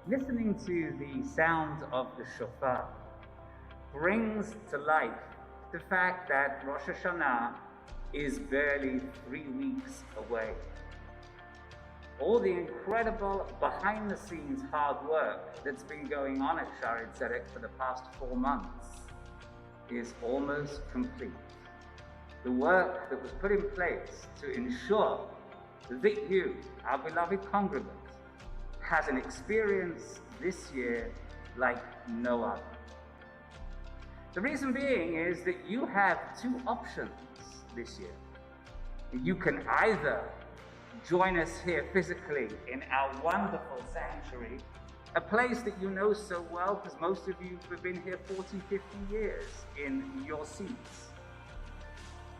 Listening to the sound of the shofar brings to life the fact that Rosh Hashanah is barely 3 weeks away. All the incredible behind-the-scenes hard work that's been going on at Shaare Zedek for the past 4 months is almost complete. The work that was put in place to ensure that you, our beloved congregants, has an experience this year like no other. The reason being is that you have 2 options this year. You can either join us here physically in our wonderful sanctuary, a place that you know so well because most of you have been here 40, 50 years in your seats.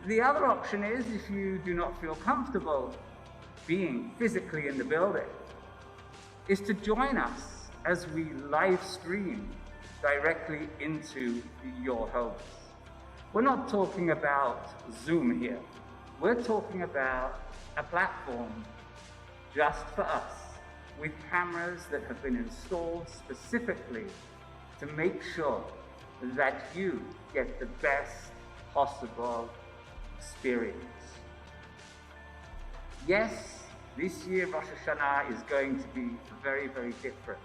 The other option is, if you do not feel comfortable being physically in the building, is to join us as we live stream directly into your homes. We're not talking about Zoom here. We're talking about a platform just for us, with cameras that have been installed specifically to make sure that you get the best possible experience. Yes, this year Rosh Hashanah is going to be very, very different.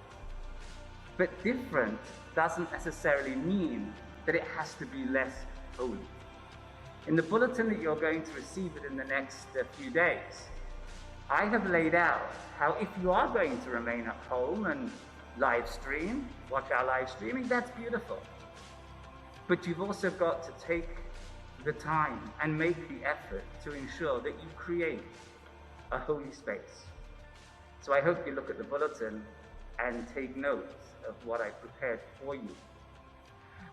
But different doesn't necessarily mean that it has to be less holy. In the bulletin that you're going to receive within the next few days, I have laid out how if you are going to remain at home and live stream, watch our live streaming, that's beautiful. But you've also got to take the time and make the effort to ensure that you create a holy space. So I hope you look at the bulletin and take note of what I prepared for you.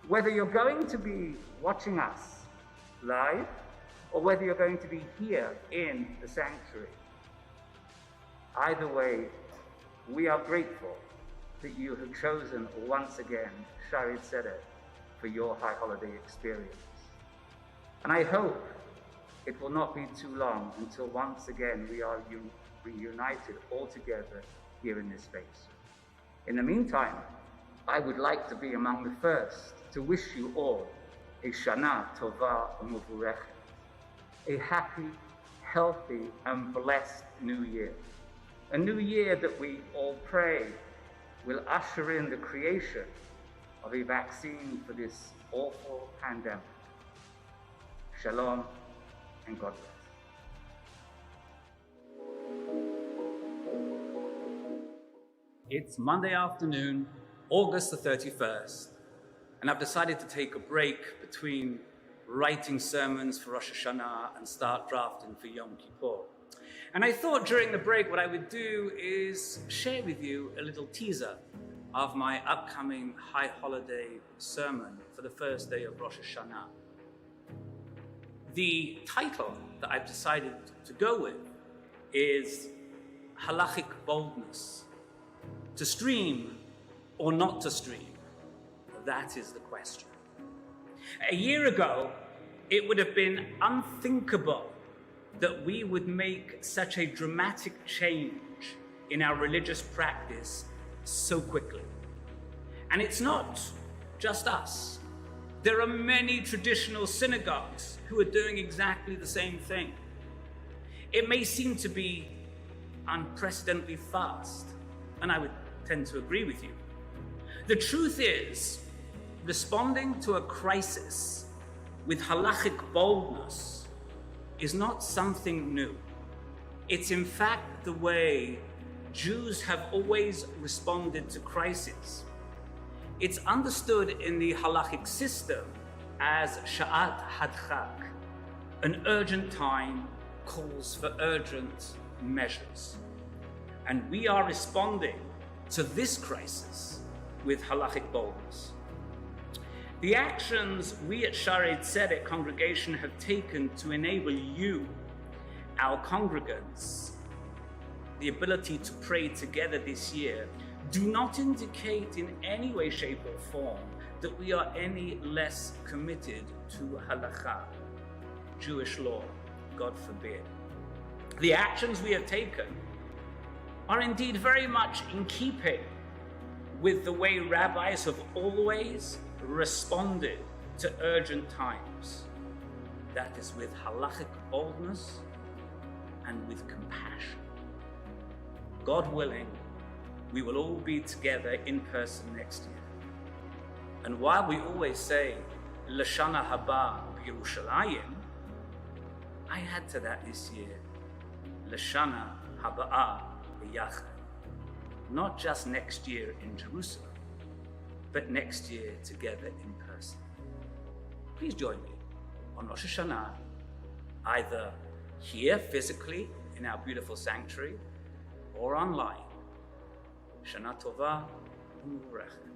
Whether you're going to be watching us live or whether you're going to be here in the sanctuary, either way, we are grateful that you have chosen once again Shaare Zedek for your high holiday experience. And I hope it will not be too long until once again we are reunited all together here in this space. In the meantime, I would like to be among the first to wish you all a Shana Tova U'Mevurechet, a happy, healthy and blessed new year. A new year that we all pray will usher in the creation of a vaccine for this awful pandemic. Shalom and God bless. It's Monday afternoon, August the 31st, and I've decided to take a break between writing sermons for Rosh Hashanah and start drafting for Yom Kippur. And I thought during the break what I would do is share with you a little teaser of my upcoming high holiday sermon for the first day of Rosh Hashanah. The title that I've decided to go with is Halachic Boldness. To stream or not to stream? That is the question. A year ago, it would have been unthinkable that we would make such a dramatic change in our religious practice so quickly. And it's not just us. There are many traditional synagogues who are doing exactly the same thing. It may seem to be unprecedentedly fast, and I would tend to agree with you. The truth is, responding to a crisis with halachic boldness is not something new. It's in fact the way Jews have always responded to crises. It's understood in the halachic system as Sha'at Hadchak. An urgent time calls for urgent measures. And we are responding to this crisis with halachic boldness. The actions we at Shaare Zedek Congregation have taken to enable you, our congregants, the ability to pray together this year do not indicate in any way, shape or form that we are any less committed to halakha, Jewish law, God forbid. The actions we have taken are indeed very much in keeping with the way rabbis have always responded to urgent times. That is with halachic boldness and with compassion. God willing, we will all be together in person next year. And while we always say, L'shana haba b'Yerushalayim, I add to that this year, L'shana haba'a b'Yachad. Not just next year in Jerusalem, but next year together in person. Please join me on Rosh Hashanah, either here physically in our beautiful sanctuary or online. Shana Tova u'Mevorachet.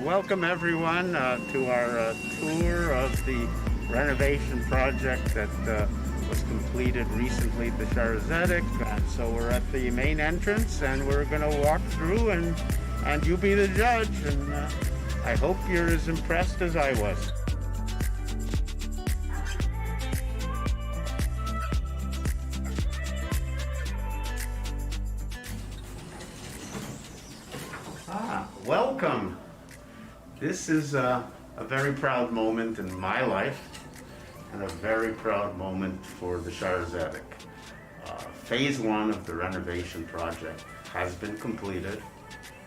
Welcome everyone to our tour of the renovation project that was completed recently at the Shaare Zedek. And so we're at the main entrance and we're going to walk through and you be the judge. And I hope you're as impressed as I was. Welcome. This is a very proud moment in my life and a very proud moment for the Shaare Zedek. Phase 1 of the renovation project has been completed.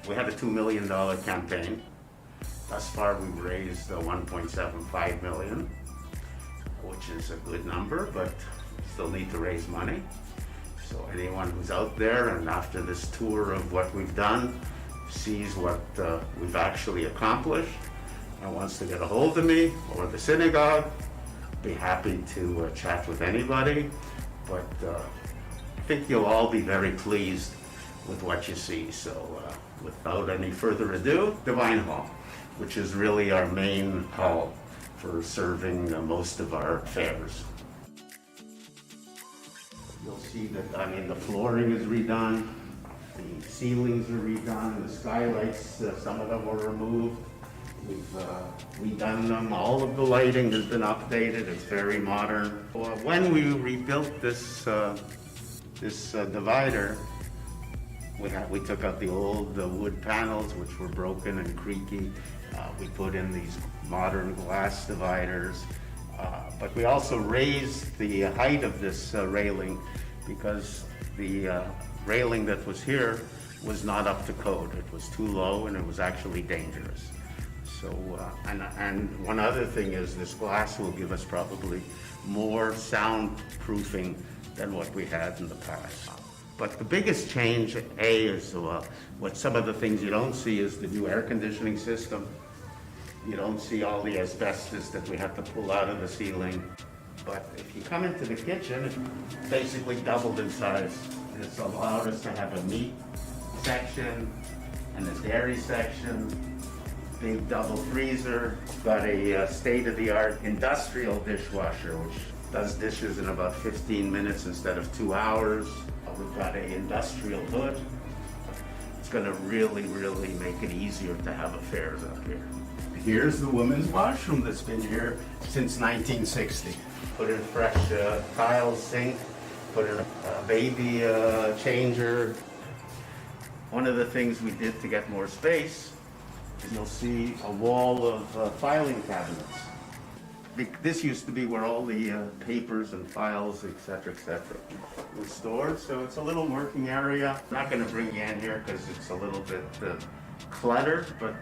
We had a $2 million campaign. Thus far we've raised $1.75 million, which is a good number, but still need to raise money. So anyone who's out there and after this tour of what we've done sees what we've actually accomplished and wants to get a hold of me or the synagogue, be happy to chat with anybody. But I think you'll all be very pleased with what you see. So without any further ado, Divine Hall, which is really our main hall for serving most of our fairs. You'll see that, the flooring is redone. The ceilings are redone, the skylights, some of them were removed. We've redone them. All of the lighting has been updated. It's very modern. When we rebuilt this divider, we took out the old wood panels, which were broken and creaky. We put in these modern glass dividers, but we also raised the height of this railing because the railing that was here was not up to code. It was too low and it was actually dangerous. So, and one other thing is this glass will give us probably more soundproofing than what we had in the past. But the biggest change, is what some of the things you don't see is the new air conditioning system. You don't see all the asbestos that we have to pull out of the ceiling. But if you come into the kitchen, it's basically doubled in size. It's allowed us to have a meat section and a dairy section, big double freezer, got a state-of-the-art industrial dishwasher, which does dishes in about 15 minutes instead of 2 hours. We've got an industrial hood. It's gonna really, really make it easier to have affairs up here. Here's the women's washroom that's been here since 1960. Put in fresh tile sink, put in a baby changer. One of the things we did to get more space is you'll see a wall of filing cabinets. This used to be where all the papers and files, etc., were stored, so it's a little working area. I'm not going to bring you in here because it's a little bit cluttered, but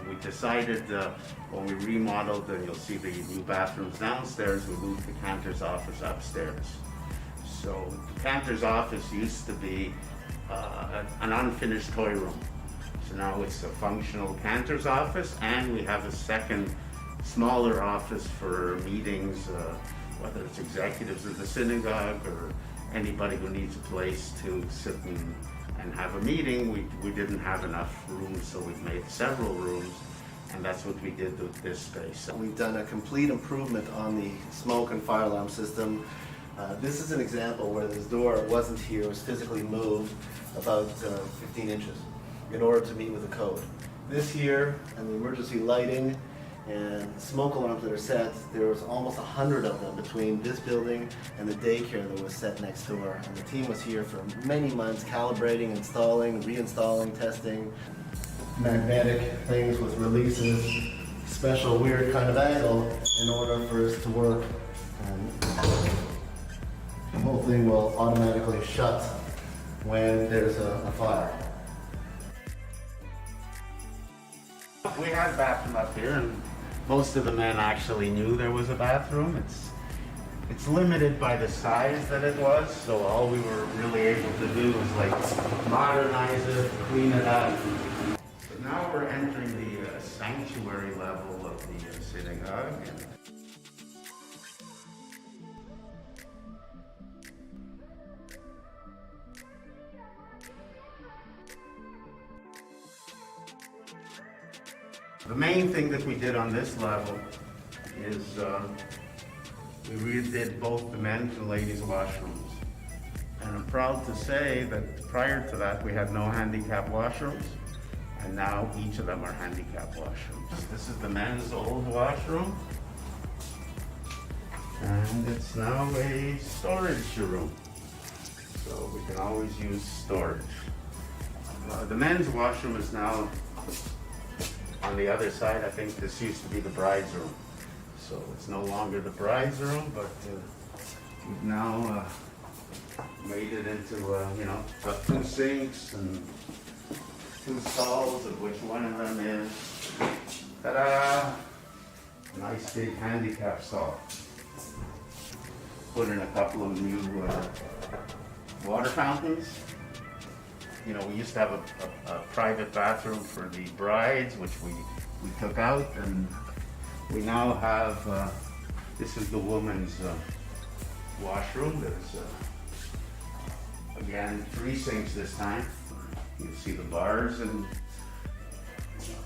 we decided when we remodeled, and you'll see the new bathrooms downstairs, we moved the cantor's office upstairs. So the cantor's office used to be an unfinished toy room. So now it's a functional cantor's office, and we have a second smaller office for meetings, whether it's executives of the synagogue or anybody who needs a place to sit and have a meeting. We didn't have enough rooms, so we've made several rooms, and that's what we did with this space. We've done a complete improvement on the smoke and fire alarm system. This is an example where this door wasn't here, it was physically moved about 15 inches in order to meet with the code. This year, and the emergency lighting and smoke alarms that are set, there was almost 100 of them between this building and the daycare that was set next door. And the team was here for many months, calibrating, installing, reinstalling, testing. Magnetic things with releases, special weird kind of angle in order for this to work. And the whole thing will automatically shut when there's a fire. We had a bathroom up here, and most of the men actually knew there was a bathroom. It's limited by the size that it was, so all we were really able to do was like modernize it, clean it up. So now we're entering the sanctuary level of the synagogue. The main thing that we did on this level is we redid both the men's and ladies' washrooms. And I'm proud to say that prior to that, we had no handicap washrooms, and now each of them are handicap washrooms. This is the men's old washroom, and it's now a storage room. So we can always use storage. The men's washroom is now on the other side. I think this used to be the bride's room. So it's no longer the bride's room, but we've now made it into, got 2 sinks and 2 stalls, of which one of them is, ta-da, nice big handicap stall. Put in a couple of new water fountains. You know, we used to have a private bathroom for the brides, which we took out, and we now have, this is the woman's washroom. There's, again, 3 sinks this time. You see the bars and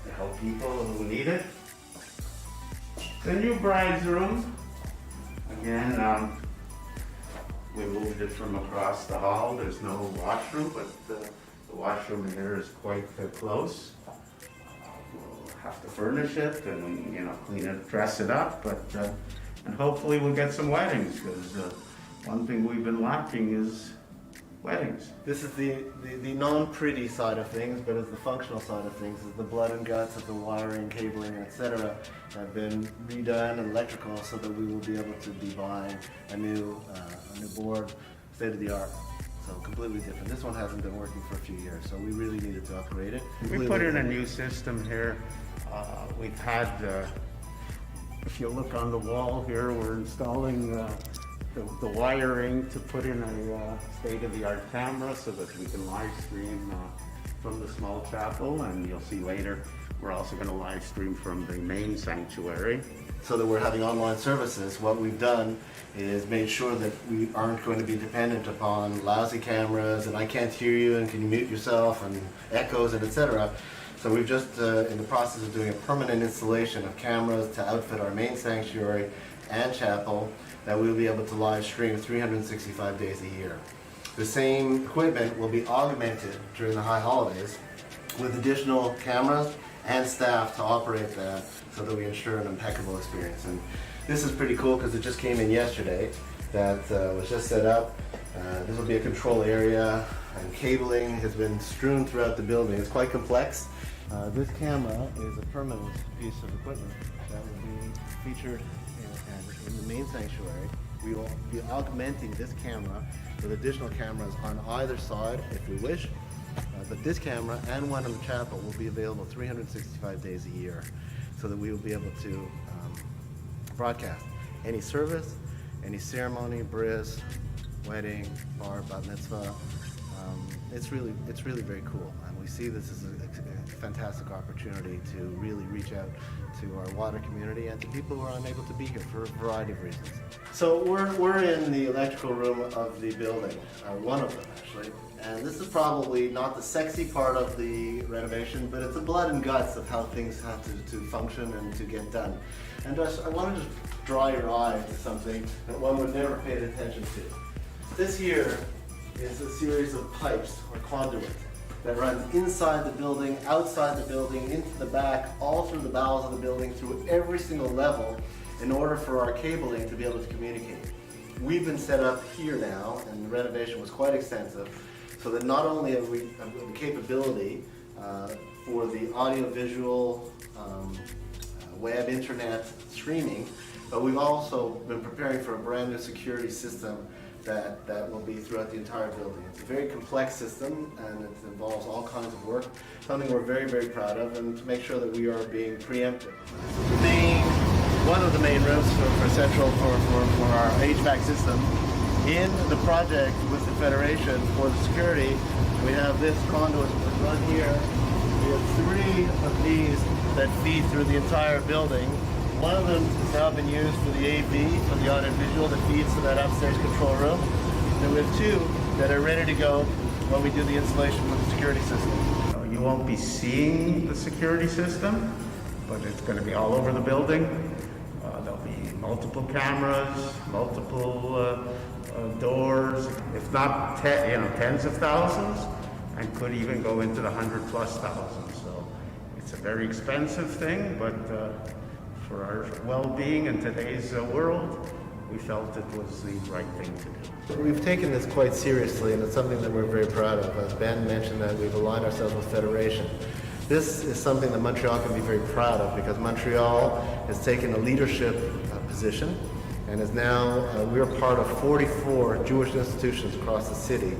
to help people who need it. The new bride's room, again, we moved it from across the hall. There's no washroom, but the washroom here is quite close. We'll have to furnish it and, clean it, dress it up, but and hopefully we'll get some weddings, because one thing we've been lacking is weddings. This is the non-pretty side of things, but as the functional side of things, is the blood and guts of the wiring, cabling, etc. have been redone and electrical, so that we will be able to be buying a new board, state of the art. So completely different. This one hasn't been working for a few years, so we really needed to upgrade it. We put in a new system here. We've had, if you look on the wall here, we're installing the wiring to put in a state-of-the-art camera so that we can live stream from the small chapel, and you'll see later we're also going to live stream from the main sanctuary. So that we're having online services, what we've done is made sure that we aren't going to be dependent upon lousy cameras and I can't hear you and can you mute yourself and echoes and etc. So we've just in the process of doing a permanent installation of cameras to outfit our main sanctuary and chapel, that we'll be able to live stream 365 days a year. The same equipment will be augmented during the high holidays with additional cameras and staff to operate that, so that we ensure an impeccable experience. And this is pretty cool because it just came in yesterday. That was just set up. This will be a control area, and cabling has been strewn throughout the building. It's quite complex. This camera is a permanent piece of equipment that will be featured in the main sanctuary. We will be augmenting this camera with additional cameras on either side if we wish. But this camera and one in the chapel will be available 365 days a year, so that we will be able to broadcast any service, any ceremony, bris, wedding, bar, bat mitzvah. It's really very cool, and we see this as a fantastic opportunity to really reach out to our water community and to people who are unable to be here for a variety of reasons. So we're in the electrical room of the building, one of them actually, and this is probably not the sexy part of the renovation, but it's the blood and guts of how things have to function and to get done. And I want to just draw your eye to something that one would never pay attention to. This here is a series of pipes or conduit that runs inside the building, outside the building, into the back, all through the bowels of the building, through every single level, in order for our cabling to be able to communicate. We've been set up here now, and the renovation was quite extensive, so that not only have we the capability for the audio-visual web, internet, streaming, but we've also been preparing for a brand new security system that will be throughout the entire building. It's a very complex system and it involves all kinds of work, something we're very, very proud of, and to make sure that we are being preemptive. One of the main rooms for Central for our HVAC system. In the project with the Federation for the security, we have this conduit that run here. We have 3 of these that feed through the entire building. One of them has now been used for the AV, for the audio visual that feeds to that upstairs control room. And we have 2 that are ready to go when we do the installation for the security system. You won't be seeing the security system, but it's going to be all over the building. There'll be multiple cameras, multiple doors, if not tens of thousands, and could even go into the 100+ thousands. So it's a very expensive thing, but for our well-being in today's world, we felt it was the right thing to do. We've taken this quite seriously, and it's something that we're very proud of. As Ben mentioned, that we've aligned ourselves with Federation. This is something that Montreal can be very proud of, because Montreal has taken a leadership position and is now, we're part of 44 Jewish institutions across the city.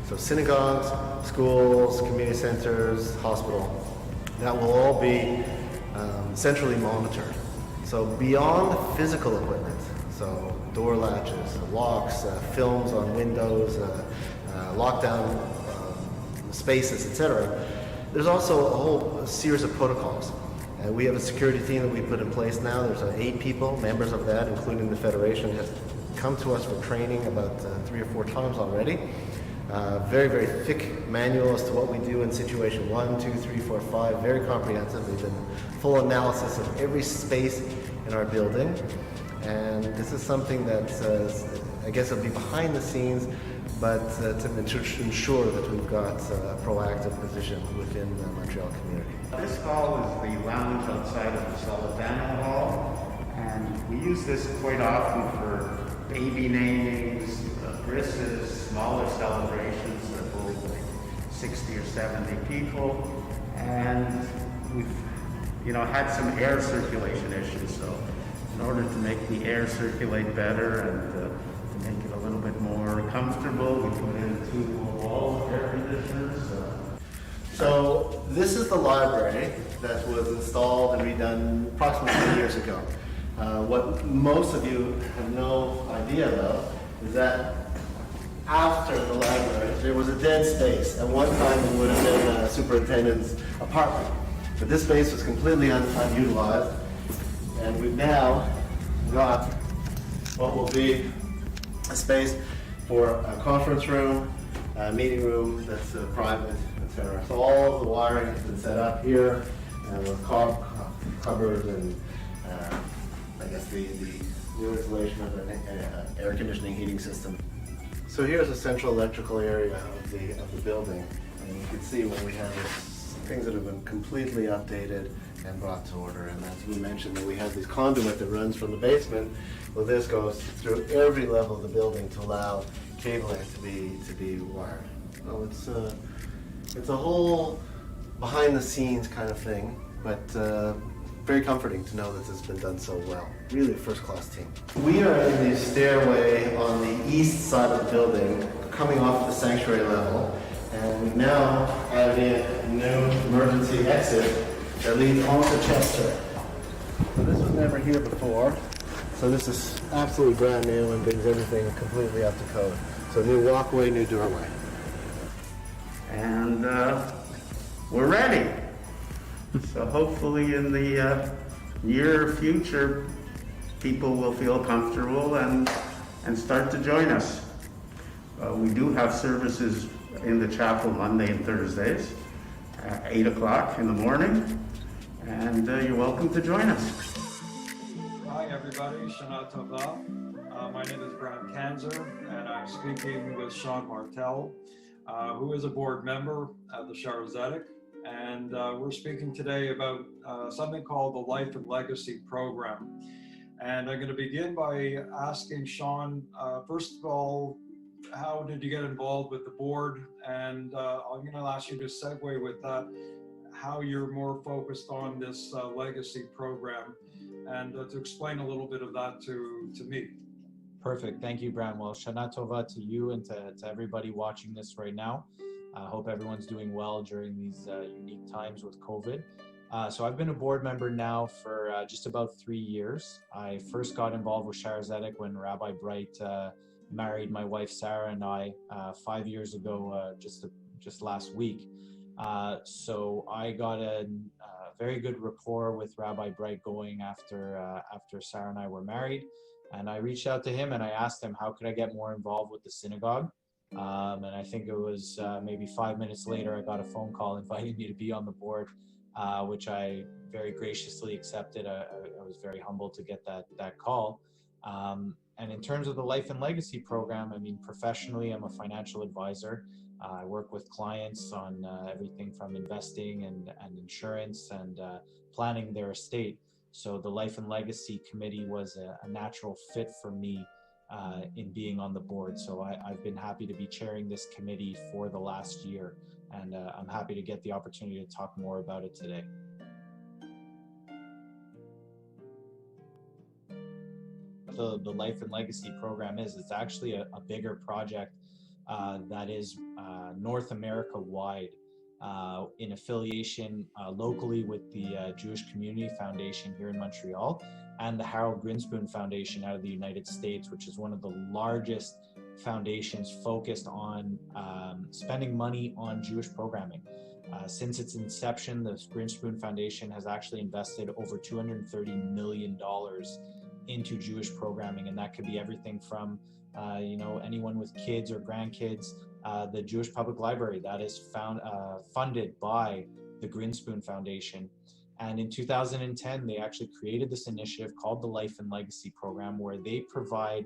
So synagogues, schools, community centers, hospital, that will all be centrally monitored. So beyond physical equipment, so door latches, locks, films on windows, lockdown spaces, etc. There's also a whole series of protocols. We have a security team that we put in place now. There's 8 people, members of that, including the Federation, have come to us for training about 3 or 4 times already. Very, very thick manual as to what we do in situation 1, 2, 3, 4, 5, very comprehensive. We've done full analysis of every space in our building. And this is something that, I guess it'll be behind the scenes, but to ensure that we've got a proactive position within the Montreal community. This hall is the lounge outside of the Solitano Hall, and we use this quite often for baby namings, brisses, smaller celebrations that hold like 60 or 70 people, and we've had some air circulation issues, so in order to make the air circulate better and to make it a little bit more comfortable, we put in 2 wall air conditioners. So this is the library that was installed and redone approximately 10 years ago. What most of you have no idea about is that after the library, there was a dead space. At one time, it would have been a superintendent's apartment. But this space was completely unutilized, and we've now got what will be a space for a conference room, a meeting room that's private, etc. So all of the wiring has been set up here, and with cupboards and I guess the new installation of an air conditioning heating system. So here's a central electrical area of the building, and you can see when we have things that have been completely updated and brought to order. And as we mentioned, that we have this conduit that runs from the basement. Well, this goes through every level of the building to allow cabling to be wired. So it's a whole behind the scenes kind of thing, but very comforting to know that this has been done so well. Really a first-class team. We are in the stairway on the east side of the building, coming off the sanctuary level, and we've now added in a new emergency exit that leads onto Chester. So this was never here before, so this is absolutely brand new and brings everything completely up to code. So new walkway, new doorway. And we're ready. So hopefully in the near future, people will feel comfortable and start to join us. We do have services in the chapel Monday and Thursdays at 8 o'clock in the morning, and you're welcome to join us. Hi everybody, Shana Tova. My name is Grant Kanzer, and I'm speaking with Sean Martel, who is a board member at the Shaare Zedek. And we're speaking today about something called the Life and Legacy Program. And I'm going to begin by asking Sean, first of all, how did you get involved with the board? And I'm going to ask you to segue with that. how you're more focused on this legacy program, and to explain a little bit of that to me. Perfect. Thank you, Bram. Well, Shana Tova to you and to everybody watching this right now. I hope everyone's doing well during these unique times with COVID. So I've been a board member now for just about 3 years. I first got involved with Shaare Zedek when Rabbi Bright married my wife Sarah and I 5 years ago, just last week. So I got a very good rapport with Rabbi Bright going after Sarah and I were married. And I reached out to him and I asked him, how could I get more involved with the synagogue? And I think it was maybe 5 minutes later, I got a phone call inviting me to be on the board, which I very graciously accepted. I was very humbled to get that call. And in terms of the Life and Legacy program, I mean, professionally, I'm a financial advisor. I work with clients on everything from investing and insurance and planning their estate. So the Life and Legacy Committee was a natural fit for me in being on the board. So I've been happy to be chairing this committee for the last year, and I'm happy to get the opportunity to talk more about it today. The Life and Legacy program it's actually a bigger project that is North America wide. In affiliation locally with the Jewish Community Foundation here in Montreal and the Harold Grinspoon Foundation out of the United States, which is one of the largest foundations focused on spending money on Jewish programming. Since its inception, the Grinspoon Foundation has actually invested over $230 million into Jewish programming, and that could be everything from anyone with kids or grandkids. The Jewish Public Library that is funded by the Grinspoon Foundation. And in 2010, they actually created this initiative called the Life and Legacy Program, where they provide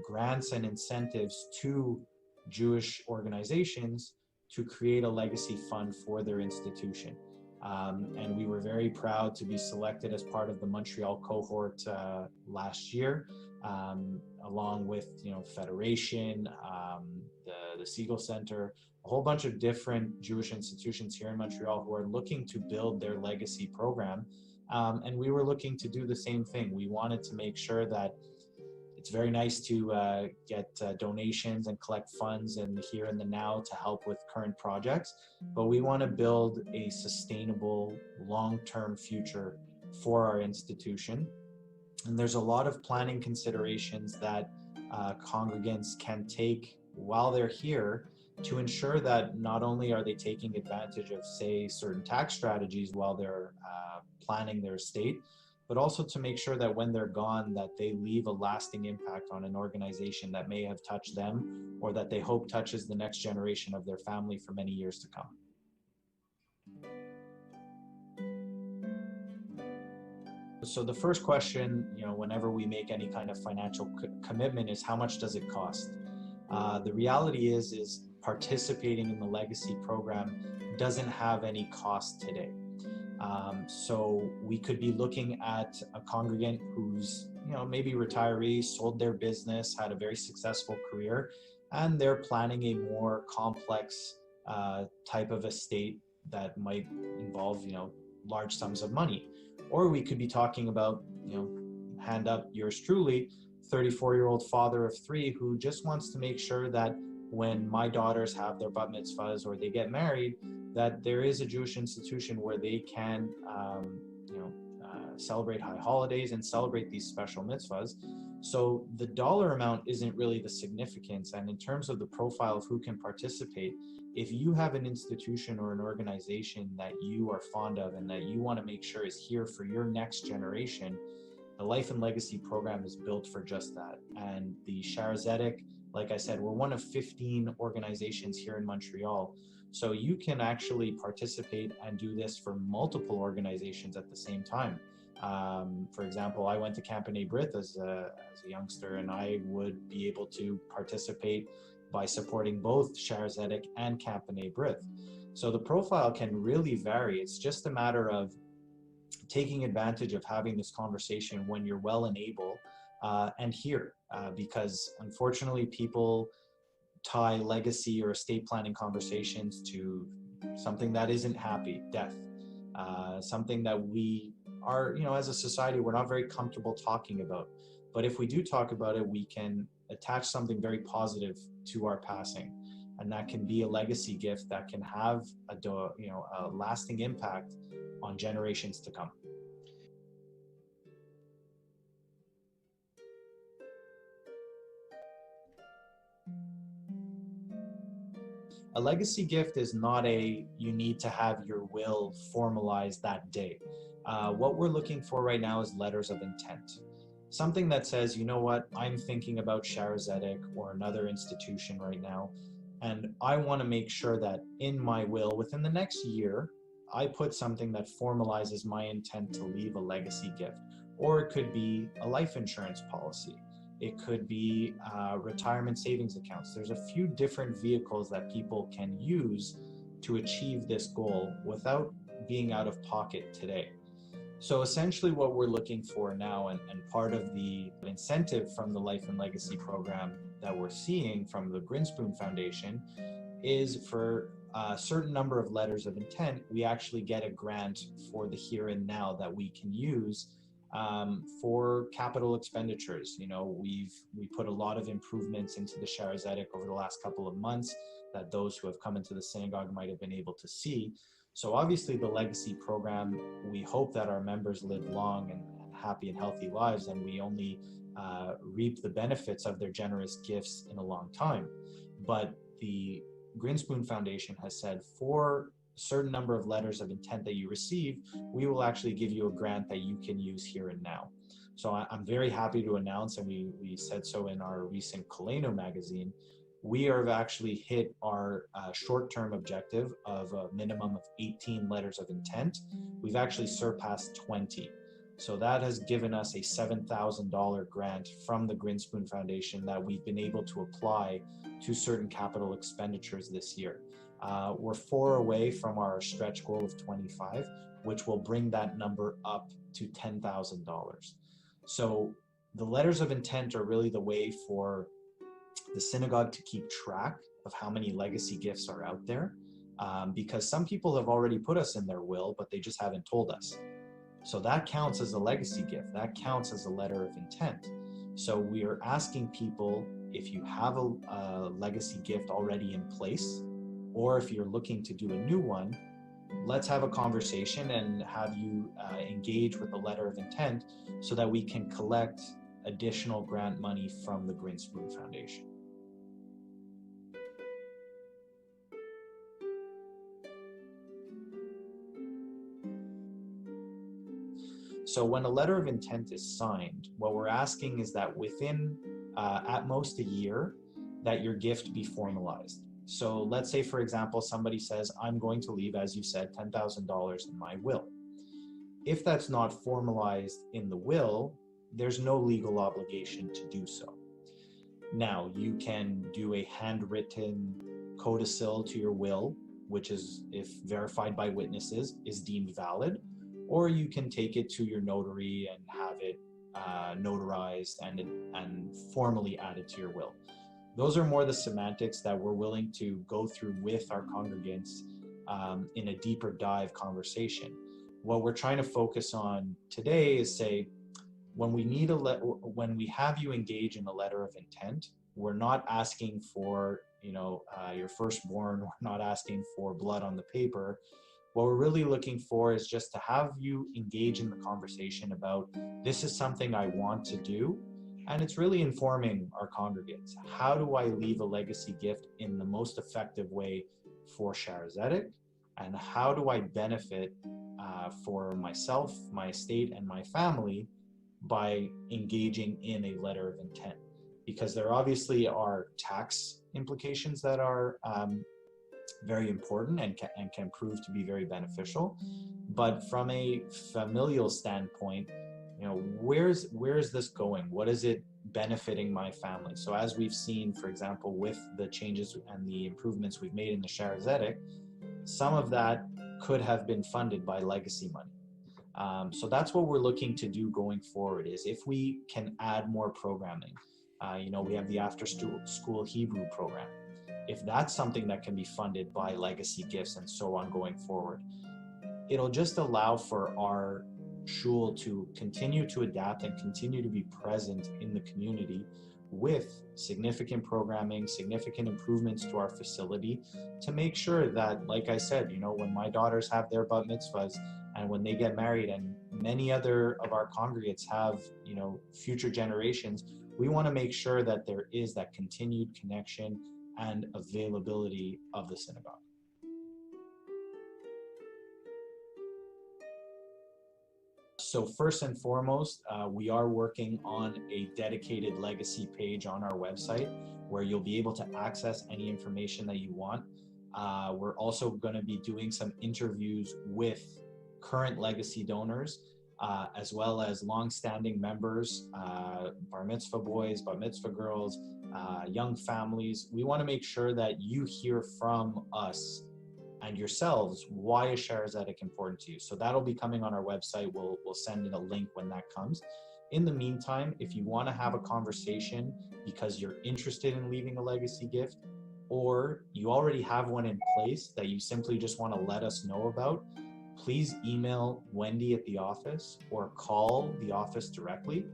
grants and incentives to Jewish organizations to create a legacy fund for their institution. And we were very proud to be selected as part of the Montreal cohort last year, along with Federation, the Siegel Center, a whole bunch of different Jewish institutions here in Montreal who are looking to build their legacy program. And we were looking to do the same thing. We wanted to make sure that it's very nice to get donations and collect funds in the here and the now to help with current projects, but we want to build a sustainable long-term future for our institution. And there's a lot of planning considerations that congregants can take while they're here to ensure that not only are they taking advantage of, say, certain tax strategies while they're planning their estate, but also to make sure that when they're gone, that they leave a lasting impact on an organization that may have touched them or that they hope touches the next generation of their family for many years to come. So the first question, whenever we make any kind of financial commitment is how much does it cost? The reality is participating in the legacy program doesn't have any cost today. So we could be looking at a congregant who's, maybe retiree, sold their business, had a very successful career, and they're planning a more complex type of estate that might involve, large sums of money. Or we could be talking about, hand up yours truly, 34-year-old father of 3 who just wants to make sure that when my daughters have their bat mitzvahs or they get married, that there is a Jewish institution where they can, celebrate high holidays and celebrate these special mitzvahs. So the dollar amount isn't really the significance. And in terms of the profile of who can participate, if you have an institution or an organization that you are fond of and that you want to make sure is here for your next generation, the Life and Legacy program is built for just that. And the Shaare Zedek, like I said, we're one of 15 organizations here in Montreal. So you can actually participate and do this for multiple organizations at the same time. For example, I went to Campanay Brit as a youngster, and I would be able to participate by supporting both Shaare Zedek and Campanay Brit. So the profile can really vary. It's just a matter of taking advantage of having this conversation when you're well and able and here, because unfortunately people tie legacy or estate planning conversations to something that isn't happy, death, something that we are, as a society, we're not very comfortable talking about. But if we do talk about it, we can attach something very positive to our passing. And that can be a legacy gift that can have a lasting impact on generations to come. A legacy gift is not you need to have your will formalized that day. What we're looking for right now is letters of intent. Something that says, you know what, I'm thinking about Shaare Zedek or another institution right now, and I want to make sure that in my will, within the next year, I put something that formalizes my intent to leave a legacy gift. Or it could be a life insurance policy. It could be retirement savings accounts. There's a few different vehicles that people can use to achieve this goal without being out of pocket today. So essentially what we're looking for now, and part of the incentive from the Life and Legacy program that we're seeing from the Grinspoon Foundation, is for a certain number of letters of intent, we actually get a grant for the here and now that we can use for capital expenditures. We put a lot of improvements into the Shaare Zedek over the last couple of months that those who have come into the synagogue might have been able to see. So obviously the legacy program, we hope that our members live long and happy and healthy lives, and we only reap the benefits of their generous gifts in a long time. But the Grinspoon Foundation has said, for a certain number of letters of intent that you receive, we will actually give you a grant that you can use here and now. So I'm very happy to announce, and we said so in our recent Koleno magazine, we have actually hit our short-term objective of a minimum of 18 letters of intent. We've actually surpassed 20. So that has given us a $7,000 grant from the Grinspoon Foundation that we've been able to apply to certain capital expenditures this year. We're 4 away from our stretch goal of 25, which will bring that number up to $10,000. So the letters of intent are really the way for the synagogue to keep track of how many legacy gifts are out there, because some people have already put us in their will, but they just haven't told us. So that counts as a legacy gift. That counts as a letter of intent. So we are asking people, if you have a legacy gift already in place, or if you're looking to do a new one, let's have a conversation and have you engage with a letter of intent so that we can collect additional grant money from the Grinspoon Foundation. So when a letter of intent is signed, what we're asking is that within at most a year, that your gift be formalized. So let's say, for example, somebody says, I'm going to leave, as you said, $10,000 in my will. If that's not formalized in the will, there's no legal obligation to do so. Now, you can do a handwritten codicil to your will, which is, if verified by witnesses, is deemed valid, or you can take it to your notary and have it notarized and formally added to your will. Those are more the semantics that we're willing to go through with our congregants in a deeper dive conversation. What we're trying to focus on today is, say, when we have you engage in a letter of intent, we're not asking for your firstborn. We're not asking for blood on the paper. What we're really looking for is just to have you engage in the conversation about, this is something I want to do. And it's really informing our congregants. How do I leave a legacy gift in the most effective way for Shaare Zedek? And how do I benefit for myself, my estate, and my family by engaging in a letter of intent? Because there obviously are tax implications that are very important and can prove to be very beneficial. But from a familial standpoint, where's this going? What is it benefiting my family? So as we've seen, for example, with the changes and the improvements we've made in the Shaare Zedek, some of that could have been funded by legacy money. So that's what we're looking to do going forward, is if we can add more programming. We have the after school Hebrew program. if that's something that can be funded by legacy gifts and so on going forward, it'll just allow for our shul to continue to adapt and continue to be present in the community with significant programming, significant improvements to our facility, to make sure that, like I said, when my daughters have their bat mitzvahs and when they get married and many other of our congregates have, future generations, we want to make sure that there is that continued connection and availability of the synagogue. So first and foremost, we are working on a dedicated legacy page on our website where you'll be able to access any information that you want. We're also going to be doing some interviews with current legacy donors, as well as long-standing members, bar mitzvah boys, bar mitzvah girls, young families. We want to make sure that you hear from us and yourselves, why is Shaare Zedek important to you? So that'll be coming on our website. We'll send in a link when that comes. In the meantime, if you want to have a conversation because you're interested in leaving a legacy gift, or you already have one in place that you simply just want to let us know about, please email Wendy at the office or call the office directly.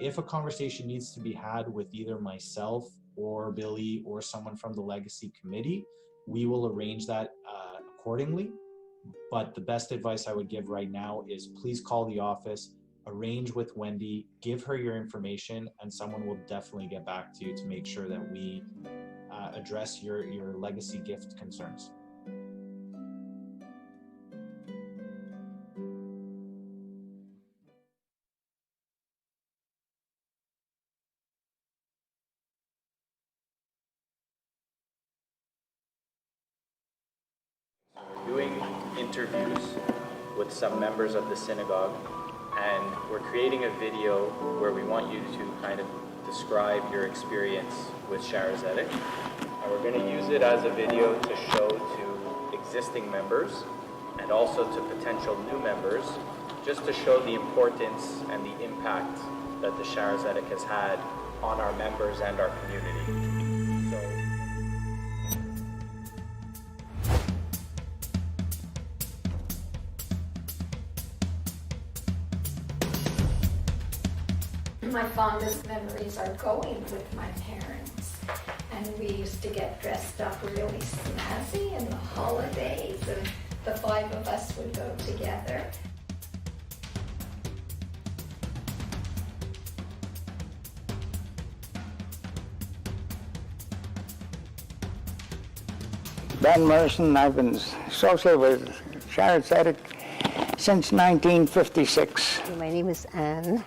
If a conversation needs to be had with either myself or Billy or someone from the legacy committee, we will arrange that accordingly. But the best advice I would give right now is please call the office, arrange with Wendy, give her your information, and someone will definitely get back to you to make sure that we address your legacy gift concerns. Doing interviews with some members of the synagogue, and we're creating a video where we want you to kind of describe your experience with Shaare Zedek. And we're going to use it as a video to show to existing members and also to potential new members, just to show the importance and the impact that the Shaare Zedek has had on our members and our community. My fondest memories are going with my parents, and we used to get dressed up really snazzy in the holidays, and the five of us would go together. Ben Merson, I've been associated with Shaare Zedek since 1956. My name is Anne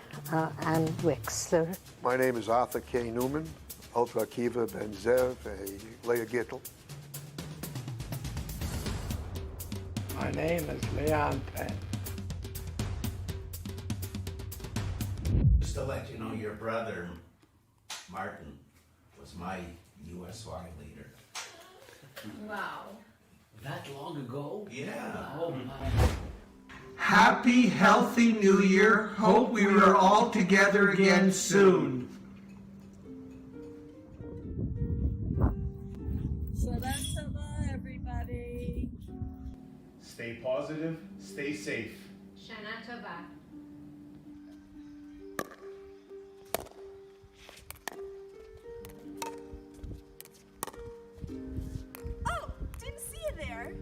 Wixler. My name is Arthur K. Newman, Ultra Kiva Ben Zev, a Leah Gittel. My name is Leon Penn. Just to let you know, your brother, Martin, was my USY leader. Wow. That long ago? Yeah. Oh my. Happy, healthy New Year. Hope we are all together again soon. So that's all, everybody. Stay positive, stay safe. Shana Tova. Oh, didn't see you there.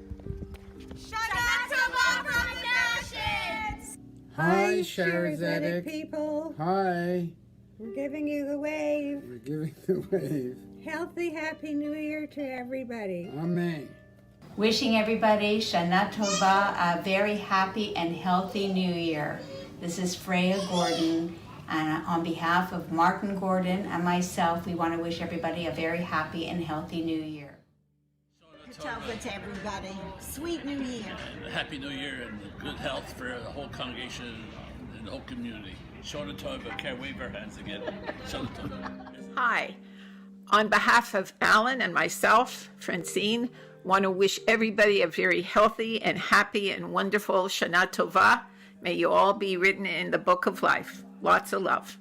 Shana Tova from the Nations! Hi, Shaare Zedek people. Hi. We're giving you the wave. We're giving the wave. Healthy, happy New Year to everybody. Amen. Wishing everybody Shana Tova, a very happy and healthy New Year. This is Freya Gordon, and on behalf of Martin Gordon and myself, we want to wish everybody a very happy and healthy New Year. Tova to everybody. Sweet New Year. Happy New Year and good health for the whole congregation and the whole community. Shaare Tova, can wave our hands again. Shaare Tova. Hi. On behalf of Alan and myself, Francine, want to wish everybody a very healthy and happy and wonderful Shana Tova. May you all be written in the book of life. Lots of love.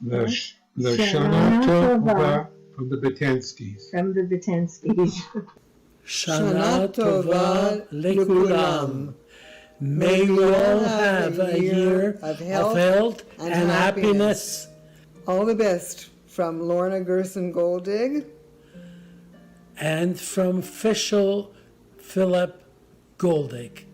Shana Tova From the Batenskis. From the Batenskis. Shana Tova Likulam. May you all have a year of health and happiness. All the best from Lorna Gerson Goldig. And from Fischl Philip Goldig.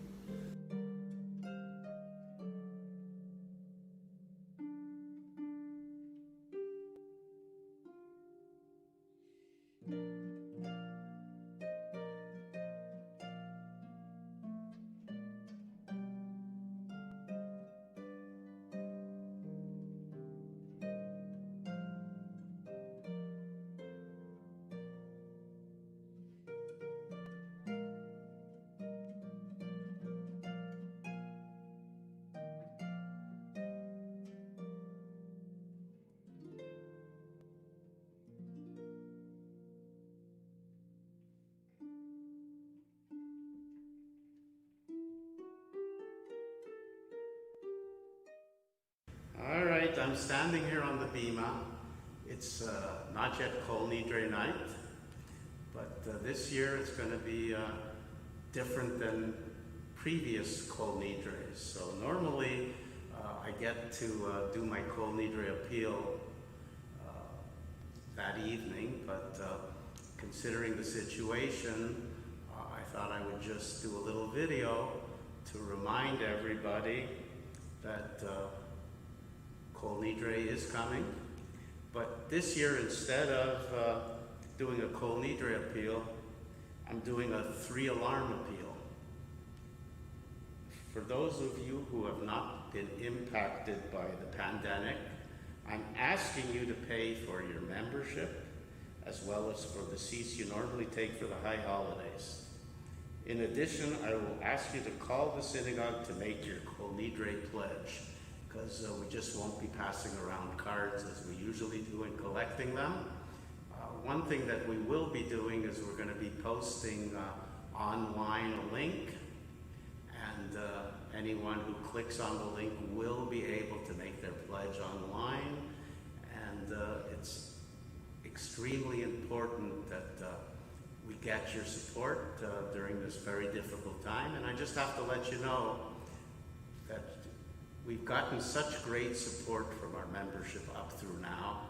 All right, I'm standing here on the bima. It's not yet Kol Nidre night, but this year it's going to be different than previous Kol Nidres. So normally I get to do my Kol Nidre appeal that evening, but considering the situation, I thought I would just do a little video to remind everybody that Kol Nidre is coming, but this year instead of doing a Kol Nidre appeal, I'm doing a 3-alarm appeal. For those of you who have not been impacted by the pandemic, I'm asking you to pay for your membership as well as for the seats you normally take for the high holidays. In addition, I will ask you to call the synagogue to make your Kol Nidre pledge, because we just won't be passing around cards as we usually do and collecting them. One thing that we will be doing is we're going to be posting online a link, and anyone who clicks on the link will be able to make their pledge online, and it's extremely important that we get your support during this very difficult time. And I just have to let you know that we've gotten such great support from our membership up through now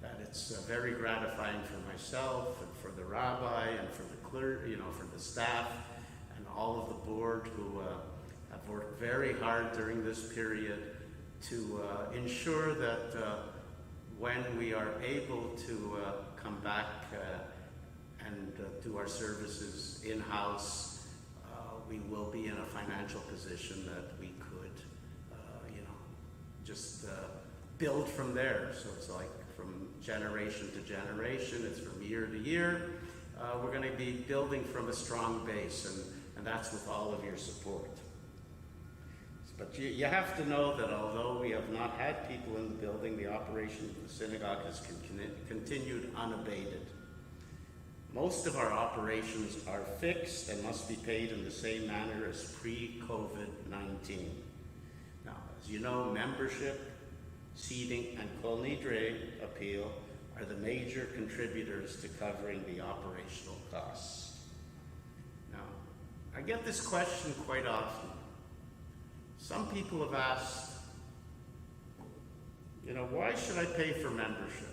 that it's very gratifying for myself and for the rabbi and for the for the staff and all of the board who have worked very hard during this period to ensure that when we are able to come back and do our services in-house, we will be in a financial position that we could just build from there. So it's like from generation to generation, it's from year to year. We're going to be building from a strong base, and that's with all of your support. But you have to know that although we have not had people in the building, the operation of the synagogue has continued unabated. Most of our operations are fixed and must be paid in the same manner as pre-COVID-19. Now, as you know, membership, seating, and Kol Nidre appeal are the major contributors to covering the operational costs. Now, I get this question quite often. Some people have asked, why should I pay for membership?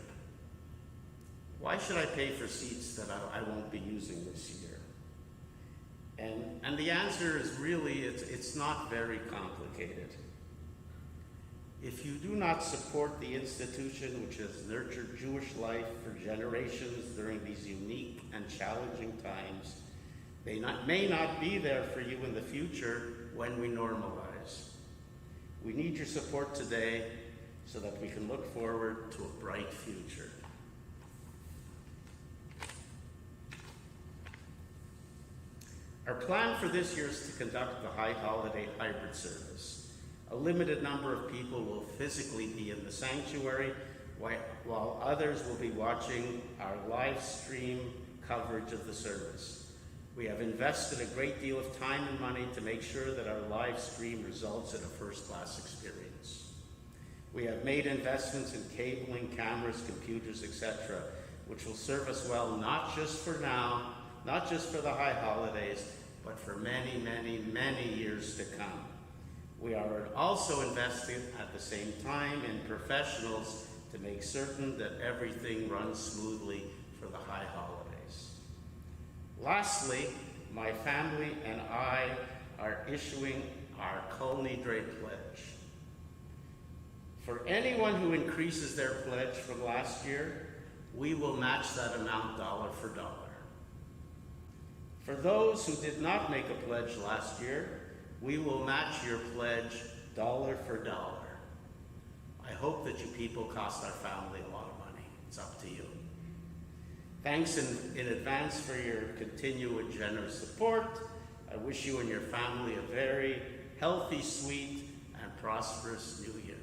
Why should I pay for seats that I won't be using this year? And the answer is really, it's not very complicated. If you do not support the institution which has nurtured Jewish life for generations during these unique and challenging times, they may not be there for you in the future when we normalize. We need your support today so that we can look forward to a bright future. Our plan for this year is to conduct the high holiday hybrid service. A limited number of people will physically be in the sanctuary, while others will be watching our live stream coverage of the service. We have invested a great deal of time and money to make sure that our live stream results in a first-class experience. We have made investments in cabling, cameras, computers, etc., which will serve us well not just for now, not just for the high holidays, but for many, many, many years to come. We are also investing at the same time in professionals to make certain that everything runs smoothly for the high holidays. Lastly, my family and I are issuing our Kol Nidre pledge. For anyone who increases their pledge from last year, we will match that amount dollar for dollar. For those who did not make a pledge last year, we will match your pledge dollar for dollar. I hope that you people cost our family a lot of money. It's up to you. Thanks in advance for your continued generous support. I wish you and your family a very healthy, sweet, and prosperous New Year.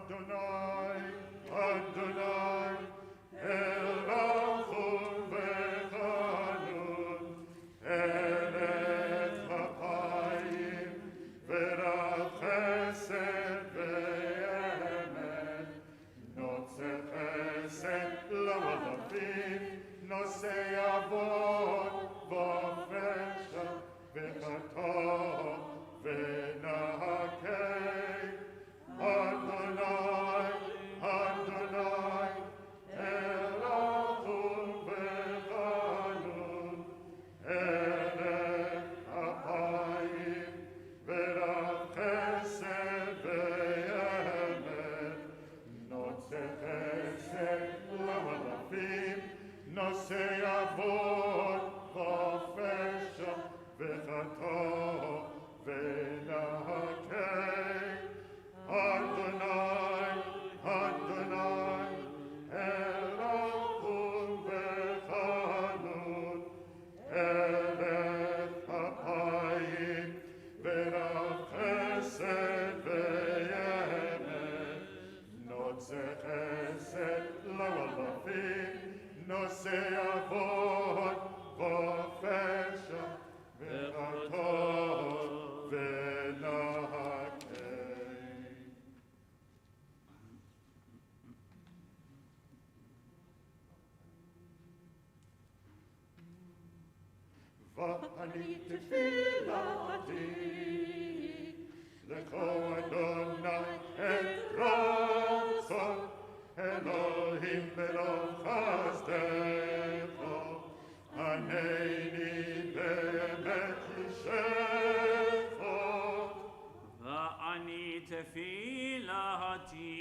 Adonai, Adonai, Elachum v'chanun, Elech hapayim, v'rav chesed v'emet, notze chesed l'malachim, nose avot v'fesha v'chata v'nahakei, Adonai, Adonai, Elachum v'chanun, Elech hapayim, v'rav chesed v'emet, notze chesed l'malachim, nose avot v'fesha v'chata v'nahakei, Adonai, Adonai, Elachum v'chanun, Elech hapayim, v'rav chesed v'emet, notze chesed l'malachim, nose avot v'fesha v'chata v'nahakei. V'ani tefilati lecho Adonai et ratzon Elohim berov chasdecho Haneini be'emet yishecho V'ani tefilati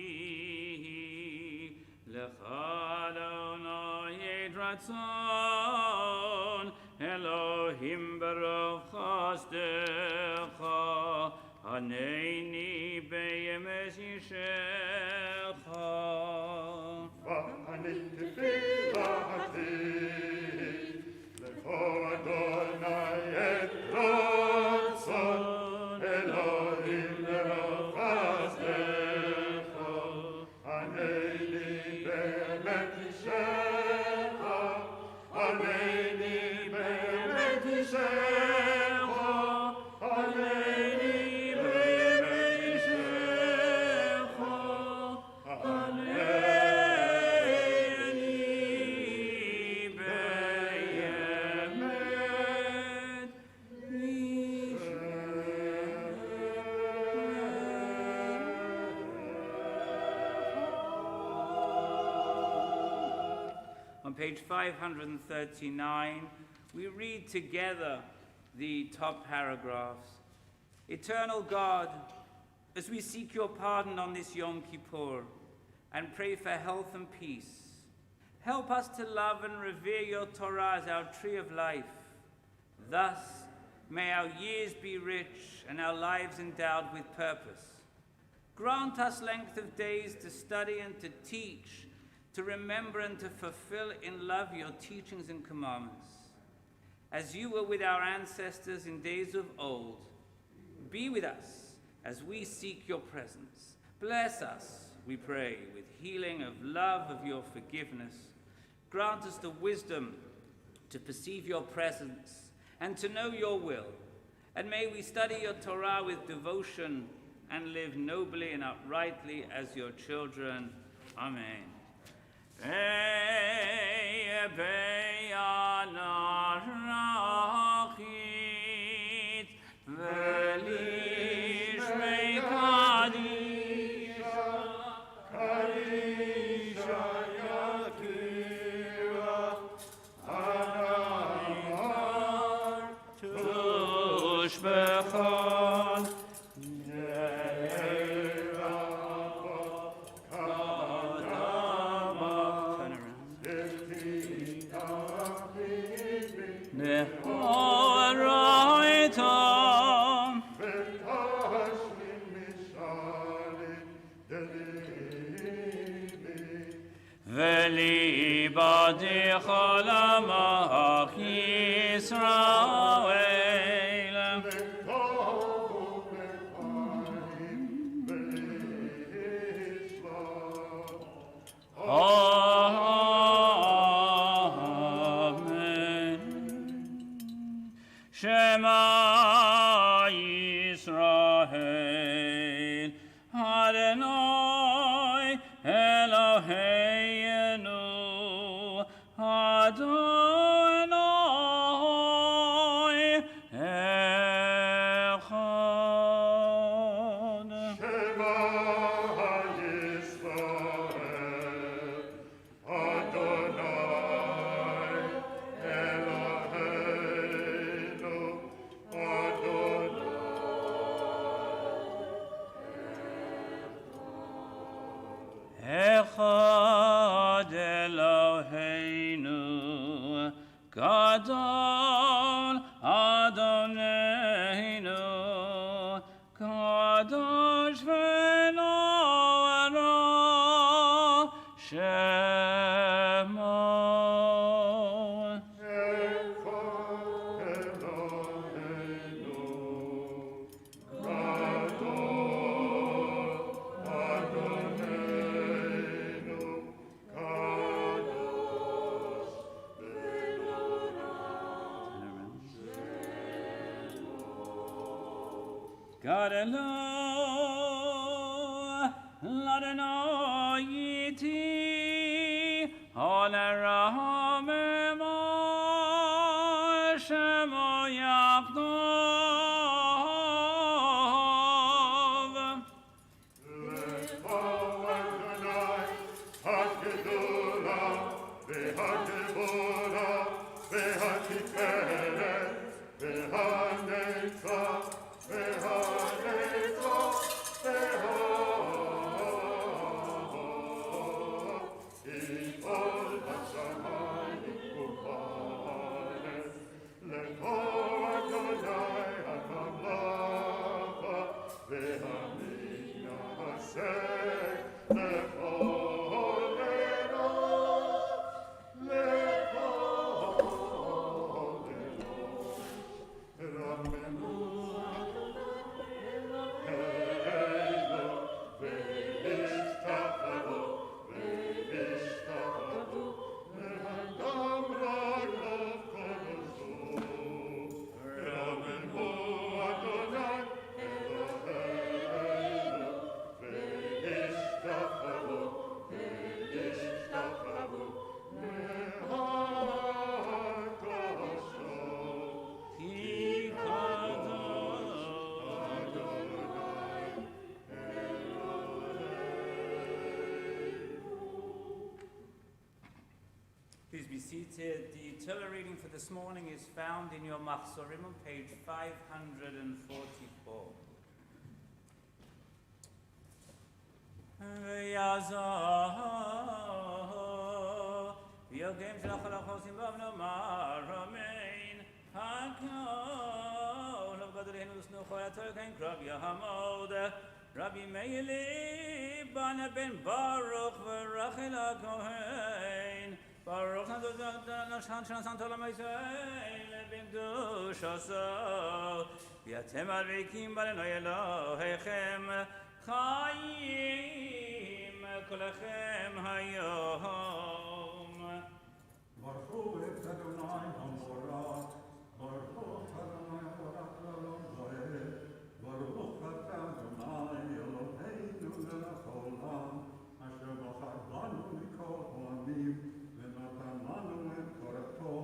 lecha Adonai et ratzon Elohim berov chasdecha Haneini be'emet yishecho V'ani tefilati lecho Adonai et ratzon Elohim berov chasdecho Haneini be'emet yishecho Haneini be'emet yishecho Haneini be'emet yishecho On page 539, we read together the top paragraphs. Eternal God, as we seek your pardon on this Yom Kippur and pray for health and peace, help us to love and revere your Torah as our tree of life. Thus, may our years be rich and our lives endowed with purpose. Grant us length of days to study and to teach, to remember and to fulfill in love your teachings and commandments. As you were with our ancestors in days of old, be with us as we seek your presence. Bless us, we pray, with healing of love of your forgiveness. Grant us the wisdom to perceive your presence and to know your will. And may we study your Torah with devotion and live nobly and uprightly as your children. Amen. ולעבדיך למעך ישראל. Yisrael. Adonai Eloheinu, Adonai Echad. Shema Yisrael, Adonai Eloheinu, Echad Eloheinu, Gadol Adoneinu, Kadosh v'no'ara Shemo. God alone, Ladino Yiti, Olerahame Shemo Yaakov. Please be seated. The Torah reading for this morning is found in your Machzorim on page 544. ויוגעים של החלחוסים בבנו מרמין הכל ובגדולנו סנוחו יתוקן קרב יהמוד רבי מיילי בנה בן ברוך ורחל הכהן ברוך נשכן שנשנת עולם ישראל בקדוש עשו ואתם עריקים בנו אלוהיכם חיים כולכם היום. ברכו את אדוני המבורך, ברכו את אדוני המבורך לעולם ועד, ברוך אתה אדוני אלוהינו מלך העולם, אשר בחר בנו מכל העמים, ונתן לנו את תורתו,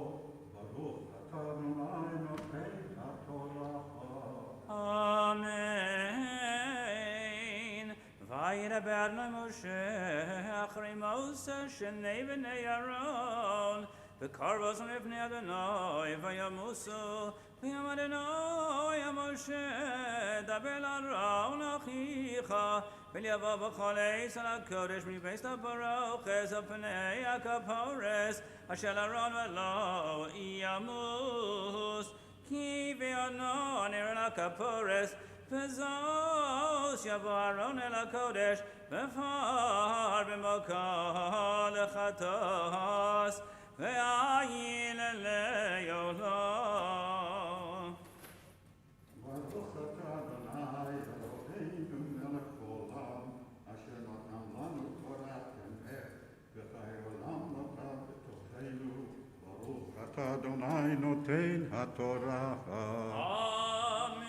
ברוך אתה אדוני נותן התורה. אמן. וידבר למשה אחרי מוסה שני בני אהרון וקרבו לפני אדוני וימוסו ויאמר אדוני משה דבר לאהרון אחיך וליבוא בכל עץ על הקודש מבית הפרוכס על פני הכפורס אשר אהרון ולא ימוס כי בידו נר הכפורס וזוס יבוא אהרון אל הקודש ופר במוקו לחטוס ויעיל אלי עולו. ברוך אתה אדוני אלוהינו מלך העולם אשר נתן לנו תורת אמת וחיי עולם נתן בתוכנו ברוך אתה אדוני נותן התורה. אמן.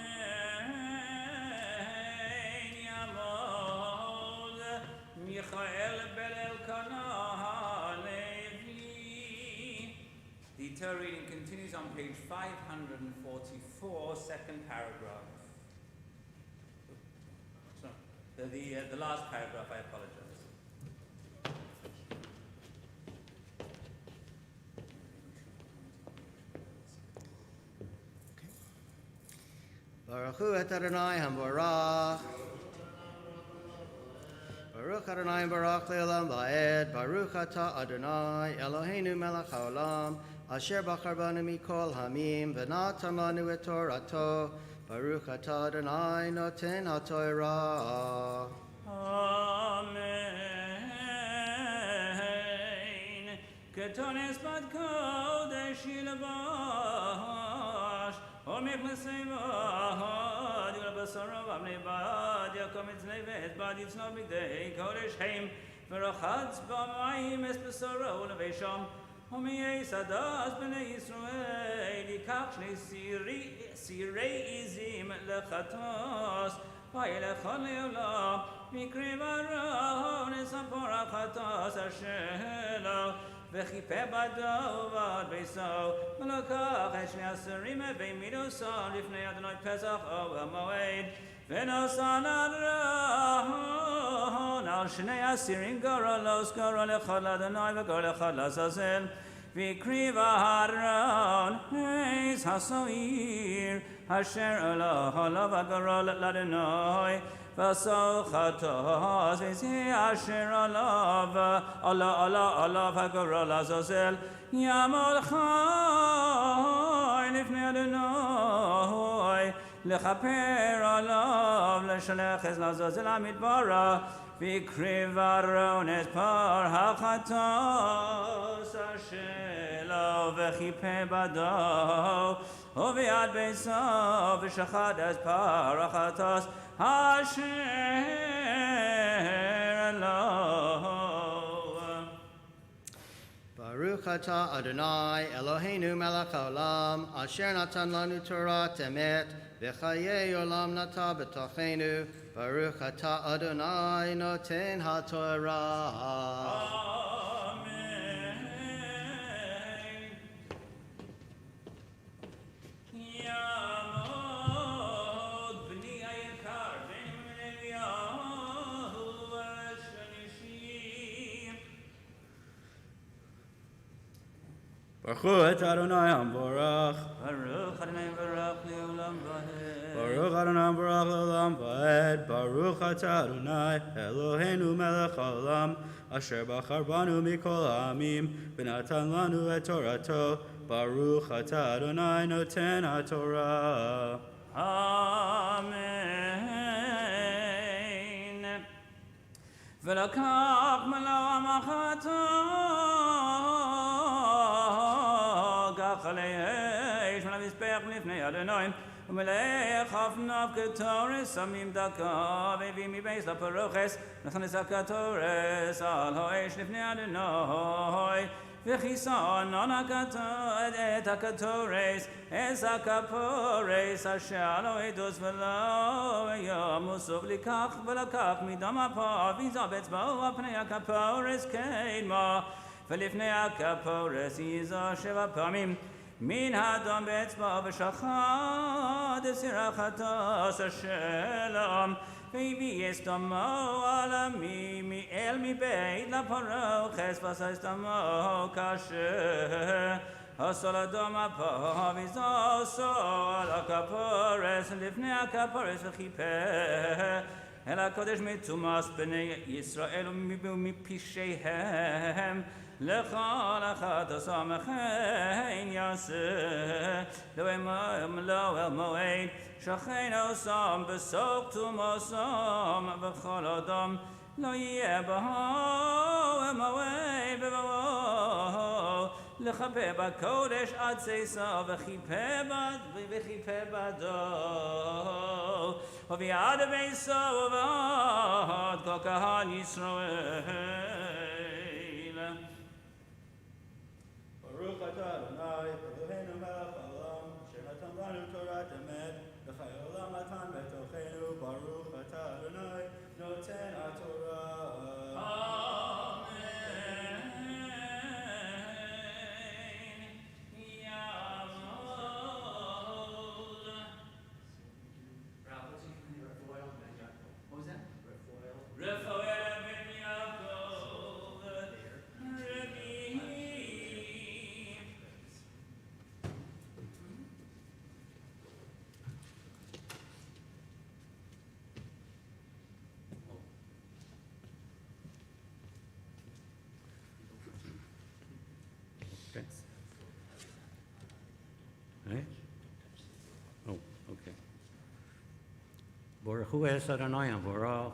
please, on page 544, second paragraph. Sorry, the last paragraph, I apologize. Baruch Hu et Adonai Hamborach. Baruch Adonai Baruch Le'olam Va'ed. Baruch Ata Adonai Eloheinu Melech HaOlam. Asher Bachar Banu Mikol Hamim. V'natan Lanu et Torato. Baruch Ata Adonai Noten HaTorah. Amen. Ketones bad kodesh yilbash. Omech l'seivad yul basarav amnei bad yakom etznevet bad yitzno b'gdei kodesh heim v'rachatz b'mayim es basarav u'levesham omiyei sadas b'nei Yisrael yikach shnei sirei izim lechatos v'yelechon le'olam mikriv aron esapor achatos ashelo וכיפה בדו ועד ביסו ולקח את שני השרים ומידוסם לפני אדוני פסח או המועד ונוסן אדרון על שני הסירים גורלוס גורל אחד לאדוני וגורל אחד לעזאזל והקריב אהרון עץ הסועיר אשר עליו הגורל לאדוני וסוחתו וזה אשר עליו הגורל לעזאזל יעמוד חי לפני אדוני לכפר עליו לשלח את לעזאזל המדברה והקריב אהרון את פר החטאת שלו וכיפה בדו וביד ביתו ושחט את פר החטאת אשר לו. Baruch Atah Adonai Eloheinu Melech HaOlam Asher Natan Lanu Torah Temet V'chayei Olam Nata B'tochenu Baruch Atah Adonai Noten HaTorah. Baruch et Adonai Hamborach. Baruch Adonai Baruch Le'olam Va'ed. Baruch Adonai Baruch Le'olam Va'ed. Baruch Ata Adonai Eloheinu Melech HaOlam Asher Bachar Banu Mikol Ha'amim V'natan Lanu et Torato. Baruch Ata Adonai Noten HaTorah. Amen. ולקח מלוא המחתו כך עליהם על המזבח לפני אדוני ומלך אבניו כתורס שמים דקה והביא מבייס לפרוכס נכנס הכתורס על האש לפני אדוני וכיסון את הכתורס את הכפורס אשר לא ידוס ולא יום מוסף ולקח מדם אפיו ויזב אצבעו על פני הכפורס קדמה ולפני הכפורס יזע 7 פעמים מן הדם באצבעו ושחט את סיר החטאת שלו והביא את דמו על עמי אל מבית לפרוכס ועשה את דמו כאשר עשו לדם אפיו ויזעו על הכפורס לפני הכפורס וכיפה אל הקודש מתומס בני ישראל ומפשעיהם לכל אחד הסמכן יעשה לא אל מועד שכן עושם בסוף תומסם וכל אדם לא יהיה בו מועד בבואו לכפה בקודש עד שיסו וכיפה בדו וביד ביסו ובעד כל קהל ישראל. Baruch Atah Adonai Eloheinu Melech HaOlam Asher Natan Lanu Torah Temet V'chayei Olam Natan B'tochenu Baruch Atah Adonai Noten HaTorah. Amen. Baruch Hu es Adonai Baruch.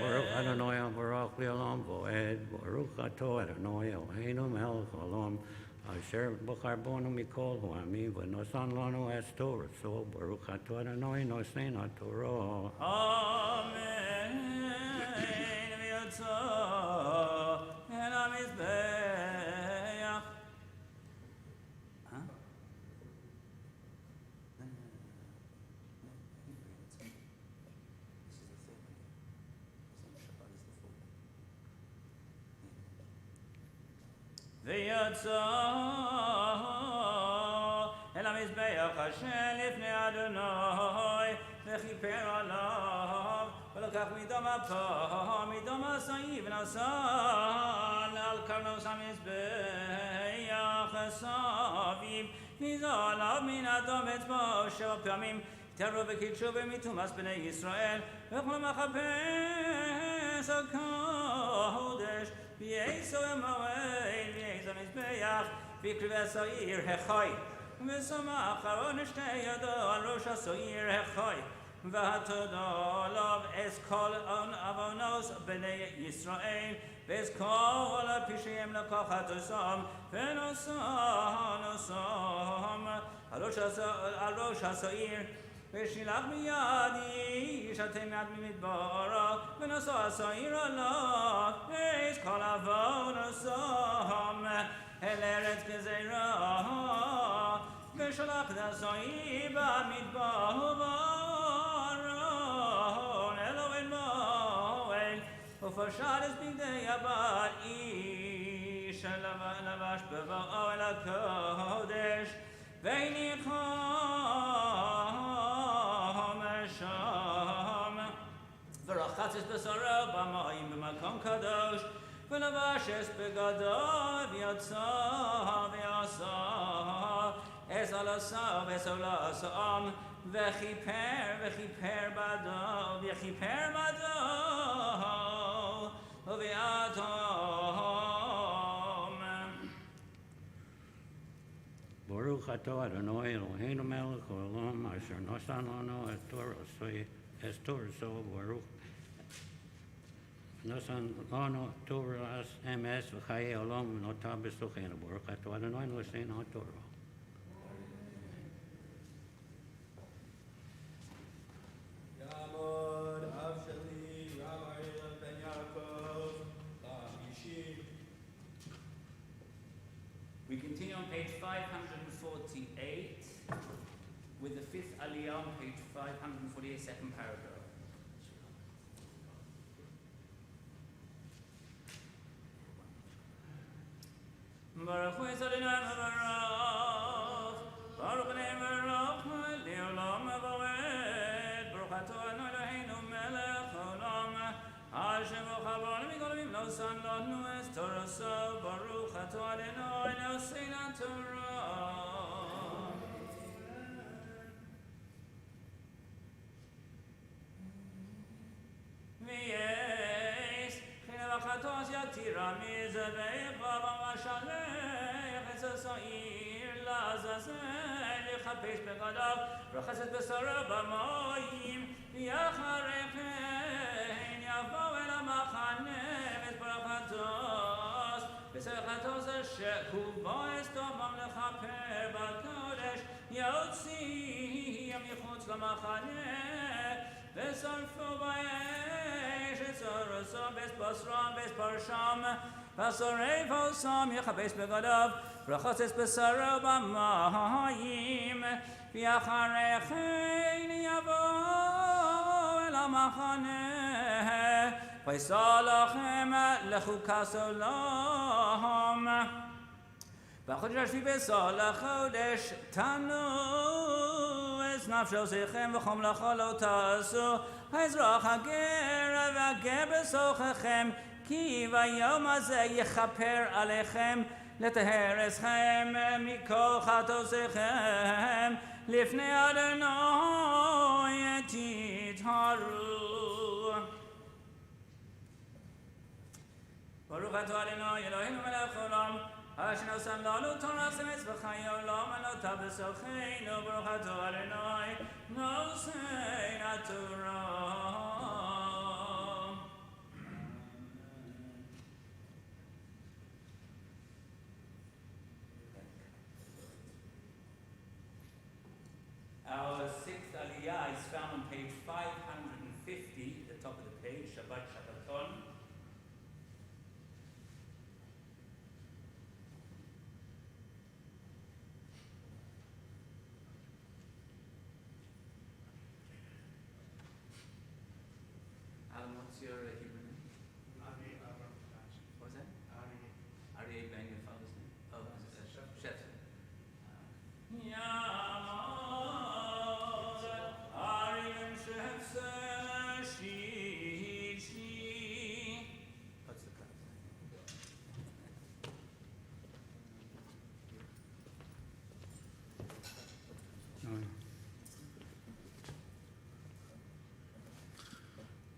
Baruch Adonai Baruch Le'olam Voed. Baruch Ato Adonai Eloheinu Melech Olam. Asher B'char Bonu Mikol Ha'amim V'nosan Lanu Es Torah. So Baruch Ato Adonai Nosein HaTorah. Amen. V'yotzah el hamizbeach. ויצא אל המזבח אשר לפני אדוני וכיפר עליו ולקח מדום אפו מדום השעיר ונשא על קרנוס המזבח סביב ניזו עליו מן אדום אצבעו 7 פעמים תרו וקידשו במתומס בני ישראל וכל מחפש הקודש ויעשו המועד ויעשו המזבח ויקרב השעיר החי ושם אחרון 2 ידו על ראש השעיר החי והתודה עליו את כל עוונוס בני ישראל ואת כל פשעיהם לקחת אותם ונושא על ראש השעיר ושילח מיד איש אתם יד ממדברה ונשא השעיר עליו את כל עוונוסם אל ארץ גזירה ושלח את השעיר במדבר אלוהים מועד ופשט את בגדי הבת איש לבש בבואו אל הקודש וניחם שם ורחץ את בשרו במים במקום קדוש ולבש את בגדיו ויצא ועשה את עלוסיו ואת עולוסם וכיפר בדו ובאדום Baruch Ato Adonai Eloheinu Melech Olam Asher Nosan Lanu Es Torah So Baruch Nosan Lanu Torah Emes V'Chaye Olam V'Nota B'Suchenu Baruch Ato Adonai Nosein HaTorah. We continue on page 548 with the 5th Aliyah on page 548, second paragraph. Baruch Hu es Adonai Baruch Baruch Adonai Baruch Le'olam V'Oed Baruch Ato Adonai Eloheinu Melech Olam Hashem V'Chavon V'Golim Nosan Lanu Es Torah So Baruch Ato Adonai Nosein HaTorah. V'yes Chine V'Chatos Yatira Mizaveh Bava Mashalech Es HaSa'ir L'Azazel Yichapesh Begadav V'Chas Et Besaro B'Mayim V'Yacharei Chen Yavo El HaMachaneh Es Barachatos V'Serachatos Asher Hubo Es Tomam Lechaper B'Kodesh Yotzi Yam Yichutz LaMachaneh V'Sarfu B'Yesh Et Zorosam B'Es Basram B'Es Parsham V'Sorei V'Osam Yichapesh Begadav V'Chas Es Besaro B'Mayim V'Yacharei Chen Yavo El HaMachaneh V'Yisal Lachem L'Chukas Olam V'Chodesh Hashvi V'Yisal L'Chodesh Tanu Es Nafshosechem V'Chom L'Chol Lo Ta'asu Ha'Ezrach HaGer V'Hager B'Sochechem Ki V'Yom Hazeh Yechaper Alechem לטהר אתכם מכל חטאותיכם לפני אדוני תטהרו. ברוך אתה אדוני אלוהינו מלך העולם Ashno san lalo Torah semes v'chayo lam alota b'socheinu baruch atah Adonai nosein haTorah. Our sixth aliyah is found on page 550, the top of the page, Shabbat Shabbaton. Alan, what's your Hebrew name? What's that? Aryeh Ben, your father's name? Oh, Chef. What's the class?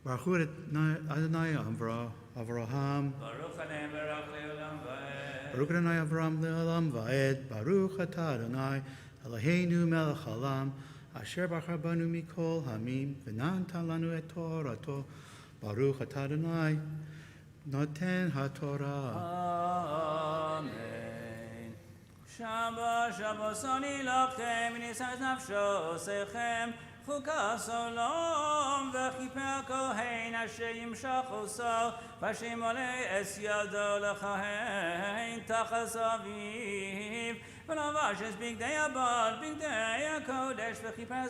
Baruch Hu Adonai Avraham. Baruch Adonai Baruch Le'olam Va'ed. Baruch Adonai Avraham Le'olam Va'ed. Baruch Atah Adonai Eloheinu Melech Haolam Asher Bachar Banu Mikol Hamim V'natan Lanu Et Torato. Baruch Atah Adonai Noten HaTorah. Amen. Shabbat Shabbat lachem nisas nafsho sechem chukas olam v'chipei kohen asher yimshach oso v'ashem olei es yado lechahen tachas aviv v'lavash es bigdei abad bigdei hakodesh v'chipei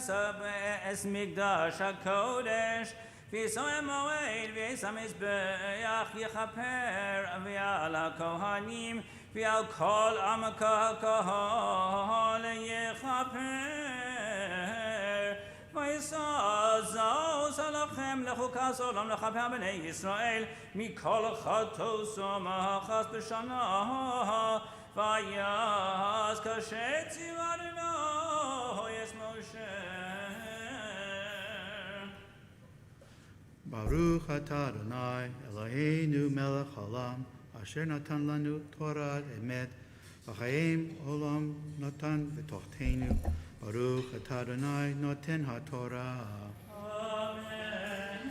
es migdash hakodesh v'yisoi moed v'yisam mizbeach yechaper v'yal hakohanim v'yal kol am kahal yechaper v'yisazos alachem lechukas olam lechaper b'nei Yisrael mikol chatos umachas b'shana v'yas kashet tzivadino yes Moshe. Baruch Atah Adonai Eloheinu Melech Haolam Asher Natan Lanu Torah Emet V'chaim Olam Natan V'tochtenu Baruch Atah Adonai Noten HaTorah. Amen.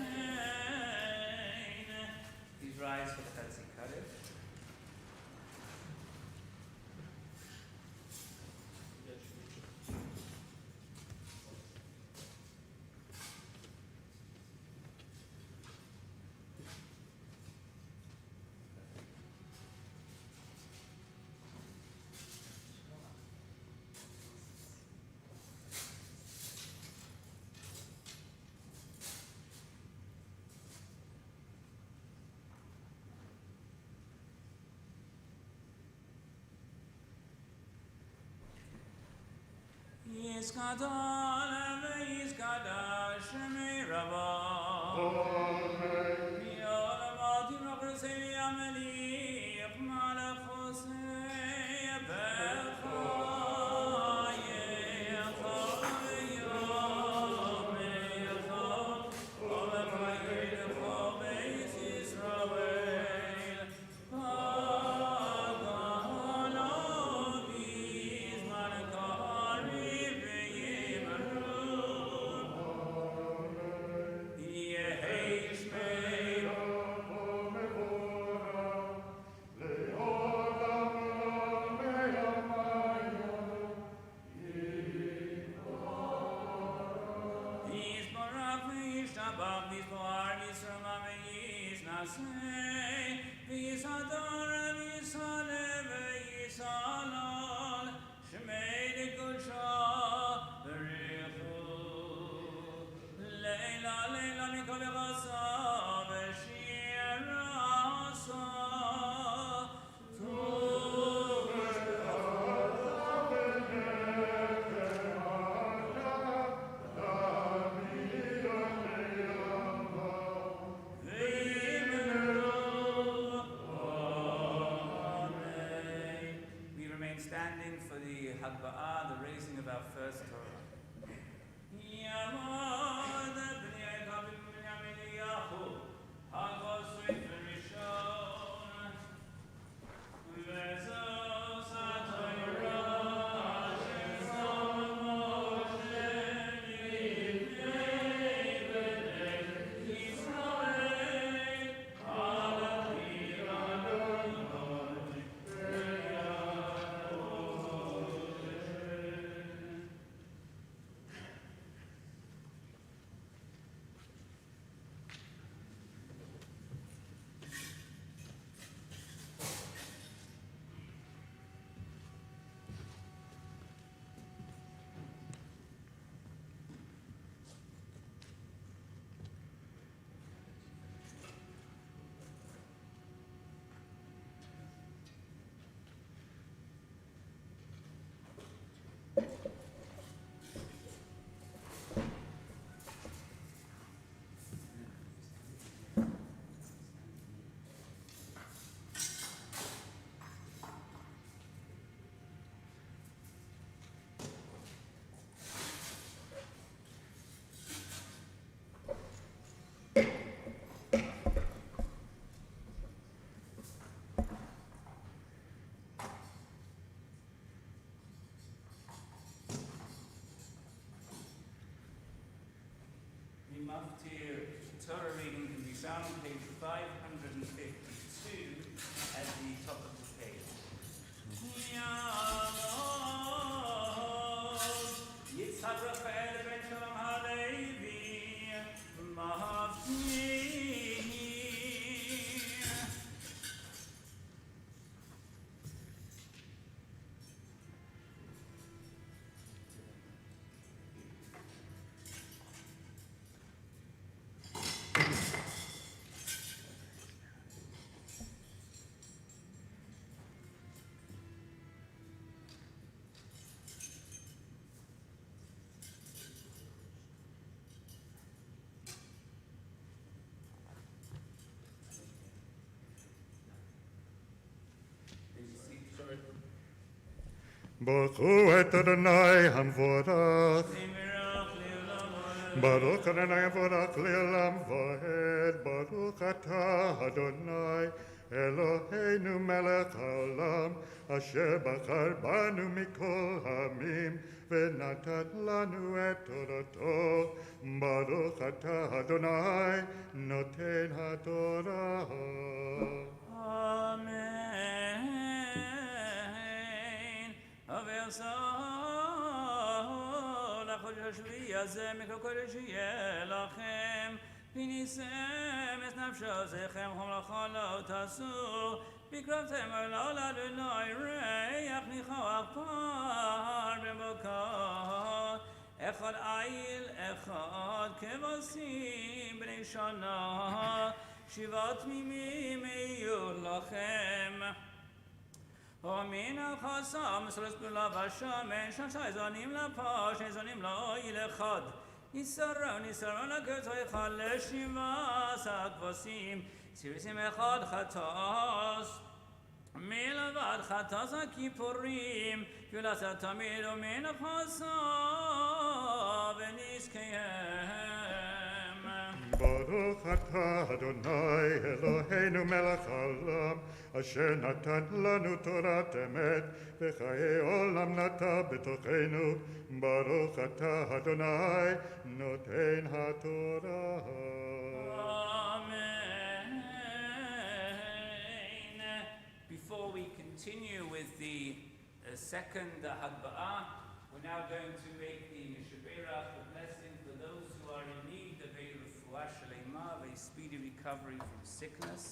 Please rise for the Halachic Kaddish. Yizkor v'yizkor Shemei Rabba. V'yolamati Rabbeinu Yamelech Malach Hosei Becha Yechol Yom Yechol Olefayei Lechol Beis Yisrael V'agalo B'zman Karib Standing for the Hagba'ah, the raising of our first Torah. The Muftir Torah reading can be found on page 552 at the top of the page. Yitzhak Raphael ben Shalom Halevi Muftir. ברכו את אדוני המבורך. ברוך אדוני המבורך לעולם ועד. ברוך אתה אדוני אלוהינו מלך העולם אשר בחר בנו מכל העמים ונתן לנו את תורתו. ברוך אתה אדוני נותן התורה. אמן. ועשו לחודש השביעי הזה מכל קודש יהיה לכם ונישם את נפשו זכם ומלאכה לא תעשו בקרבתם אלו לאדוני ריח ניחוח פר במוקר אחד איל אחד כבשים בני שנה 7 תמימים יהיו לכם ومن الخصام سلس بلا بشامن شاي زانيم لا باش زانيم لا إلى خد يسرون كتوي خلشي ما ساكفسيم سيرسيم خد خطاس ملبد خطاس كيبوريم يلا ستميل من الخصام ونسكيهم ברוך אתה אדוני אלוהינו מלך העולם אשר נתן לנו תורת אמת וחיי עולם נטע בתוכנו ברוך אתה אדוני נותן התורה. Amen. Before we continue with the second Hagba'ah, we're now going to make the Mishaberach, the blessing for those who are in need of a refuah shalema, a speedy recovery from sickness.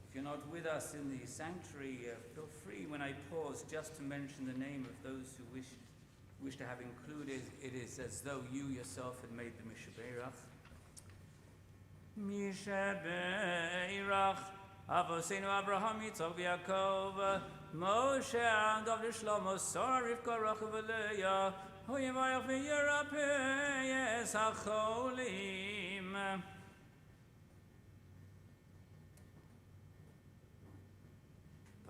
If you're not with us in the sanctuary, feel free when I pause just to mention the name of those who wish to have included. It is as though you yourself had made the Mishaberach. Mishaberach, Avoseinu Abraham, Yitzchak, Yaakov, Moshe, David, Shlomo, Sarah, Rivka, Rachel, Leah, Hu Yivarach v'Yirapeh Hacholim.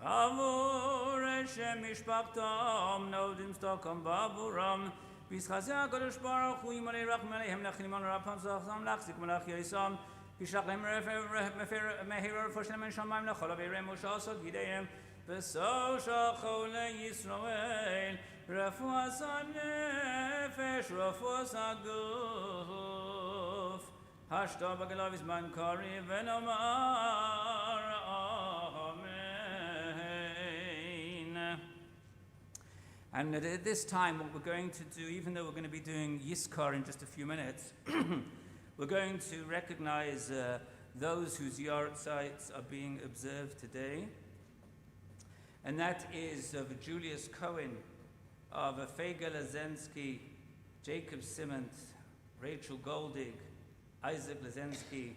Bavur Hashem Mishpachtam, Nodim Stockholm, Bavuram, B'Schazeh HaKadosh Baruch Hu Yimalei Rachim Aleihem Nachliman Rapam Zachzam Lachzik Malach Yisam B'Shach Lehem Mehir Refoshem En Shamayim Lechol Avirei Moshe Asod Gideihem B'so Shachol Yisrael Refuas HaNefesh Refuas HaGuf Hashto B'Gelav Izman Kari V'Nomar And at this time, what we're going to do, even though we're going to be doing Yizkor in just a few minutes, we're going to recognize those whose yard sites are being observed today. And that is of Julius Cohen, of Feiga Lazensky, Jacob Simont, Rachel Goldig, Isaac Lazensky,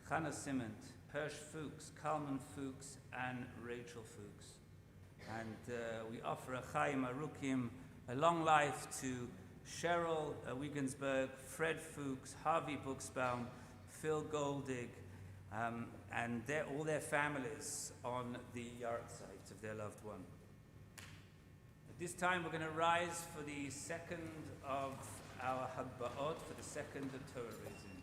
Chana Simont, Persh Fuchs, Kalman Fuchs, and Rachel Fuchs. And we offer a Chaim Arukim, a long life to Cheryl Wiegensberg, Fred Fuchs, Harvey Buxbaum, Phil Goldig, and all their families on the yard site of their loved one. At this time, we're going to rise for the second of our Hagba'ot, for the second of Torah raising.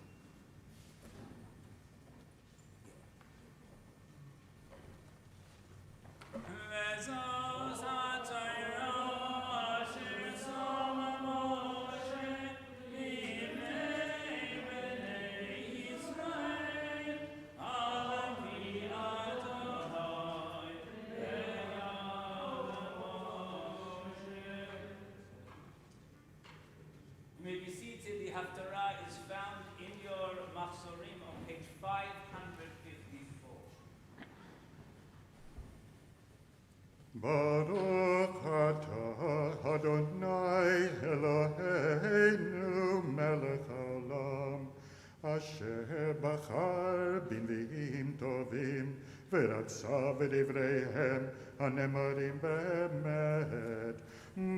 Baruch atah Adonai Eloheinu melech haolam, asher bachar b'nviim tovim, v'ratza v'divreihem hanemarim be'emet.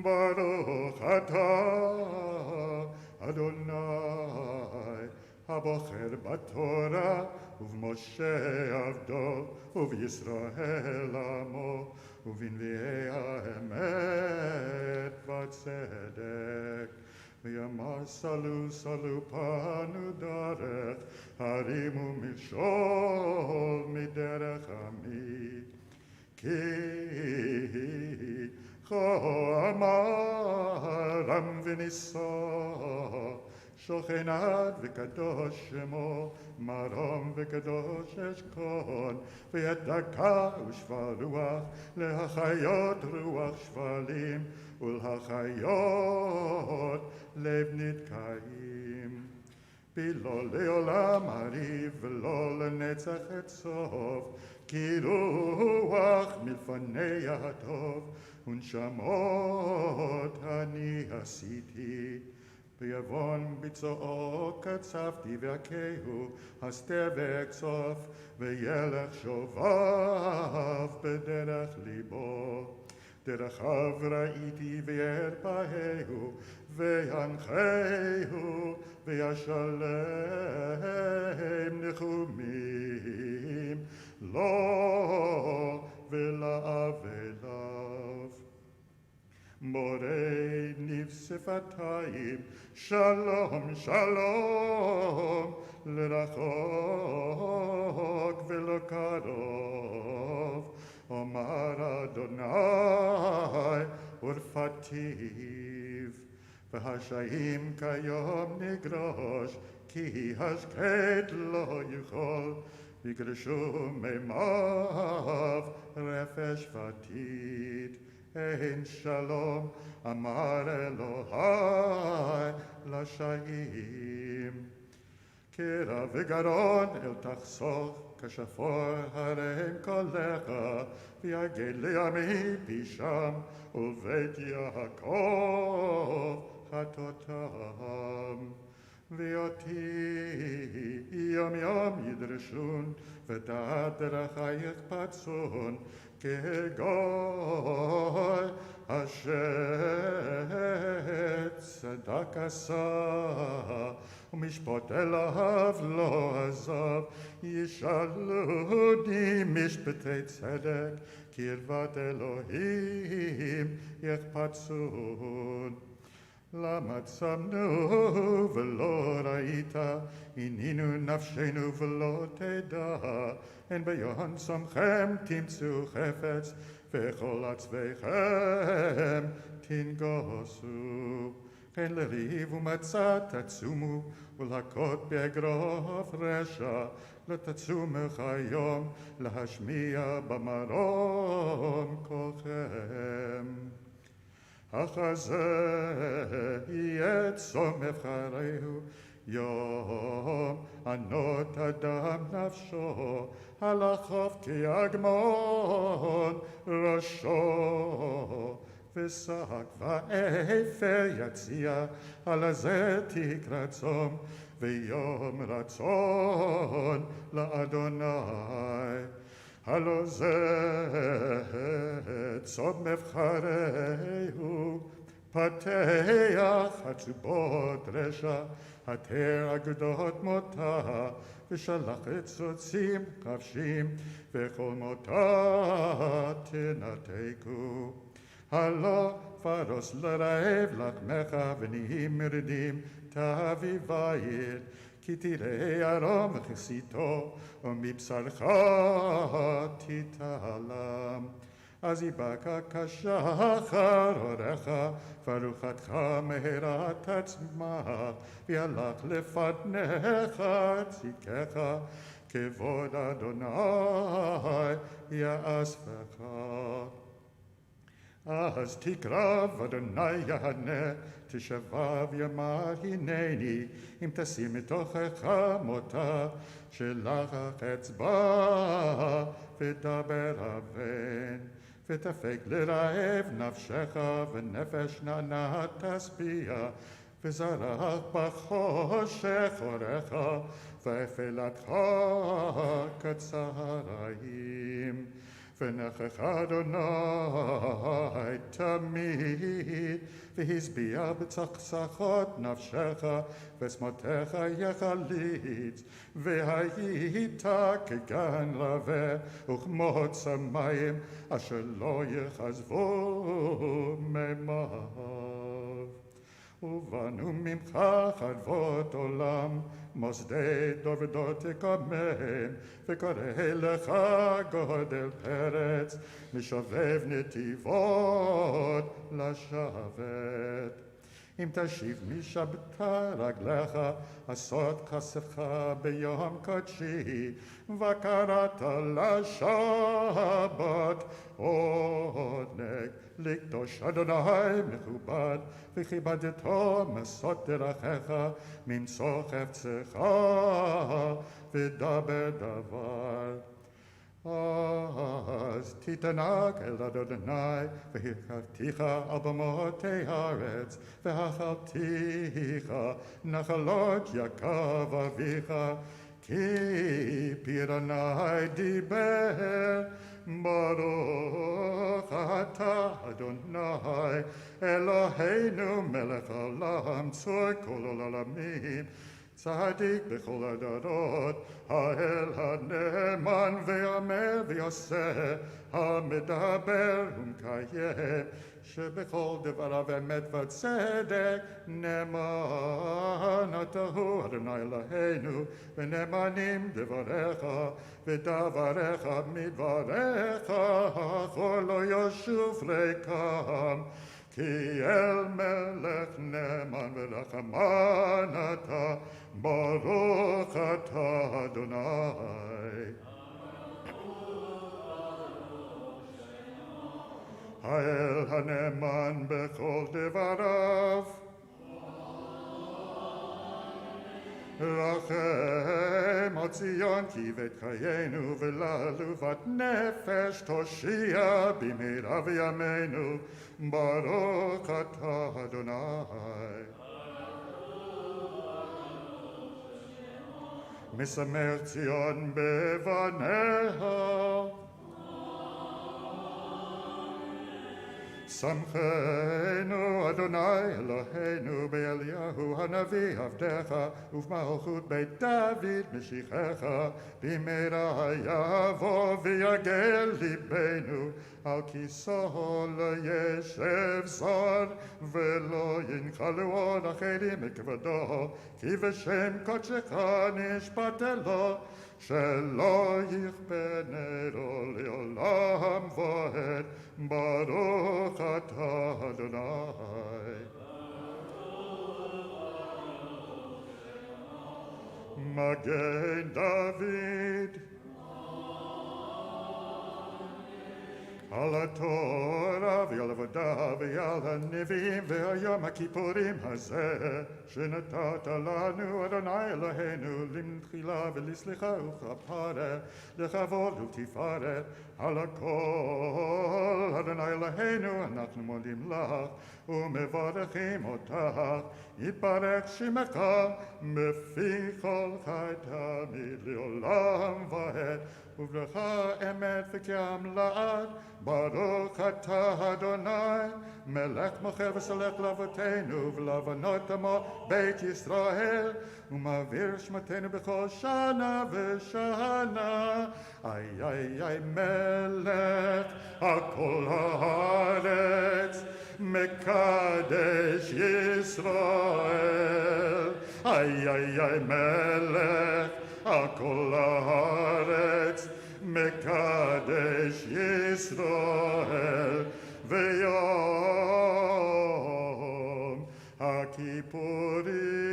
Baruch atah Adonai הבוחר בתורה ובמשה עבדו ובישראל עמו ובנביאי האמת והצדק ויאמר סלו פנו דרך הרימו מכשול מדרך עמי כי כה אמר עם ונישא שוכנת וקדוש שמו, מרום וקדוש אשכון, וידקה ושפל רוח, להחיות רוח שפלים, ולהחיות לב נתקעים. בלא לעולם הריב, ולא לנצח את סוף, כי רוח מלפני הטוב, ונשמות אני עשיתי. ויבון ביצועו קצפתי והכהו, הסתר ואקצוף, וילך שובב בדרך ליבו. דרכיו ראיתי וירפאהו, וינחהו, וישלם נחומים, לו ולאבליו. מורה ניב שפתיים, שלום שלום, לרחוק ולא קרוב, אומר אדוני ורפתיו, והשעים כיום נגרוש, כי השקט לא יכול, יגרשו מימיו רפש ותית. אין שלום, אמר אלוהי לשעים. קרע וגרון אל תחסוך, כשפור הרם קולך, ויגד לימי פישם, ובית יעקב חטאותם. ואותי יום יום ידרשון, ודעת דרכייך פצון, כגוי אשר צדק עשה, ומשפט אליו לא עזב, ישאלוני משפטי צדק, קרבת אלוהים יחפצון. למה צמנו ולא ראית, עינינו נפשנו ולא תדע, אין ביום צומכם תמצאו חפץ, וכל עצביכם תנגוסו. כן לריב ומצה תצומו, ולהכות באגרוף רשע, לא תצומך היום, להשמיע במרום קולכם. החזה יהיה צום אבחרהו, יום ענות אדם נפשו, הלכוף כי אגמון ראשו, ושק ואפר יציע, על זה תקרא צום, ויום רצון לאדוני. הלא זה צום מבחרהו, פתח עצובות רשע, התר אגדות מותה, ושלח צוצים כבשים, וכל מותה תנתקו. הלא פרוס לרעב לחמך, ונהיים מרדים תביא בית, כי תראה ערום וכסיתו, ומבשרך תתעלם. אז יבקע כשחר אורך, ורוחתך מהרה תצמח, והלך לפניך צדקך, כבוד אדוני יאספך. אז תקרב אדוני יענה, תשבע ויאמר הנני, אם תשים מתוכך מותה, שלח אצבע ודבר אבן, ותפק לרעב נפשך ונפש נענה תשביע וזרח בחושך אורך ואפלתך כצהריים ונכח אדוני תמיד והשביע בצחצחות נפשך ושמותיך יחליץ והיית כגן לווה וכמות שמים אשר לא יכזבו מימיו ובנו ממך חרבות עולם מוסדי דור ודור תקומם וקורא לך גודל פרץ משובב נתיבות לשבת אם תשיב משבתה רגליך עשות כספך ביום קודשי וקראת לשבת עונג לקדוש אדוני מכובד וכיבדתו מסות דרכיך ממצוא חפצך ודבר דבר אז תתענג אל אדוני והרכבתיך על במותי הארץ והאכלתיך נחלות יעקב אביך כי פי אדוני דיבר ברוך אתה אדוני אלוהינו מלך העולם צור כל העולמים צדיק בכל הדורות האל הנאמן ואמר ועושה המדבר ומקיים שבכל דבריו אמת וצדק נאמן אתה הוא אדוני אלוהינו ונאמנים דבריך ודבריך מדבריך כל לא ישוב ריקם כי אל מלך נאמן ורחמן אתה ברוך אתה אדוני האל הנאמן בכל דבריו רחם על ציון כי בית חיינו ולעלובת נפש תושיע במהרה בימינו ברוך אתה אדוני משמח ציון בבניה שמחנו אדוני אלוהינו באליהו הנביא עבדך ובמלכות בית דוד משיחך במהרה יבוא ויגל ליבנו על כיסאו לא ישב זר ולא ינחלו עוד אחרים מכבודו כי בשם קודשך נשבעת לו שלא יכפה נרו לעולם ועד ברוך אתה אדוני מגן דוד על התורה ועל עבודה ועל הנביאים והיום הכיפורים הזה שנתת לנו אדוני אלוהינו למחילה ולסליחה וכפרה לכבוד ולתפארת על הכל אדוני אלוהינו אנחנו מודים לך ומברכים אותך יתברך שמך בפי כל חי תמיד לעולם ועד וברכה אמת וקיים לעד ברוך אתה אדוני מלך מוכר וסלח לאבותינו ולבנות עמו בית ישראל ומעביר שמתנו בכל שנה ושנה איי איי איי מלך על כל הארץ מקדש ישראל איי איי איי מלך על כל הארץ מקדש ישראל ויום הכיפורים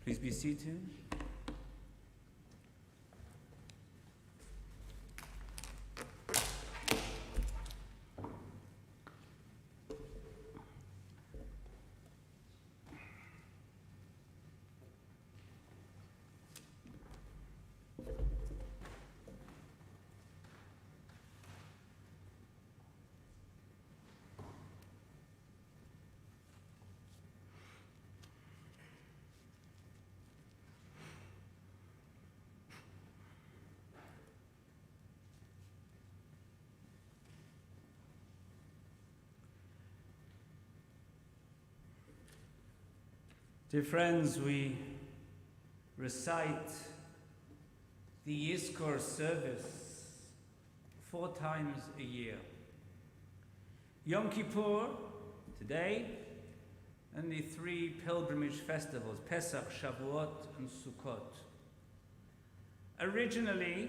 Please be seated. Dear friends, we recite the Yizkor service 4 times a year. Yom Kippur, today, and the 3 pilgrimage festivals, Pesach, Shavuot, and Sukkot. Originally,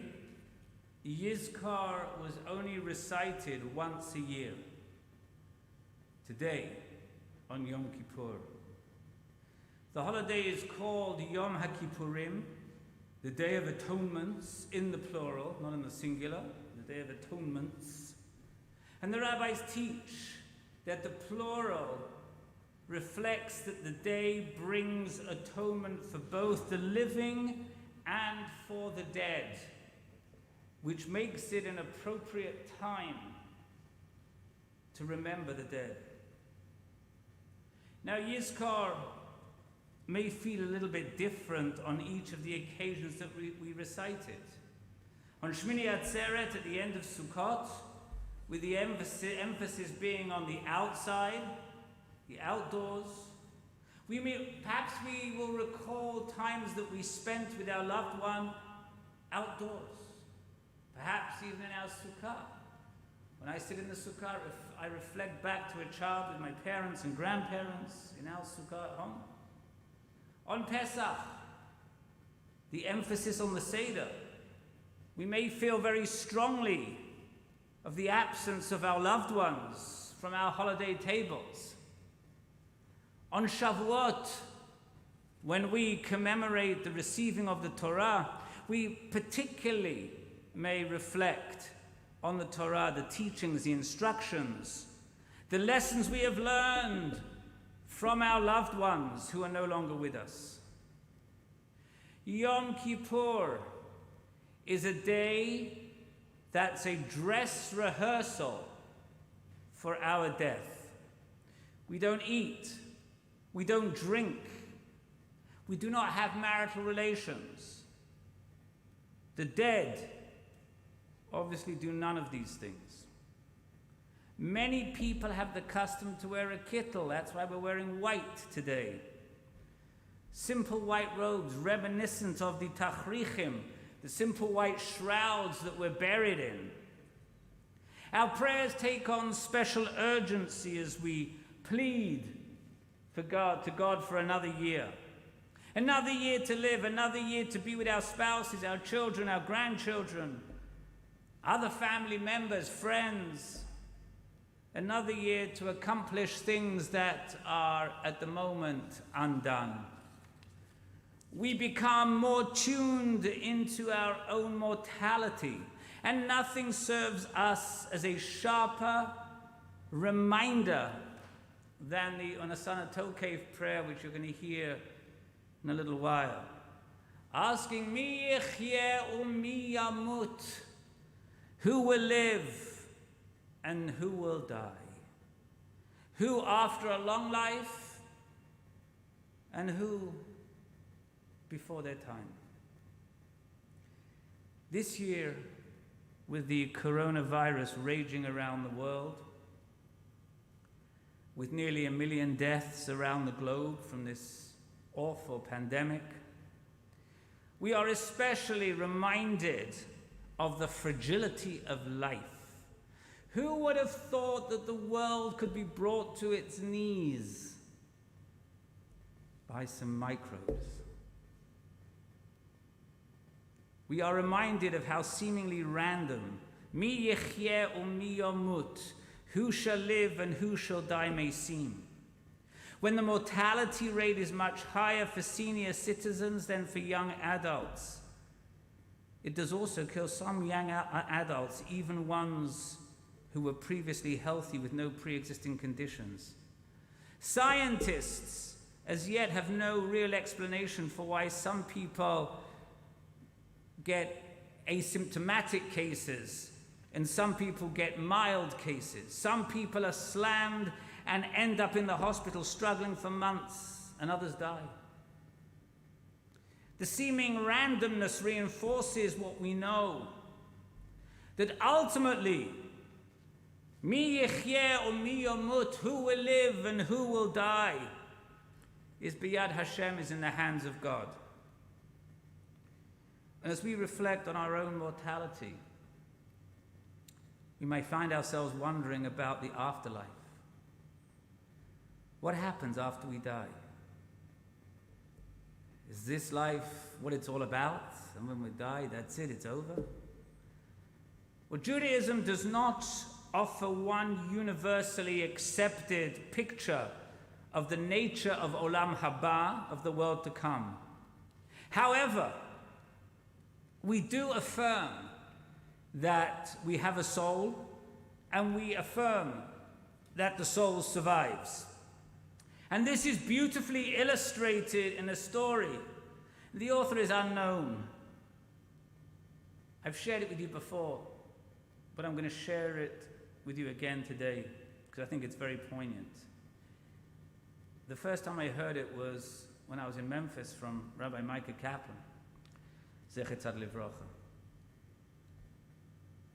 Yizkor was only recited once a year. Today, on Yom Kippur. The holiday is called Yom HaKippurim, the Day of Atonements, in the plural, not in the singular, the Day of Atonements. And the rabbis teach that the plural reflects that the day brings atonement for both the living and for the dead, which makes it an appropriate time to remember the dead. Now, Yizkor may feel a little bit different on each of the occasions that we recite it. On Shmini Atzeret, at the end of Sukkot, with the emphasis being on the outside, the outdoors, perhaps we will recall times that we spent with our loved one outdoors, perhaps even in our sukkah. When I sit in the sukkah, I reflect back to a child with my parents and grandparents in our sukkah at home. On Pesach, the emphasis on the Seder. We may feel very strongly of the absence of our loved ones from our holiday tables. On Shavuot, when we commemorate the receiving of the Torah, we particularly may reflect on the Torah, the teachings, the instructions, the lessons we have learned from our loved ones who are no longer with us. Yom Kippur is a day that's a dress rehearsal for our death. We don't eat, we don't drink, we do not have marital relations. The dead obviously do none of these things. Many people have the custom to wear a kittel. That's why we're wearing white today. Simple white robes reminiscent of the tachrichim, the simple white shrouds that we're buried in. Our prayers take on special urgency as we plead to God for another year. Another year to live, another year to be with our spouses, our children, our grandchildren, other family members, friends. Another year to accomplish things that are at the moment undone. We become more tuned into our own mortality, and nothing serves us as a sharper reminder than the Onasana Tokev prayer, which you're going to hear in a little while. Asking, Mi yichyeh u'mi yamut, who will live and who will die? Who after a long life and who before their time? This year, with the coronavirus raging around the world, with nearly 1 million deaths around the globe from this awful pandemic, we are especially reminded of the fragility of life. Who would have thought that the world could be brought to its knees by some microbes? We are reminded of how seemingly random, mi yichyeh u'mi yamut, who shall live and who shall die may seem. When the mortality rate is much higher for senior citizens than for young adults, it does also kill some young adults, even ones who were previously healthy with no pre-existing conditions. Scientists as yet have no real explanation for why some people get asymptomatic cases and some people get mild cases. Some people are slammed and end up in the hospital struggling for months, and others die. The seeming randomness reinforces what we know, that ultimately, mi yichyeh u'mi yamut, who will live and who will die, is Biyad Hashem, is in the hands of God. And as we reflect on our own mortality, we may find ourselves wondering about the afterlife. What happens after we die? Is this life what it's all about? And when we die, that's it, it's over? Well, Judaism does not offer one universally accepted picture of the nature of Olam Haba, of the world to come. However, we do affirm that we have a soul, and we affirm that the soul survives. And this is beautifully illustrated in a story. The author is unknown. I've shared it with you before, but I'm going to share it with you again today because I think it's very poignant. The first time I heard it was when I was in Memphis from Rabbi Micah Kaplan, Zecher Tzad Livrocha.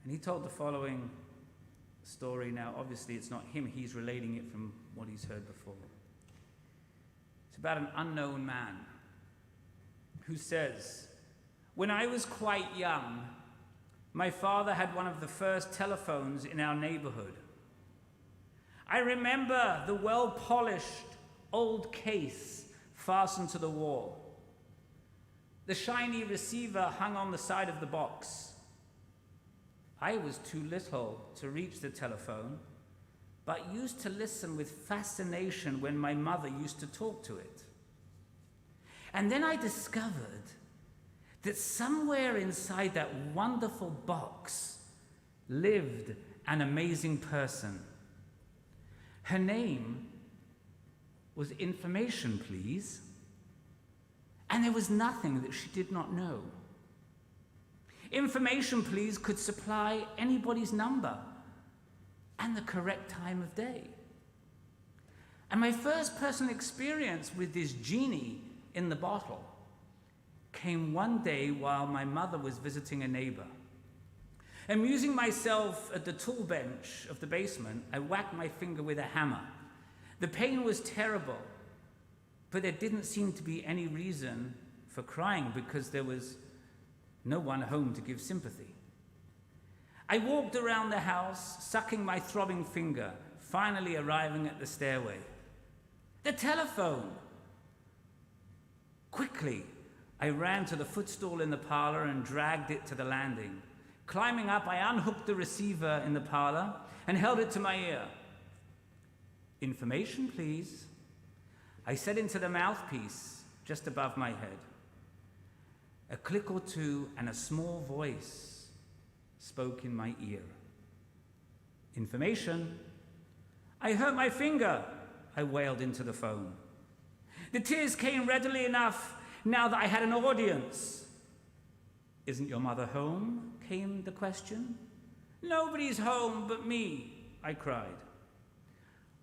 And he told the following story. Now, obviously, it's not him. He's relating it from what he's heard before. It's about an unknown man who says, "When I was quite young, my father had one of the first telephones in our neighborhood. I remember the well-polished old case fastened to the wall. The shiny receiver hung on the side of the box. I was too little to reach the telephone, but used to listen with fascination when my mother used to talk to it. And then I discovered that somewhere inside that wonderful box lived an amazing person. Her name was Information Please, and there was nothing that she did not know. Information Please could supply anybody's number and the correct time of day. And my first personal experience with this genie in the bottle came one day while my mother was visiting a neighbor. Amusing myself at the tool bench of the basement, I whacked my finger with a hammer. The pain was terrible, but there didn't seem to be any reason for crying because there was no one home to give sympathy. I walked around the house, sucking my throbbing finger, finally arriving at the stairway. The telephone! Quickly, I ran to the footstool in the parlor and dragged it to the landing. Climbing up, I unhooked the receiver in the parlor and held it to my ear. Information, please. I said into the mouthpiece just above my head. A click or two and a small voice spoke in my ear. Information. I hurt my finger, I wailed into the phone. The tears came readily enough now that I had an audience. Isn't your mother home? Came the question. Nobody's home but me, I cried.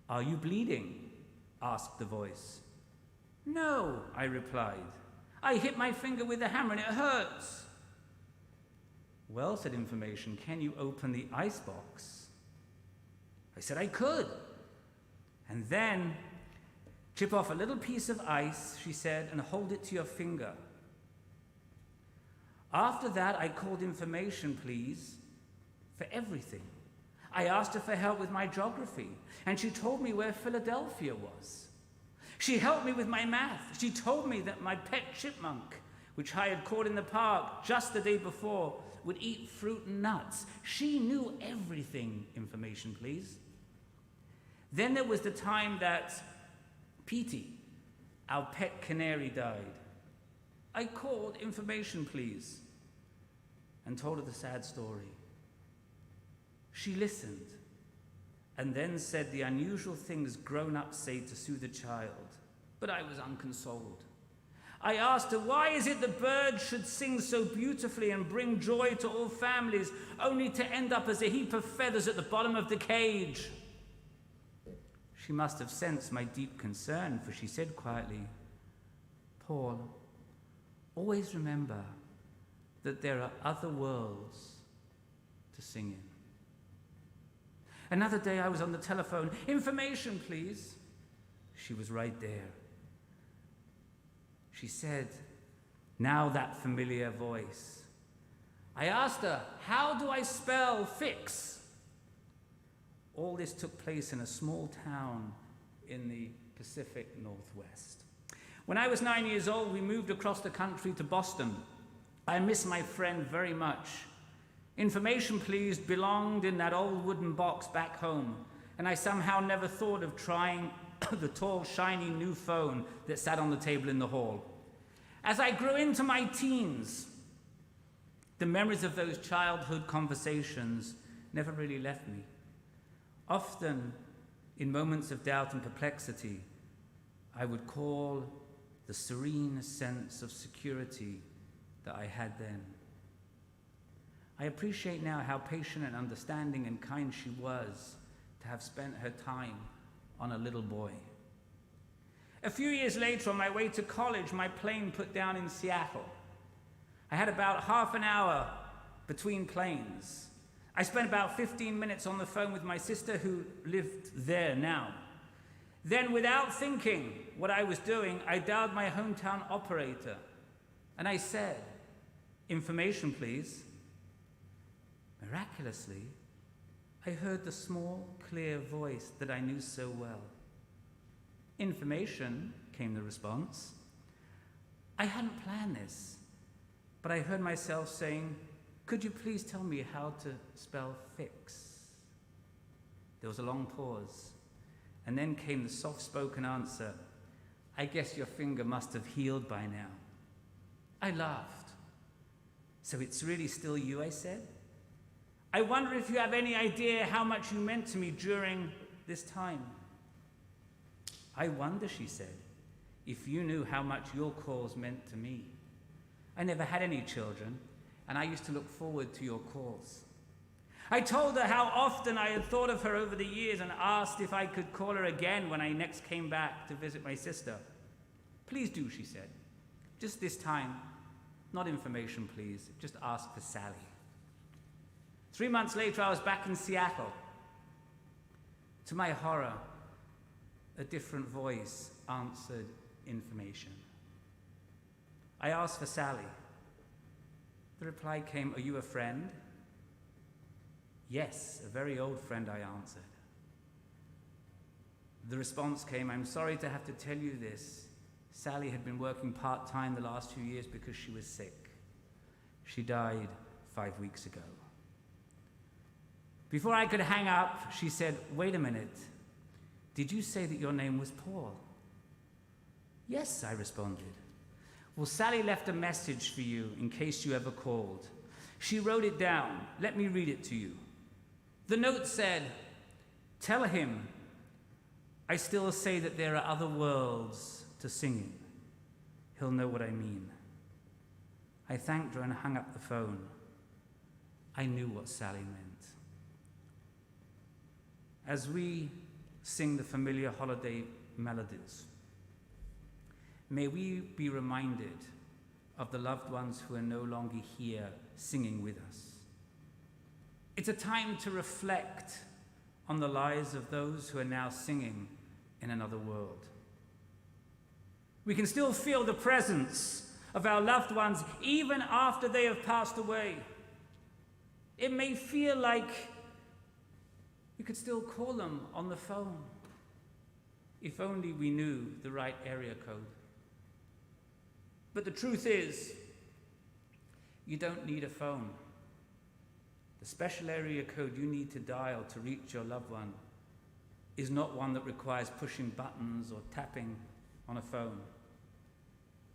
Are you bleeding? Asked the voice. No, I replied. I hit my finger with a hammer and it hurts. Well, said Information, can you open the icebox? I said I could. And then chip off a little piece of ice, she said, and hold it to your finger. After that, I called Information Please for everything. I asked her for help with my geography, and she told me where Philadelphia was. She helped me with my math. She told me that my pet chipmunk, which I had caught in the park just the day before, would eat fruit and nuts. She knew everything, Information Please. Then there was the time that Petey, our pet canary, died. I called Information Please and told her the sad story. She listened and then said the unusual things grown-ups say to soothe a child, but I was unconsoled. I asked her, why is it that birds should sing so beautifully and bring joy to all families, only to end up as a heap of feathers at the bottom of the cage? She must have sensed my deep concern, for she said quietly, Paul, always remember that there are other worlds to sing in. Another day I was on the telephone. Information, please. She was right there. She said, now that familiar voice. I asked her, how do I spell fix? All this took place in a small town in the Pacific Northwest. When I was 9 years old, we moved across the country to Boston. I miss my friend very much. Information, please, belonged in that old wooden box back home, and I somehow never thought of trying the tall, shiny new phone that sat on the table in the hall. As I grew into my teens, the memories of those childhood conversations never really left me. Often, in moments of doubt and perplexity, I would call the serene sense of security that I had then. I appreciate now how patient and understanding and kind she was to have spent her time on a little boy. A few years later, on my way to college, my plane put down in Seattle. I had about half an hour between planes. I spent about 15 minutes on the phone with my sister who lived there now. Then, without thinking what I was doing, I dialed my hometown operator and I said, information, please. Miraculously, I heard the small, clear voice that I knew so well. Information, came the response. I hadn't planned this, but I heard myself saying, could you please tell me how to spell fix? There was a long pause, and then came the soft-spoken answer, I guess your finger must have healed by now. I laughed. So it's really still you, I said? I wonder if you have any idea how much you meant to me during this time. I wonder, she said, if you knew how much your calls meant to me. I never had any children, and I used to look forward to your calls. I told her how often I had thought of her over the years and asked if I could call her again when I next came back to visit my sister. Please do, she said. Just this time, not information, please. Just ask for Sally. 3 months later, I was back in Seattle. To my horror, a different voice answered information. I asked for Sally. The reply came, are you a friend? Yes, a very old friend, I answered. The response came, I'm sorry to have to tell you this. Sally had been working part-time the last few years because she was sick. She died 5 weeks ago. Before I could hang up, she said, wait a minute. Did you say that your name was Paul? Yes, I responded. Well, Sally left a message for you in case you ever called. She wrote it down. Let me read it to you. The note said, tell him I still say that there are other worlds to sing in. He'll know what I mean. I thanked her and hung up the phone. I knew what Sally meant. As we sing the familiar holiday melodies, may we be reminded of the loved ones who are no longer here singing with us. It's a time to reflect on the lives of those who are now singing in another world. We can still feel the presence of our loved ones even after they have passed away. It may feel like we could still call them on the phone if only we knew the right area code. But the truth is, you don't need a phone. The special area code you need to dial to reach your loved one is not one that requires pushing buttons or tapping on a phone.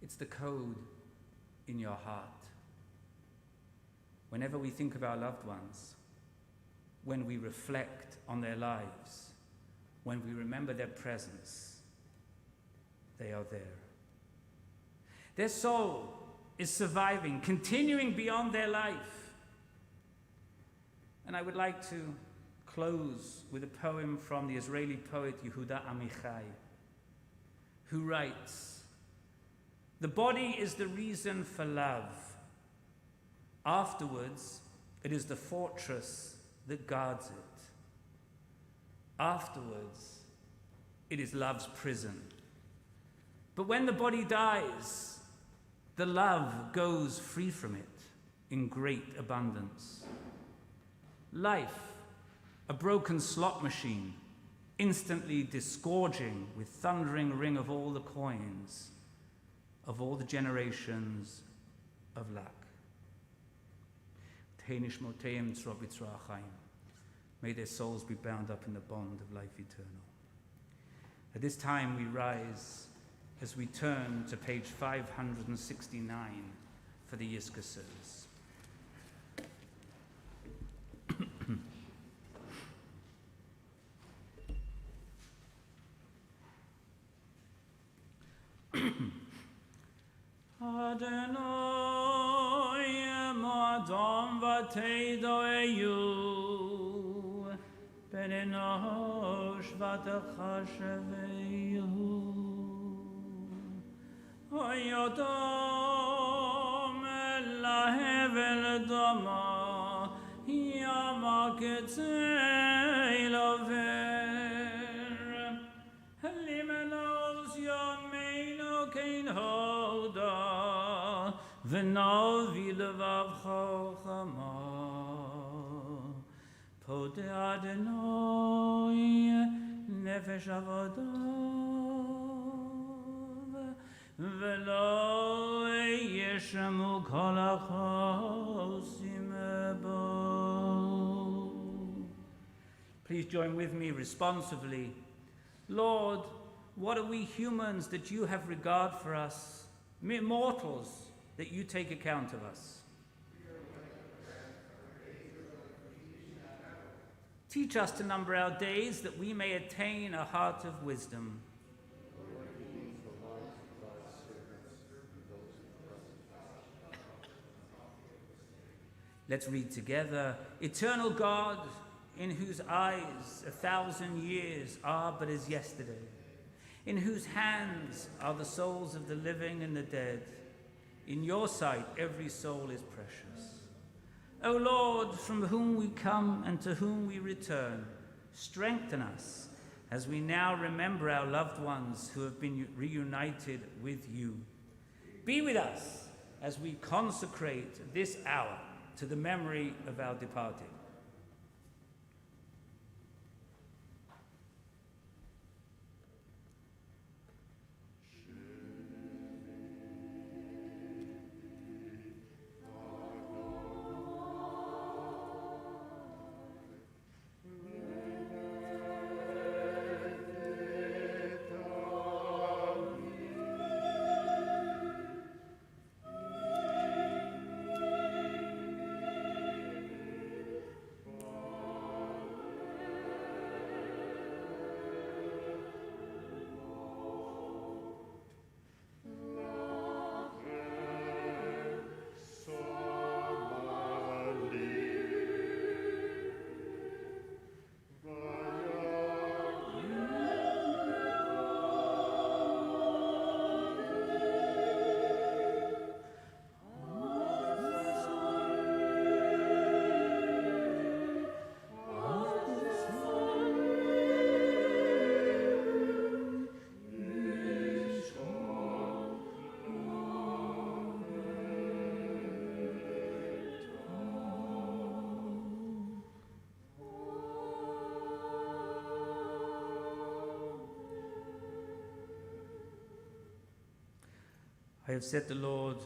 It's the code in your heart. Whenever we think of our loved ones, when we reflect on their lives, when we remember their presence, they are there. Their soul is surviving, continuing beyond their life. And I would like to close with a poem from the Israeli poet Yehuda Amichai, who writes, the body is the reason for love. Afterwards, it is the fortress that guards it. Afterwards, it is love's prison. But when the body dies, the love goes free from it in great abundance. Life, a broken slot machine, instantly disgorging with thundering ring of all the coins of all the generations of lack. May their souls be bound up in the bond of life eternal. At this time we rise as we turn to page 569 for the Yizkor service. Adonai Madam Vateidoyu Ben Enosh Vatachashaveyu Hayodom Elahevel Dama Yamaketei Lover Limenos Yameinu Kein Hoda V'novi Levavcha Chama Pode Adonai Nefesh Avodav V'lo Yeshamu Kol HaChosim Bo. Please join with me responsively. Lord, what are we humans that you have regard for us, mere mortals that you take account of us? Teach us to number our days that we may attain a heart of wisdom. Let's read together. Eternal God, in whose eyes 1,000 years are but as yesterday, in whose hands are the souls of the living and the dead, in your sight every soul is precious. O Lord, from whom we come and to whom we return, strengthen us as we now remember our loved ones who have been reunited with you. Be with us as we consecrate this hour to the memory of our departed. I have set the Lord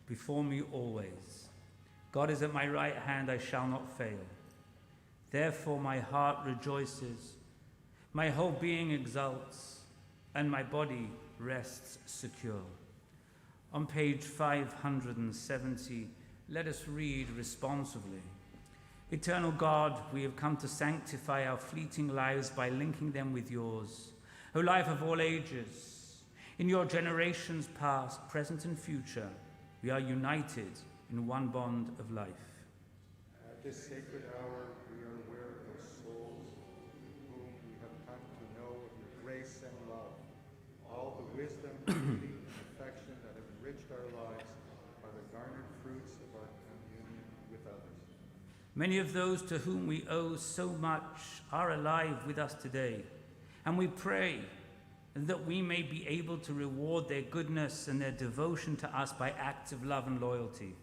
before me always. God is at my right hand, I shall not fail. Therefore my heart rejoices, my whole being exults, and my body rests secure. On page 570, let us read responsively. Eternal God, we have come to sanctify our fleeting lives by linking them with yours. O life of all ages, in your generations past, present, and future, we are united in one bond of life. At this sacred hour, we are aware of those souls whom we have come to know of your grace and love. All the wisdom, beauty, and affection that have enriched our lives are the garnered fruits of our communion with others. Many of those to whom we owe so much are alive with us today, and we pray and that we may be able to reward their goodness and their devotion to us by acts of love and loyalty.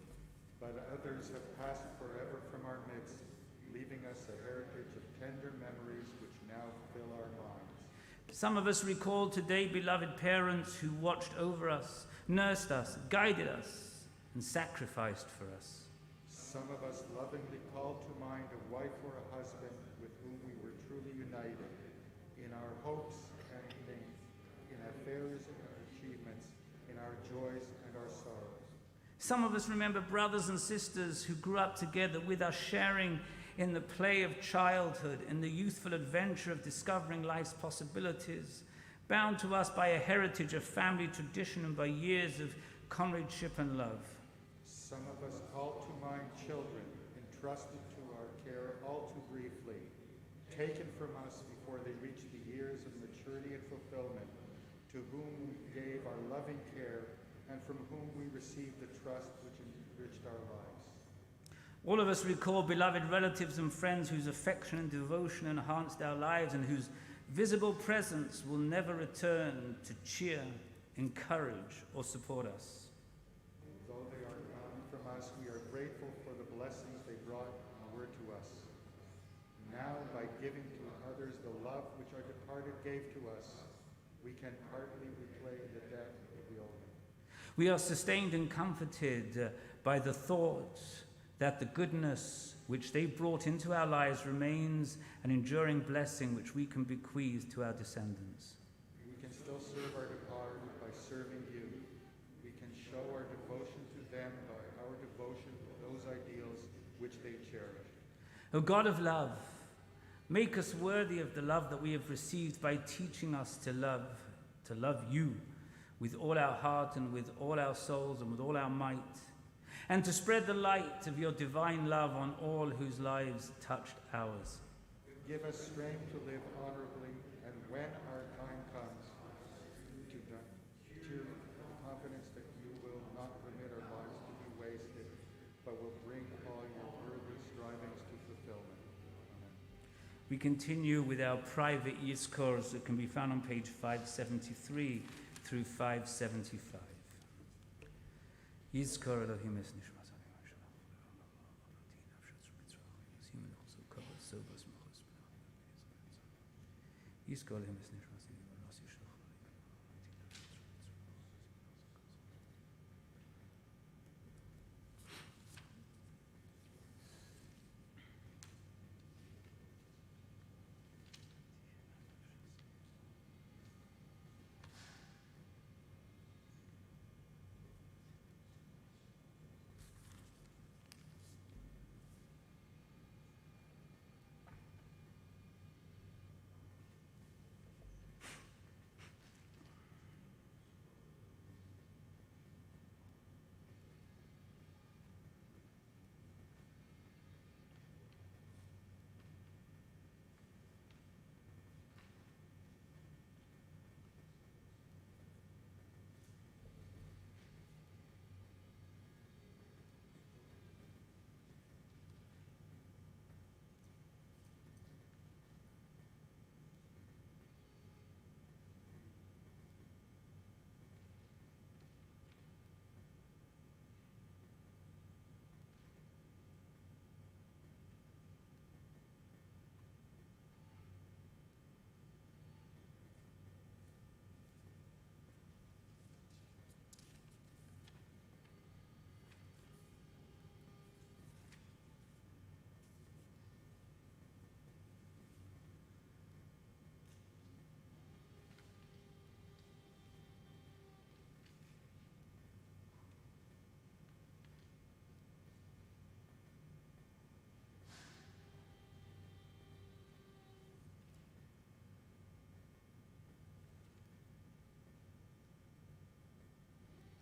But others have passed forever from our midst, leaving us a heritage of tender memories which now fill our minds. Some of us recall today beloved parents who watched over us, nursed us, guided us, and sacrificed for us. Some of us lovingly call to mind a wife or a husband with whom we were truly united in our hopes and things, in affairs and our achievements, in our joys and our sorrows. Some of us remember brothers and sisters who grew up together with us, sharing in the play of childhood, in the youthful adventure of discovering life's possibilities, bound to us by a heritage of family tradition and by years of comradeship and love. Some of us call to mind children entrusted to our care all too briefly, taken from us before they reach the years of maturity and fulfillment, to whom we gave our loving care and from whom we received the trust which enriched our lives. All of us recall beloved relatives and friends whose affection and devotion enhanced our lives and whose visible presence will never return to cheer, encourage, or support us. Though they are gone from us, we are grateful for the blessings they brought and were to us. Now, by giving to others the love which our departed gave to us, we can partly repay the debt that we owe them. We are sustained and comforted by the thought that the goodness which they brought into our lives remains an enduring blessing which we can bequeath to our descendants. We can still serve our departed by serving you. We can show our devotion to them by our devotion to those ideals which they cherish. O God of love, make us worthy of the love that we have received by teaching us to love you with all our heart and with all our souls and with all our might, and to spread the light of your divine love on all whose lives touched ours. Give us strength to live honorably, and when our time comes, to cheer the confidence that you will not permit our lives to be wasted, but will bring all your worthy strivings to fulfillment. Amen. We continue with our private Yizkors that can be found on page 573 through 575. Yizkor Elohim es nishmas Yizkor Elohim es nishmas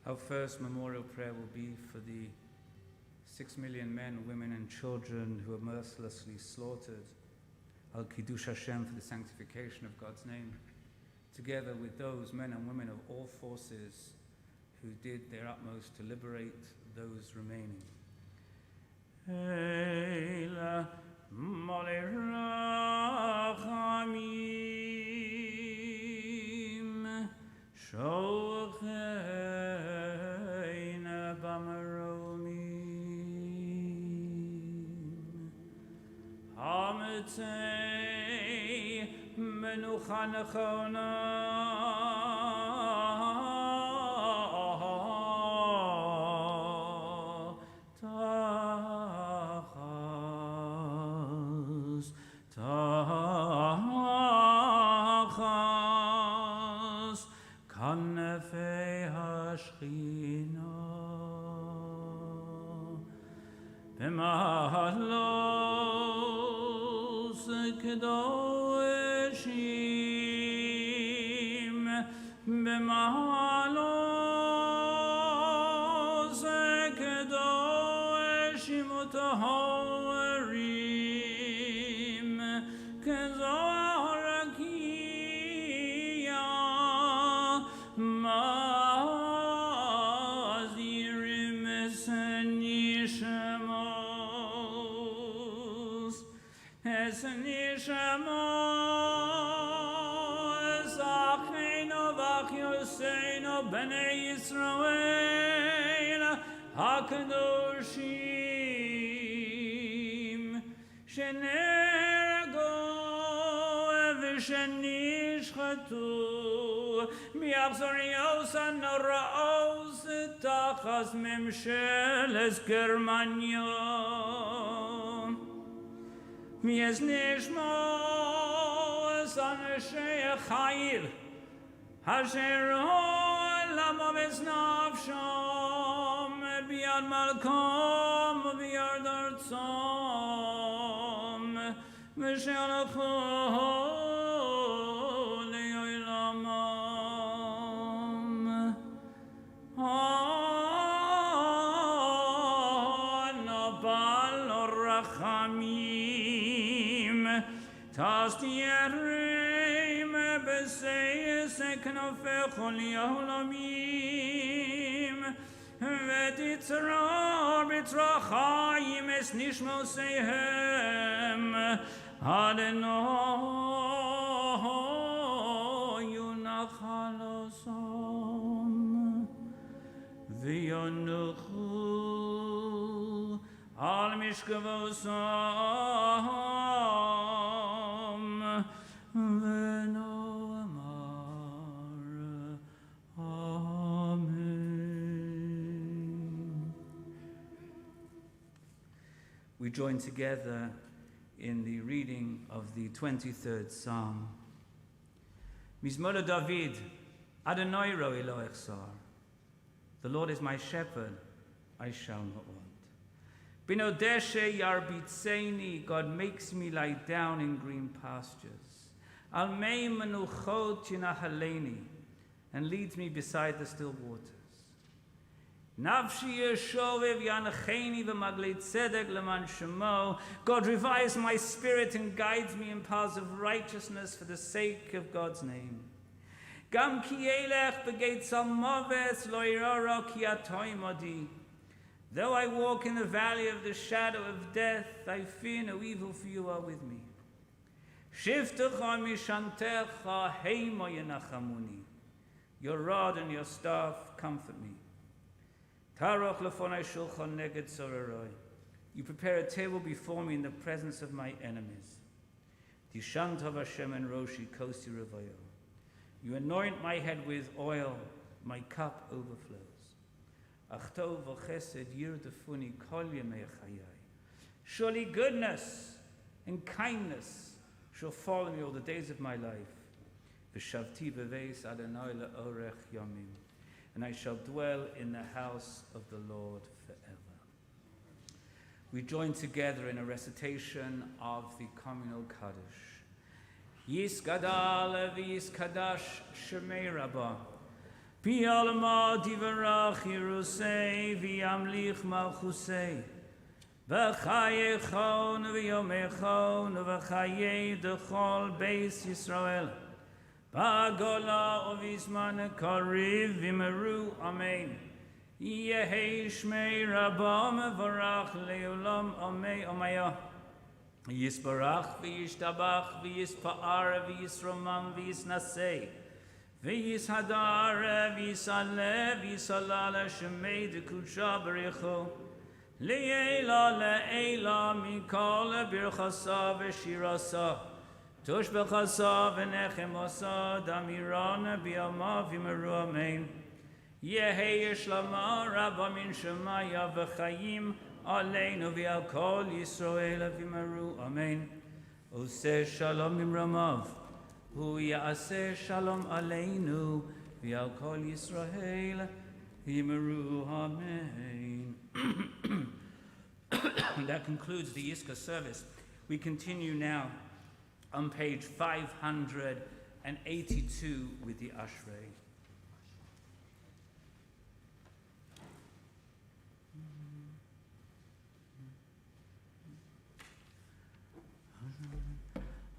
Our first memorial prayer will be for the 6 million men, women, and children who are mercilessly slaughtered. Al Kiddush Hashem, for the sanctification of God's name, together with those men and women of all forces who did their utmost to liberate those remaining. Eila Malei Rachamim Shocheina b'maromim Hametei menucha nechona Tachas Kanefei Hashchina B'mahalos Kedoshim B'mahalos Kedoshim Utahorim Kezorakia Mazirim Esenishamos Esenishamos Achino Vachyoseino Bnei Yisrael HaKadoshim Shenergo V'shenishchatu Mi'achzorios HaNoraos Tachas Memsheles Germania Mi'ez Nishmos Anashei Chayil Asher Lama V'snafsham B'yad Malkom B'yad Artzom V'shalachom Le'olamam Anabal Rachamim Tastierim B'seyes Knofecho Li'olamim V'titzror b'trachayim es nishmoseihem Adonai yunachalosom v'yonuchu al mishkavosom v'noamar Amen. We join together in the reading of the 23rd Psalm. Mizmor David, Adonai ro'i lo echsar. The Lord is my shepherd, I shall not want. Binodeshe yarbitzeini, God makes me lie down in green pastures. Al mei menuchot yinahaleni, and leads me beside the still waters. Nafshi yeshovev yanacheni v'maglei tzedek leman shemo. God revives my spirit and guides me in paths of righteousness for the sake of God's name. Gam ki elech begeit moves lo irara ki atoi modi. Though I walk in the valley of the shadow of death, I fear no evil, for you are with me. Shiftecha mishantecha heima yenachamuni. Your rod and your staff comfort me. Taroch lefonai shulchan neged sororoi. You prepare a table before me in the presence of my enemies. Tishantav Hashem en roshi kosi revayo. You anoint my head with oil, my cup overflows. Achtov v'chesed yirdefuni kol yemei chayai. Surely goodness and kindness shall follow me all the days of my life. V'shavti beveis Adonai le'orech yomim. And I shall dwell in the house of the Lord forever. We join together in a recitation of the communal Kaddish. Yizkadal v'yizkadash shemei rabbah. Pi alma divarach Yerusei v'yamlich malchusei. V'chayechon v'yomechon v'chayei dechol beis Yisrael. Bagola ovisman kariv v'meru amen. Yehei shmei rabba mevarach leolam amei amaya. Yisbarach v'yishtabach v'yispa'ar v'yisromam v'yisnasei. ויסהדר ויסעלה ויסלל שמי דקודשה בריחו לעילה לעילה מכל ברכסה ושירסה תושבחסה ונחמסה דמירנה בימיו ימרו אמן יהי שלמה רבה מן שמיה וחיים עלינו ועל כל ישראל וימרו אמן עושה שלום ממרמיו הוא יעשה שלום עלינו ועל כל ישראל וימרו amen. That concludes the Yizkor service. We continue now on page 582 with the Ashrei.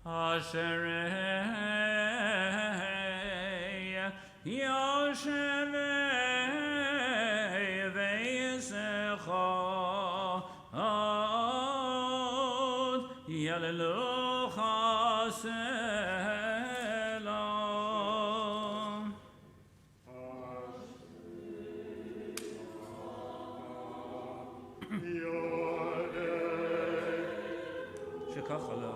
Ashrei Yosherei Ve'yisechod Yalelucha Selam Shekachalo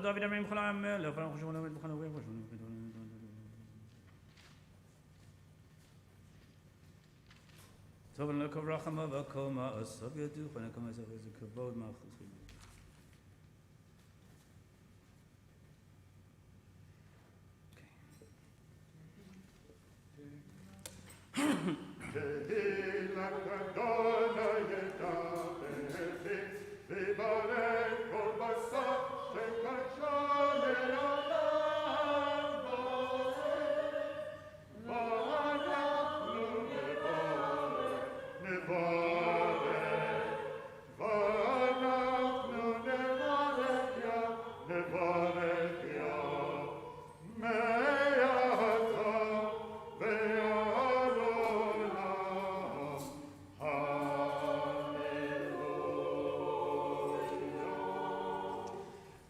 David Amrim Cholam Melech Baruch Hashem Olam B'Chana V'Yem Tov L'Kov Rachama V'Koma Asav Yadu V'Nekam Asav Yadu Kavod Malchus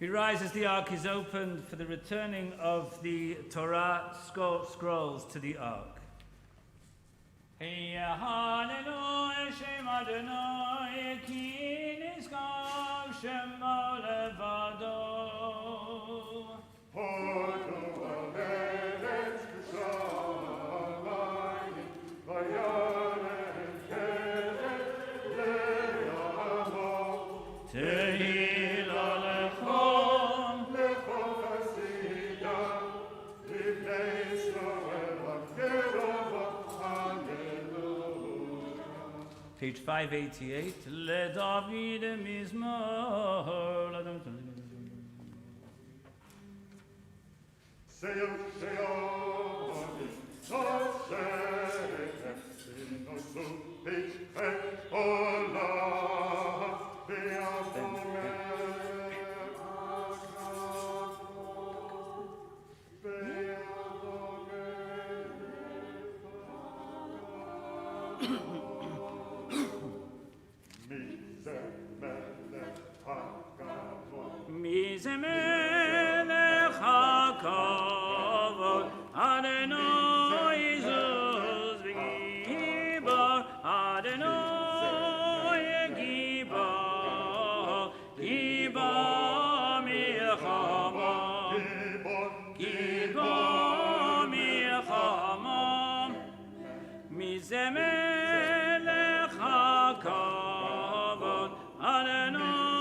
We rise as the ark is opened for the returning of the Torah scrolls to the ark. Hallelujah, Shem Adonai, Ki nizkar Shemo levado. Page 588. Le David Mizmor. Mizemelech hakavod Adonai Zuz v'gibor Adonai gibor gibor milchama gibor milchama Mizemelech hakavod Adonai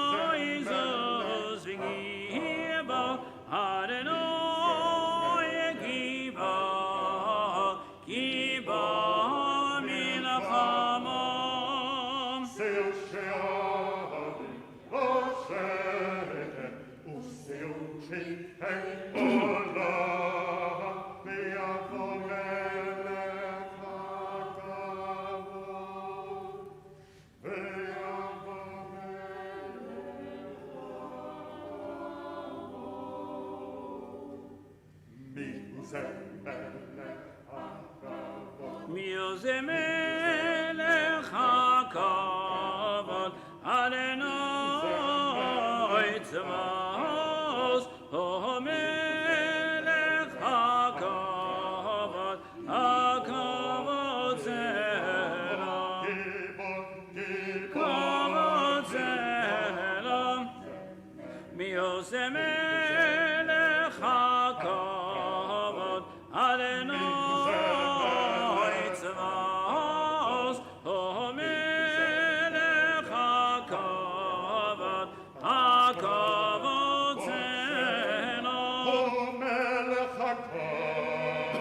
זה מלך הכבוד, אדוני צבאות, הוא מלך הכבוד, הכבוד זה לו, כבוד זה לו, מי עושה מלך הכבוד, אדוני צבאות, הוא מלך הכבוד, הכבוד זה לו. הוא מלך הכבוד,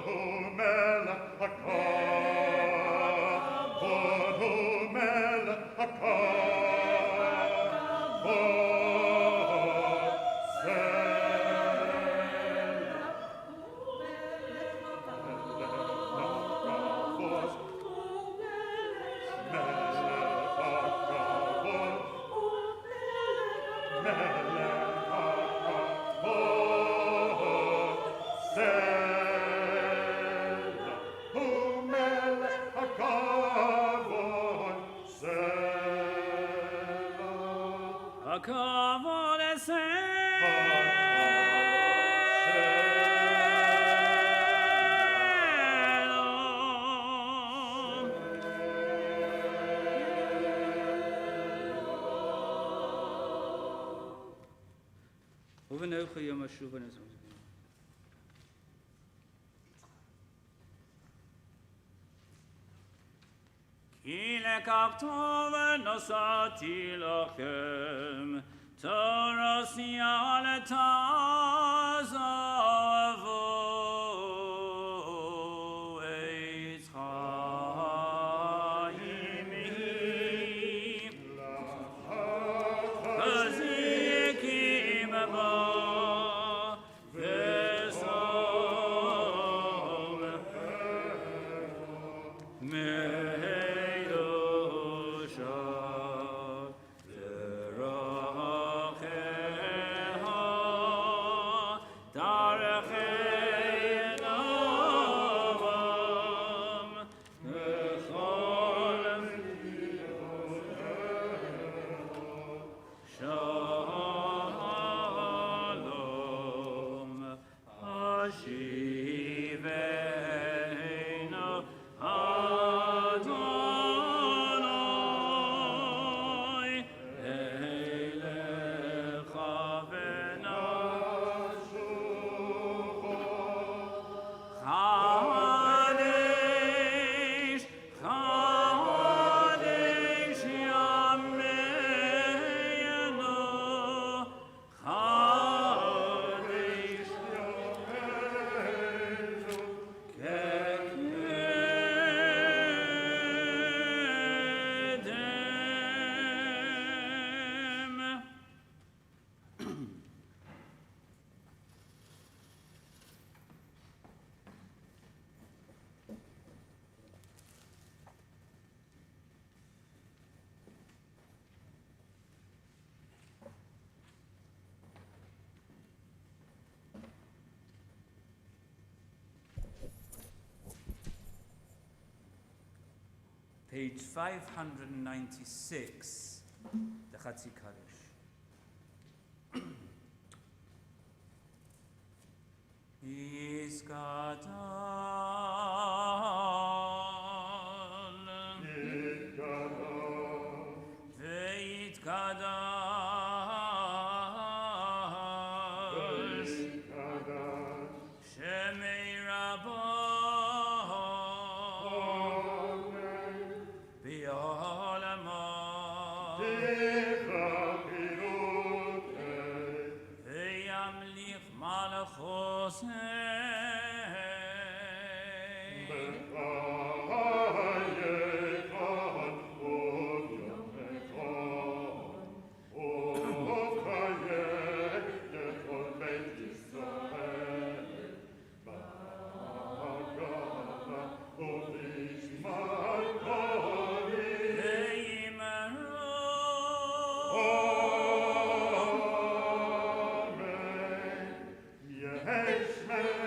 הוא מלך הכבוד, הוא מלך הכבוד. הכבוד ובנוחה יום השוב ונזמז. כי לכך טוב נשאתי לכם, תורסי אל תעזבו את חיימי, חזיקים בו ושום Page 596, the Chatzi Kaddish. Amen.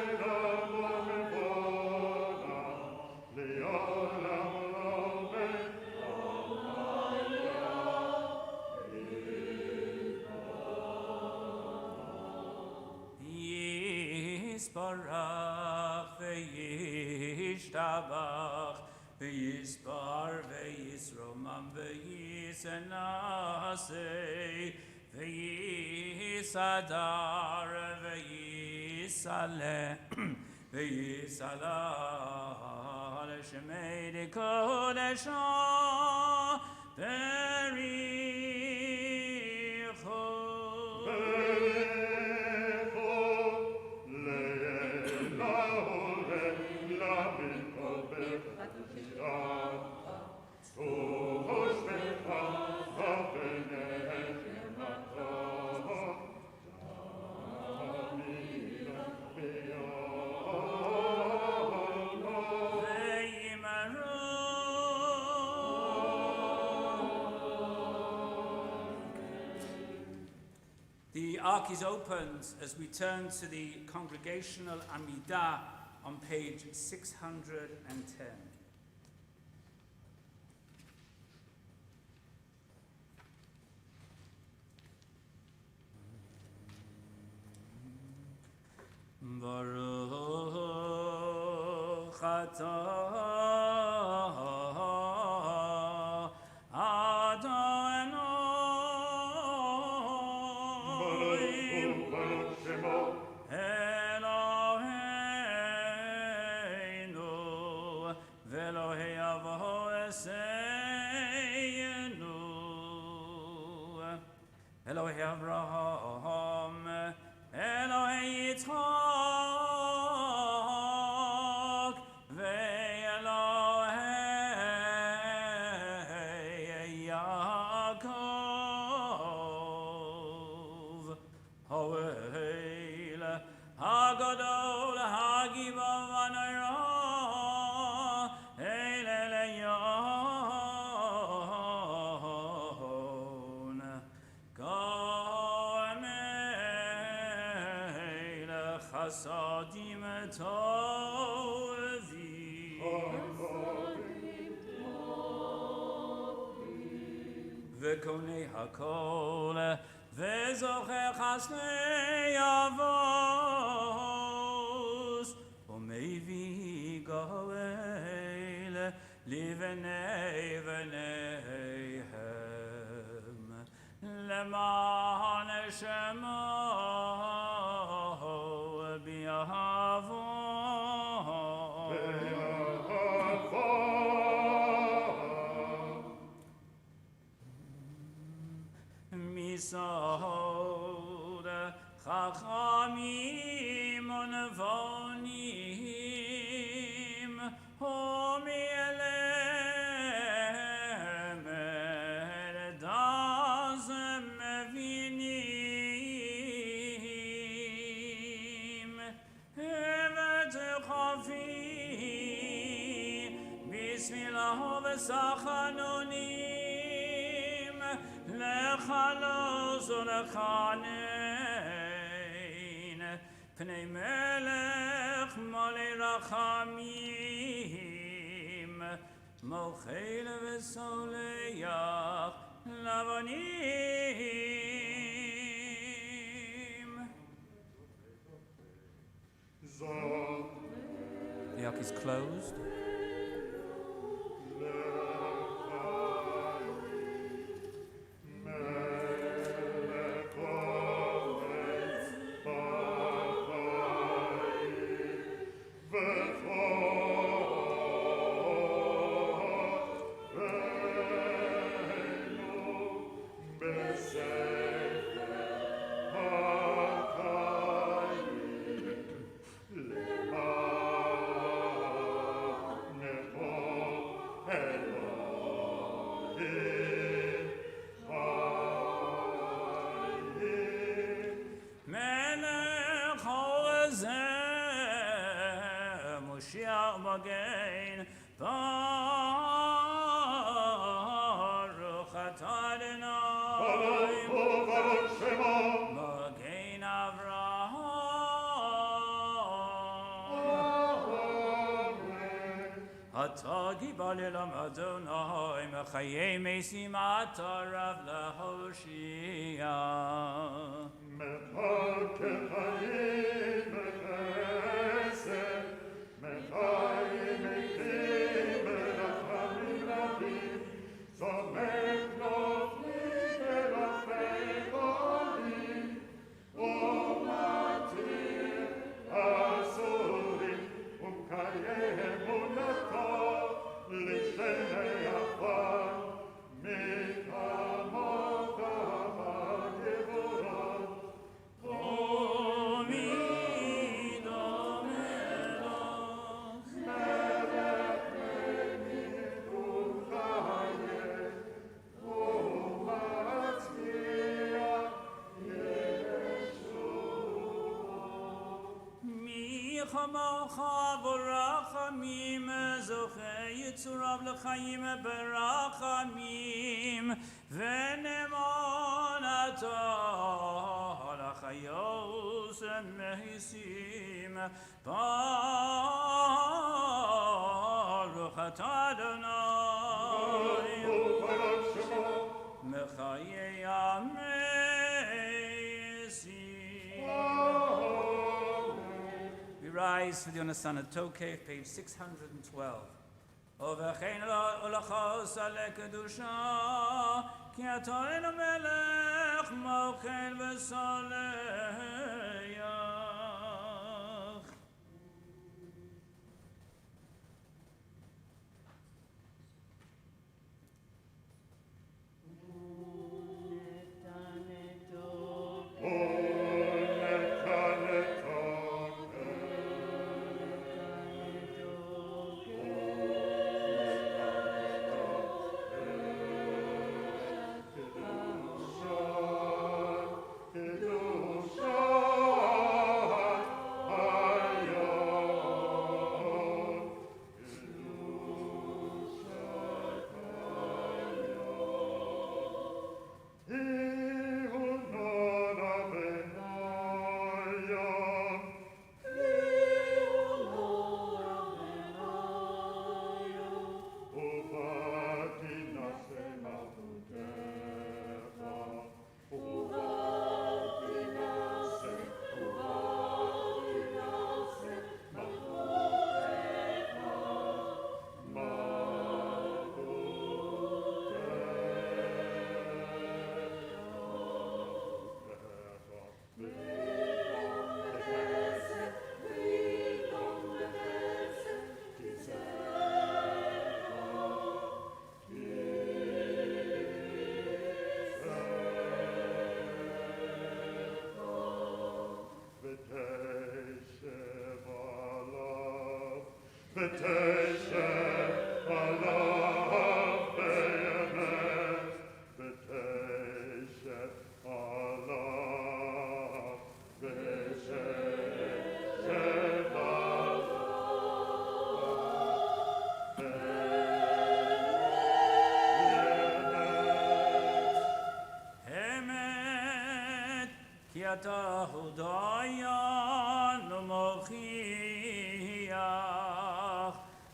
Yisparach ve'yishtabach ve'yispar ve'yisromam ve'yisenasei ve'yisadar ve'yisaleh ve'yisalah l'shemei d'kodesha bericho. The ark is opened as we turn to the congregational Amidah on page 610. Baruch atah Eloheinu ve'Elohei avoseinu Elohei Avraham Elohei Yitzchak ve'Elohei Yaakov Ho'el Hagadol Hagiva Vanayra Eil Elyon Go'emel Chasadim Tovim Ve'konei hakol ve'zocher chasnei avos u'meivi goel livnei v'neihem leman shemo bi'ahavo Misod Chachamim Unvonim Homielem Erdazem Mevinim Evet Chafi Bismillah V'Sachanonim Lechalos u'lechanein Pnei melech malei rachamim Mochel v'soleach lavonim. The ark is closed. Again, Baruch atah Adonai, Magen Avraham, Atah Gibal Elam Adonai, Mechayei Mesim Atah Rav LaHoshia. ברחמים זוכה יצוריו לחיים ברחמים ונאמנתו לחיוס המהיסים ברוך אתה אדוני מחיי המסים. We rise for the Onasana Tokef, page 612. Overchein olachos ale kedusha, ki atoin melech mochen v'soleach. אתה הודיין ומוכיח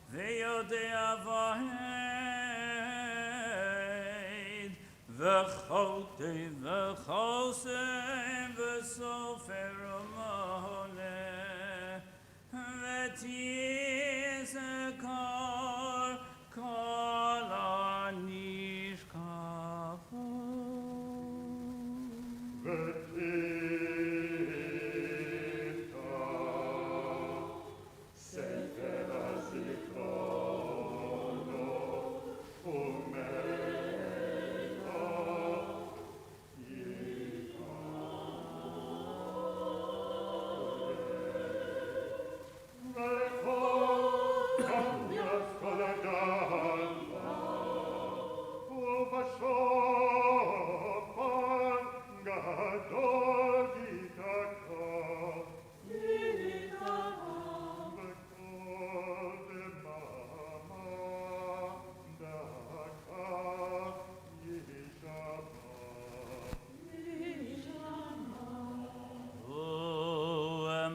ויודע והד וחוטא וחוסם וסופר ומעלה ותזכור כל הנשכחו.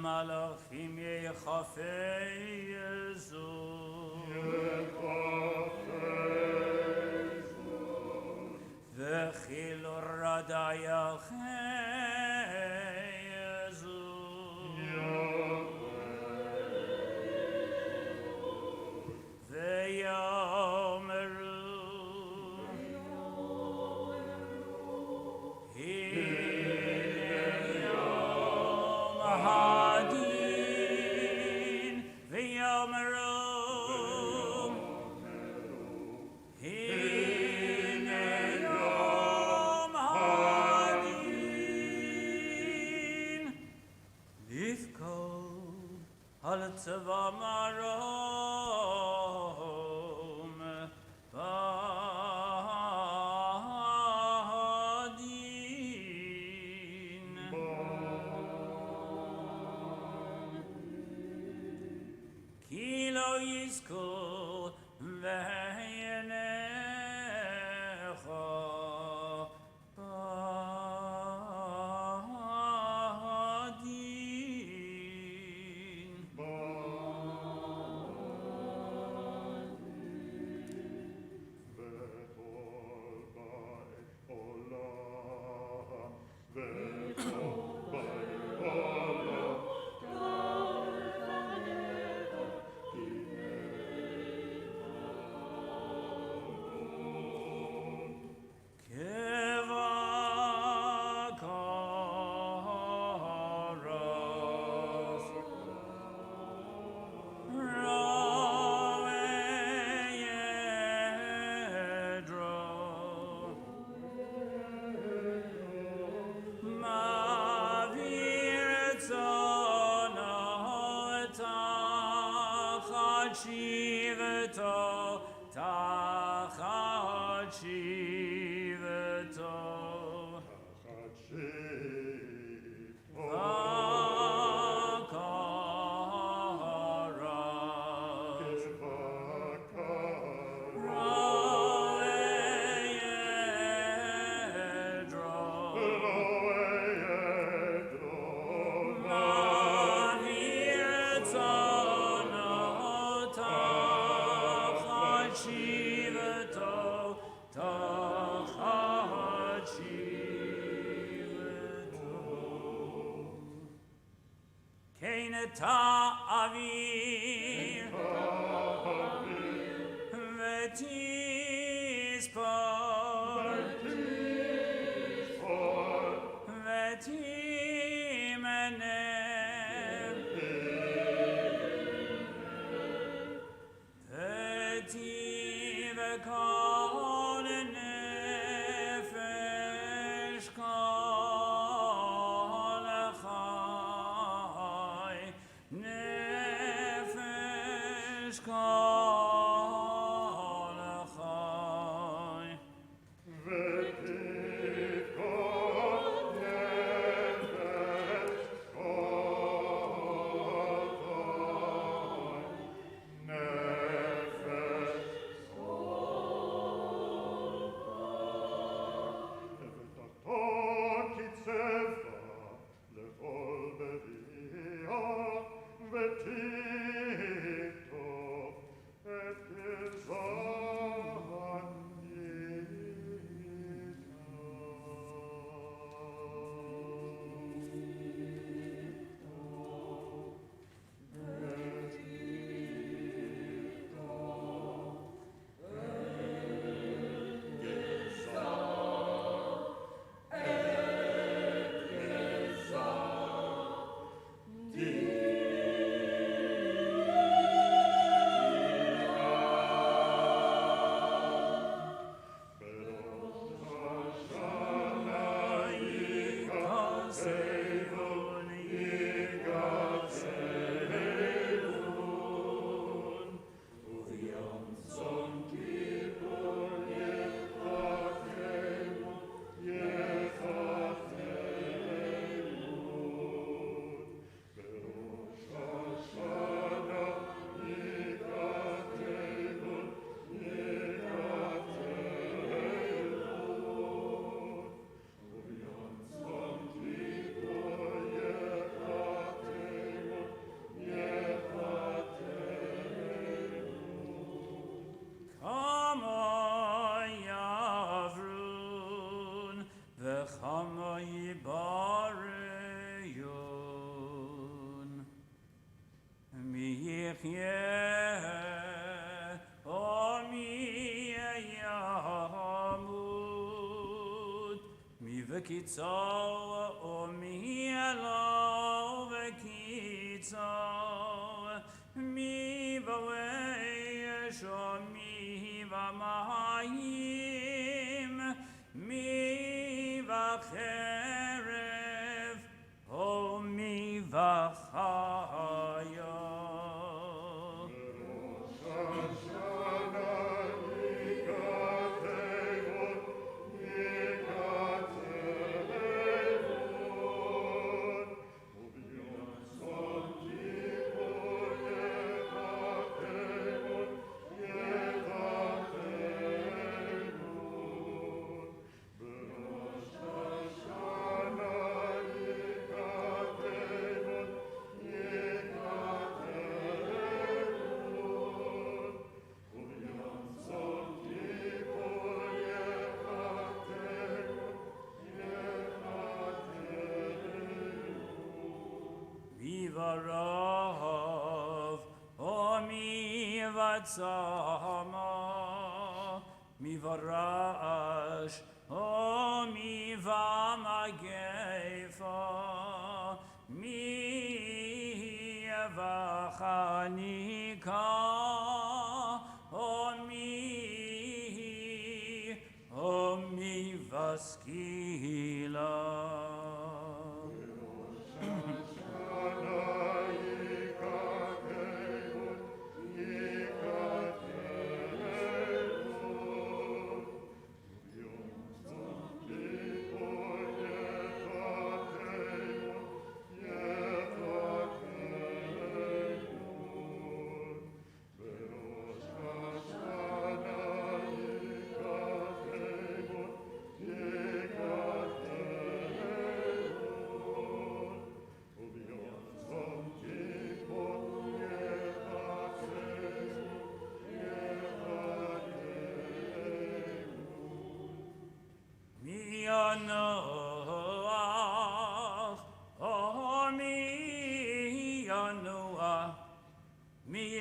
מלאכים יחפזו וכילו רדה יחזו ויאמרו tzva marom badin. Ki lo yizkor ve'yenecha badin. Ta'avir v'tispor v'timenem v'tivekol nefesh kol chai nefesh kol chai. V'kitzor omi elo v'kitzor mi v'wesh omi v'mayim mi v'cherev omi v'chayim. דבריו, ומיבצעמו, מברש, ומבמגפה, מיבחניקה, ומיבסקילה.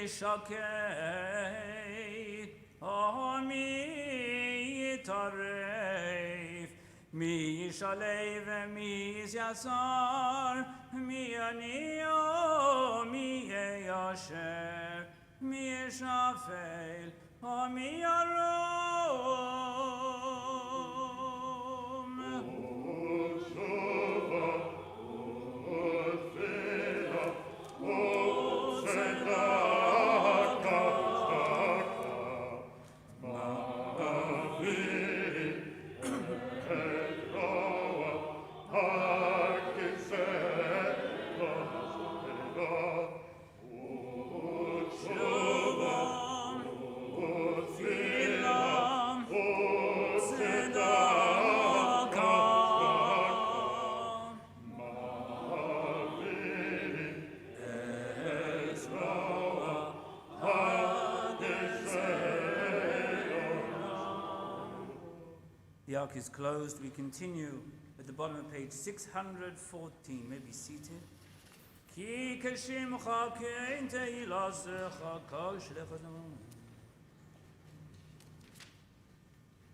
שקט, מי יטרף, מי ישלה ומי יסר, מי יניע, מי יישר, מי ישפל, מי ירום. The ark is closed. We continue at the bottom of page 614. May be seated. Ki kashimcha kein teilasecha kashlechanam.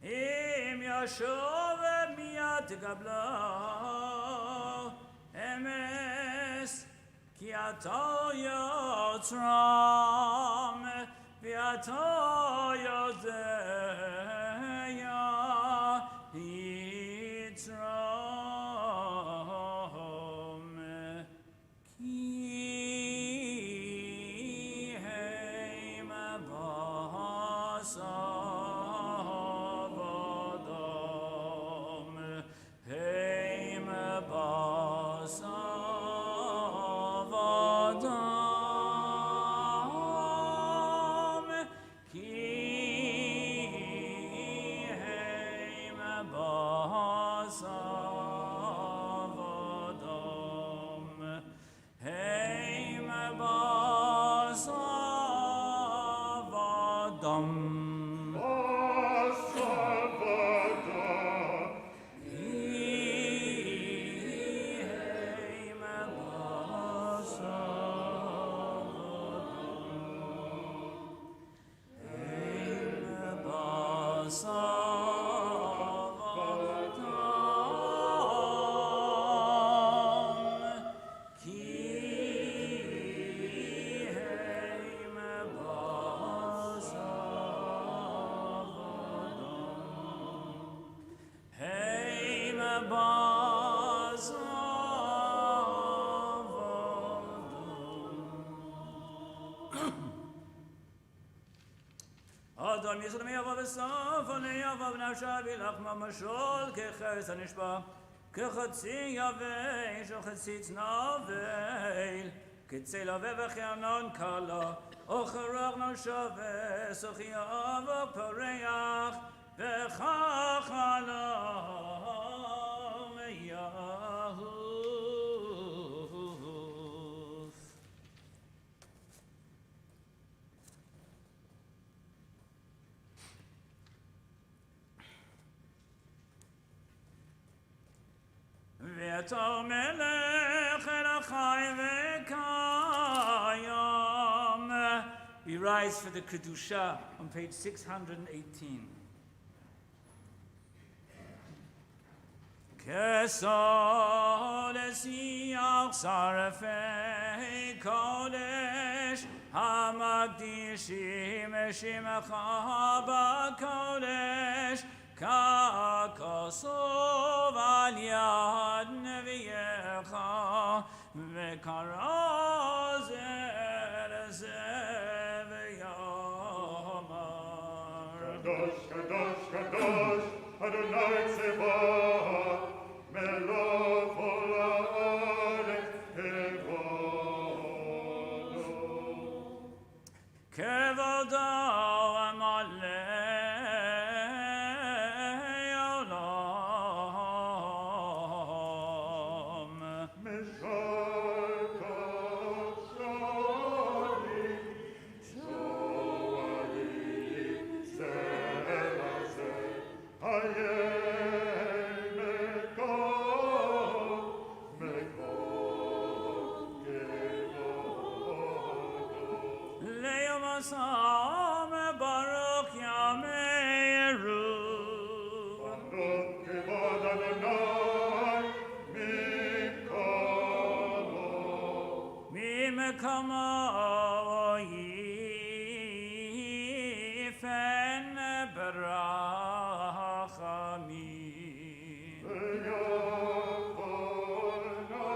Im yashov miyat gabla emes ki ata yotram v'ata yozeya Yitrom ki heim basavadam heim basavadam ki heim basavadam heim basavadam Adam Yisrael Yava V'Saf Ani Yava V'Nafsha V'Lachma Mashol Kechers HaNishba Kechatzi Yavesh Ochetzitz Naveil Kitzei Lave V'Chianon Kala Ocharach Noshave Sochi Avok Pareach V'Chachalam Yahuf V'Ato Melech El Achai V'Kal We rise for the Kedusha on page 618. Kesodesiach sarafei kodesh hamagdishim eshimecha b'kodesh kakosov al yad neviyecha v'karaz elezeh v'yomar Kadosh, Kadosh, Kadosh, Adonai Tzebaoth, Melech kol haaretz kevodo. Kevodo amalei olam. Mishal kavsharim, shoalim zelazeh, hayem mekol, mekol kevodo. Le'yom asam baruch yameru. Baruch kevod Adonai mikamo. Mimekamo yifen berachamim. V'yavolna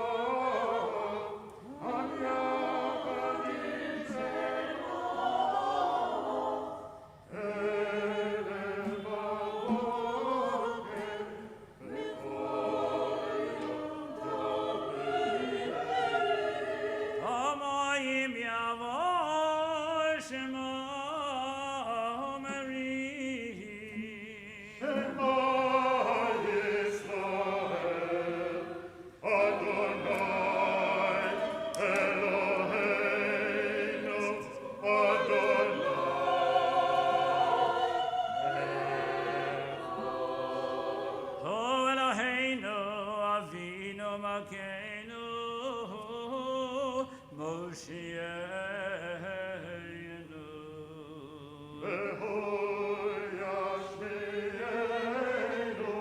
al yavadim ze'olam. Erev havoker v'kol yom tovim. Amayim yavo shemo merim. Shema Yisrael, Adonai Eloheinu, Ho Eloheinu Avinu Malkeinu Moshiachenu. Beho Yashmienu,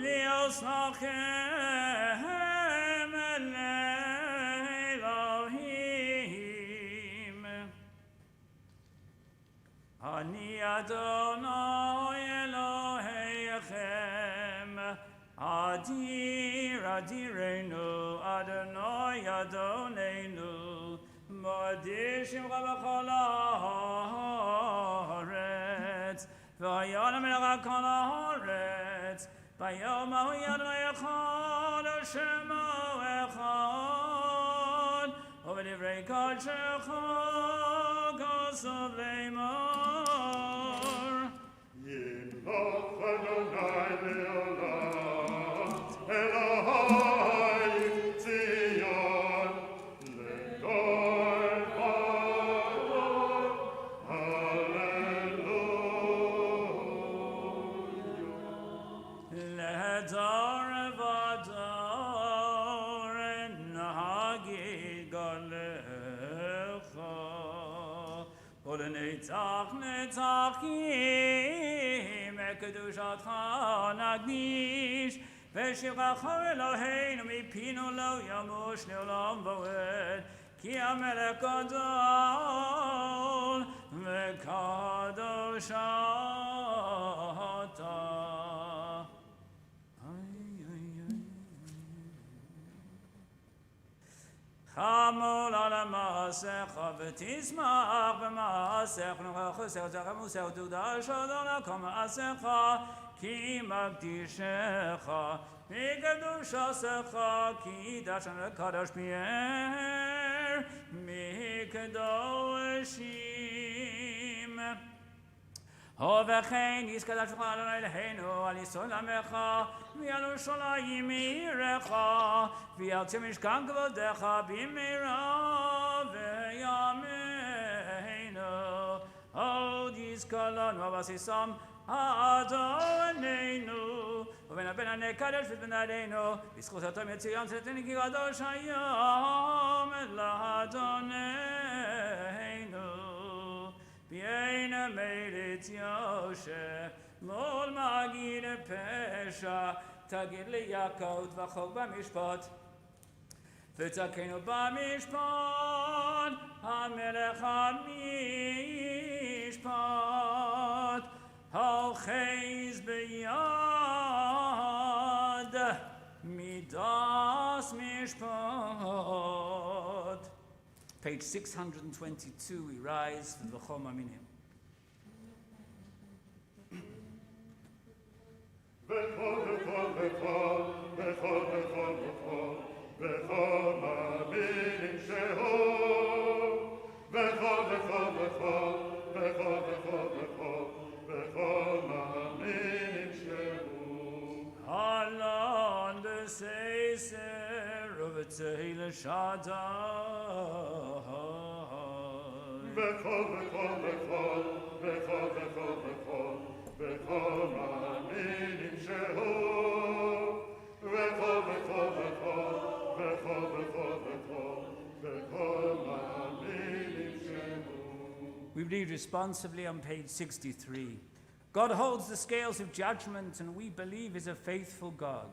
Lios Nachem Elohim. Ani Adonai Elohechem, Adir Adirenu, Adonai Adonenu, Moadir Shimcha b'chol haaretz, v'hayana melech kol haaretz, Bayom ahu Adonai echad, Shemo echad, u'b'divrei kodshecha kosov leimor. Yimloch Adonai le'olam, Elohai Tzion, le'dor vador, Hallelujah. Lehador vador nahagid galecha, u'lenetzach netzachim kedushatcha nagdish, v'shivchacha Eloheinu mipinu lo yamush le'olam va'ed, ki hamelech gadol v'kadosh ata. Chamol ala maasecha v'tizmach b'maasech nuchachusech zachamusech tudash Adonai kol maasecha ki magdishecha mikadushasecha ki dashan lekadosh pier mikadoshim. Hovechein Yizkor Adonai Eloheinu al Yisrael Amecha v'al Yerushalayim Eirecha v'al Mishkan Kavodecha b'meira v'yameinu יזכור לנו הבסיסם אדוננו ובין הבן הנקדש ובין עלינו בזכות אותו מציון שתן כי קדוש היום לאדוננו bien meiret Yoshe mol magid pesha tagid li Yaakov v'chok b'mishpat v'tzakenu b'mishpat hamelech ha'mishpat ha'cheis b'yad midas mishpat. Page 622, we rise for the Chom Aminim. Halon de Seiser Uvetzehil Shaddai Bechol Ma'aminim Shehu Bechol Ma'aminim Shehu. We read responsively on page 63. God holds the scales of judgment, and we believe is a faithful God.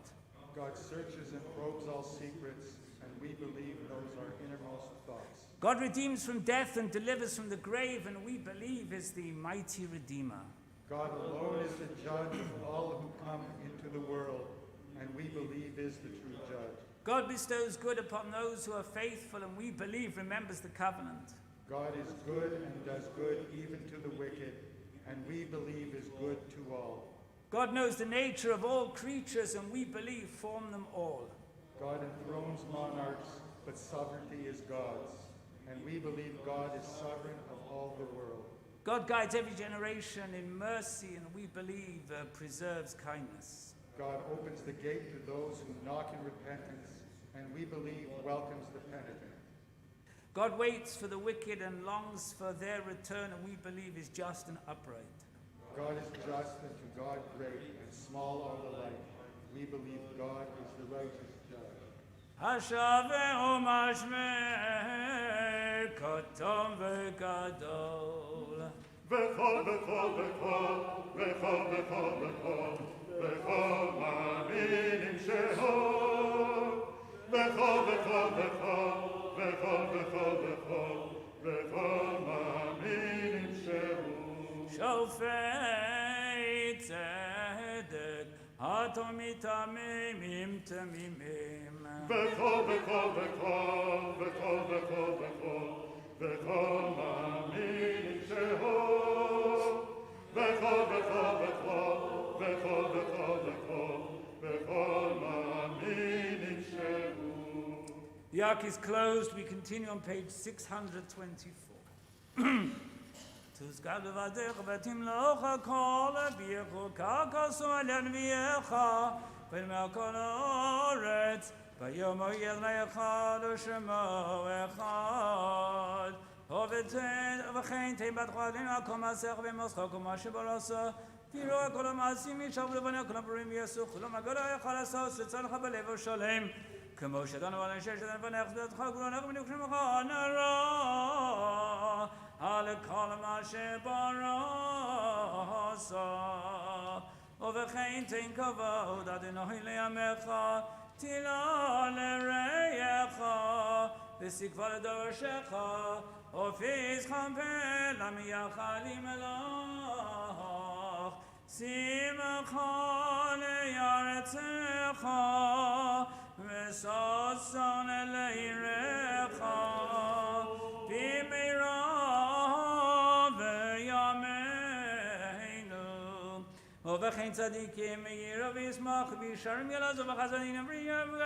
God searches and probes all secrets, and we believe knows our innermost thoughts. God redeems from death and delivers from the grave, and we believe is the mighty Redeemer. God alone is the judge of all who come into the world, and we believe is the true judge. God bestows good upon those who are faithful, and we believe remembers the covenant. God is good and does good even to the wicked, and we believe is good to all. God knows the nature of all creatures, and we believe form them all. God enthrones monarchs, but sovereignty is God's, and we believe God is sovereign of all the world. God guides every generation in mercy, and we believe preserves kindness. God opens the gate to those who knock in repentance, and we believe welcomes the penitent. God waits for the wicked and longs for their return, and we believe is just and upright. God is just, and to God great, and small are the light. We believe God is the righteous judge. Hashaveh umashmeh katom v'gadol. Bechol ma'aminim shehu. Bechol ma'aminim shehu. Shofei tzedek hatom mitamimim tamimim. Bechol ma'aminim shehu. Bechol ma'aminim shehu. The ark is closed. We continue on page 624. תוזכר לבדך ותמלוך כל אביך ככסו על ערביך ולמלך כל הארץ ויאמר לך לשמו אחד וכן תיבת חדין הכל מסך ומסך כל מה שברסה תראו כל המעשים ישבו לבנה כל הפרים יעשו כלום הגדול יוכל לעשות שצריך בלב השלם כמו שדנו על אנשי שדן בנך שדתך גרונך ונקשמך נראה על כל מה שברסה ובכן תן כבוד אדוני לימיך תהילה לרעך ושקפה לדורשך ופסחם ולמייחלים לך שמחה לירצך וששון לעירך במהרה בימינו ובכן צדיקים יראו וישמח וישרים ילעזו וחסדים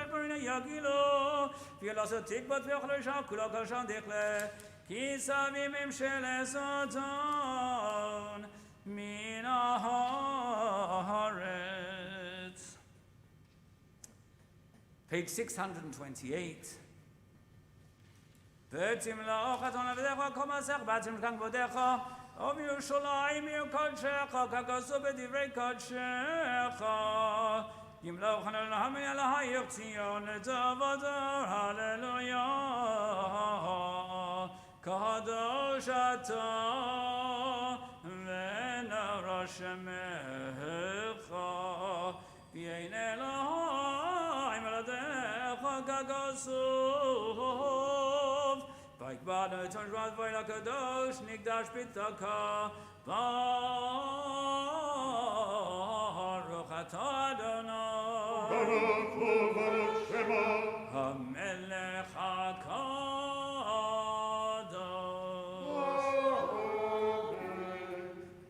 וברינה יגילו וילעשו תקוות ויאכלו ישר כולו כשן דכלה כי סביב ממשלה סודון מן הארץ. Page 628. ותמלוך אתון עבדיך כל מעשיך בעצם כאן כבודיך Of Yerushalayim Kodshecha, Kakasu b'divrei Kodshecha. Yimloch Hanelahami Elahayim Tzion Tzavadar, Hallelujah. Kadosh Atah, V'nara Shemecha. V'yein Elohim Eladecha Kakasu. Vaikbad Tonjvad Vayla Kadosh Nikdash Pitaka Baruch Atah Adonai Baruch Hu Baruch Shema HaMelech HaKadosh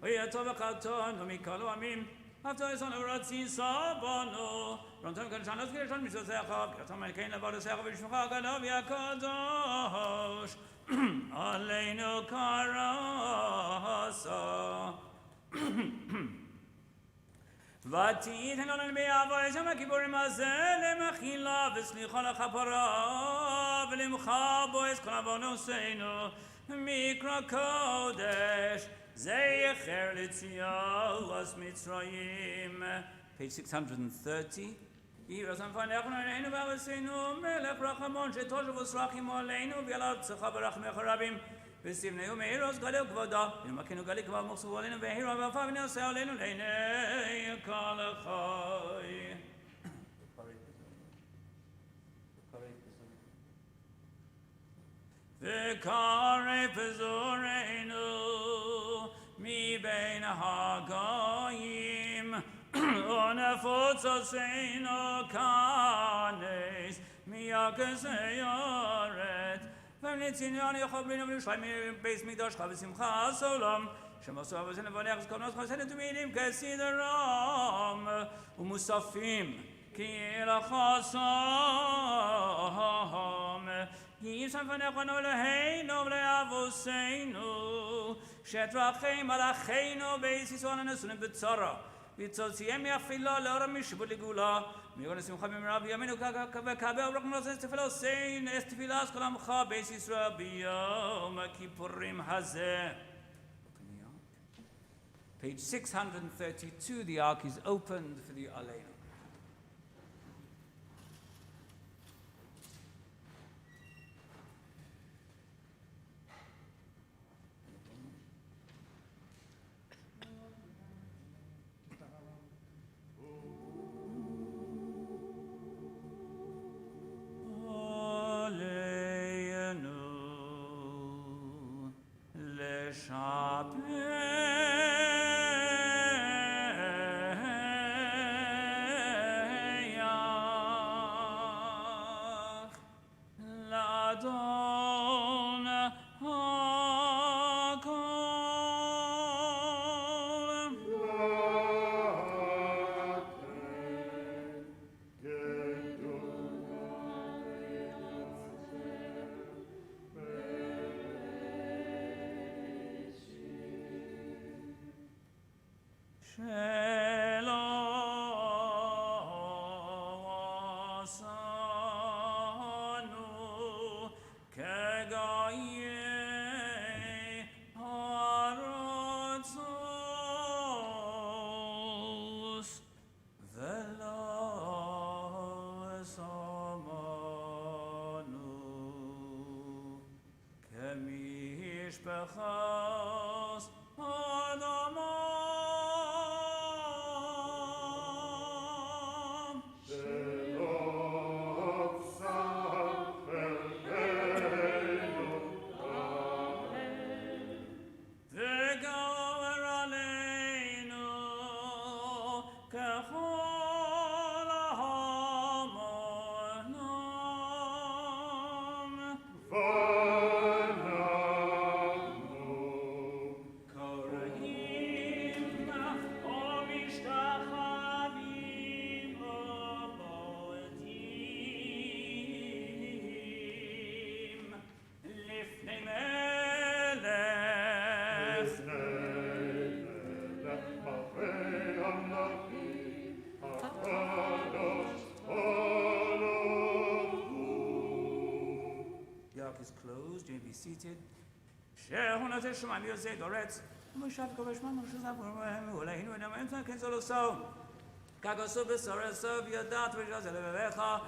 V'yatov v'chaton v'mikol ha'amim After his son of Ratzi Sabano, Rontam Kanshanas Kirishon Misosecha, Kirtam Elkein Lavadosecha Vishmucha Gadav Yakadosh, Aleinu Karasa. Vatit Hanon Be'ava Yom Kippur Mazeh Lemachila V'slicha L'chapara V'limcha Bo'ez Kol Avonoseinu Mikra Kodesh Zeyecher L'tzias Mitzrayim. Page 630. Yirasam Fanechon Aleinu V'Avaseinu Melech Rachamon Shetoshav V'srachim Aleinu V'yalatzcha B'rachmecha Rabim V'sivneu Meiros Galeu Kvoda V'makenu Galei Kvav Mochsuv Aleinu V'hira V'afav V'naseh Aleinu Leinei Kol Chai. V'karei Pezoreinu Mi Bein HaGoyim U'nefotzoseinu Kanes Miyakesei Yoret V'nitzinion Yochobrinu V'Yushalayim Beis Mikdash V'simcha Solam Shemosu Avosenu V'nech Zkonos Chosenu Tumidim Kesideram U'musafim Ki Elachasam Yisam V'nechon Eloheinu V'le'avoseinu Shetrachim Alacheinu Beis Yisrael Nesunim B'tzara V'tzotzihem Yafila L'oram Mishbu L'gula Miyon Simcha B'mirav Yaminu V'kabel Rachmanos Estifilosein Estifilas Kol Amcha Beis Yisrael B'Yom Kippurim Hazeh. Page 632, the ark is opened for the Aleinu. Is closed, you may be seated. Shehunat Shemaim Yosei Doretz, Musaf Kobashman Musaf Ulahinu and Amsa Kinsoloso. Kagosu Besoreso, Yadat, Vijazelevecha,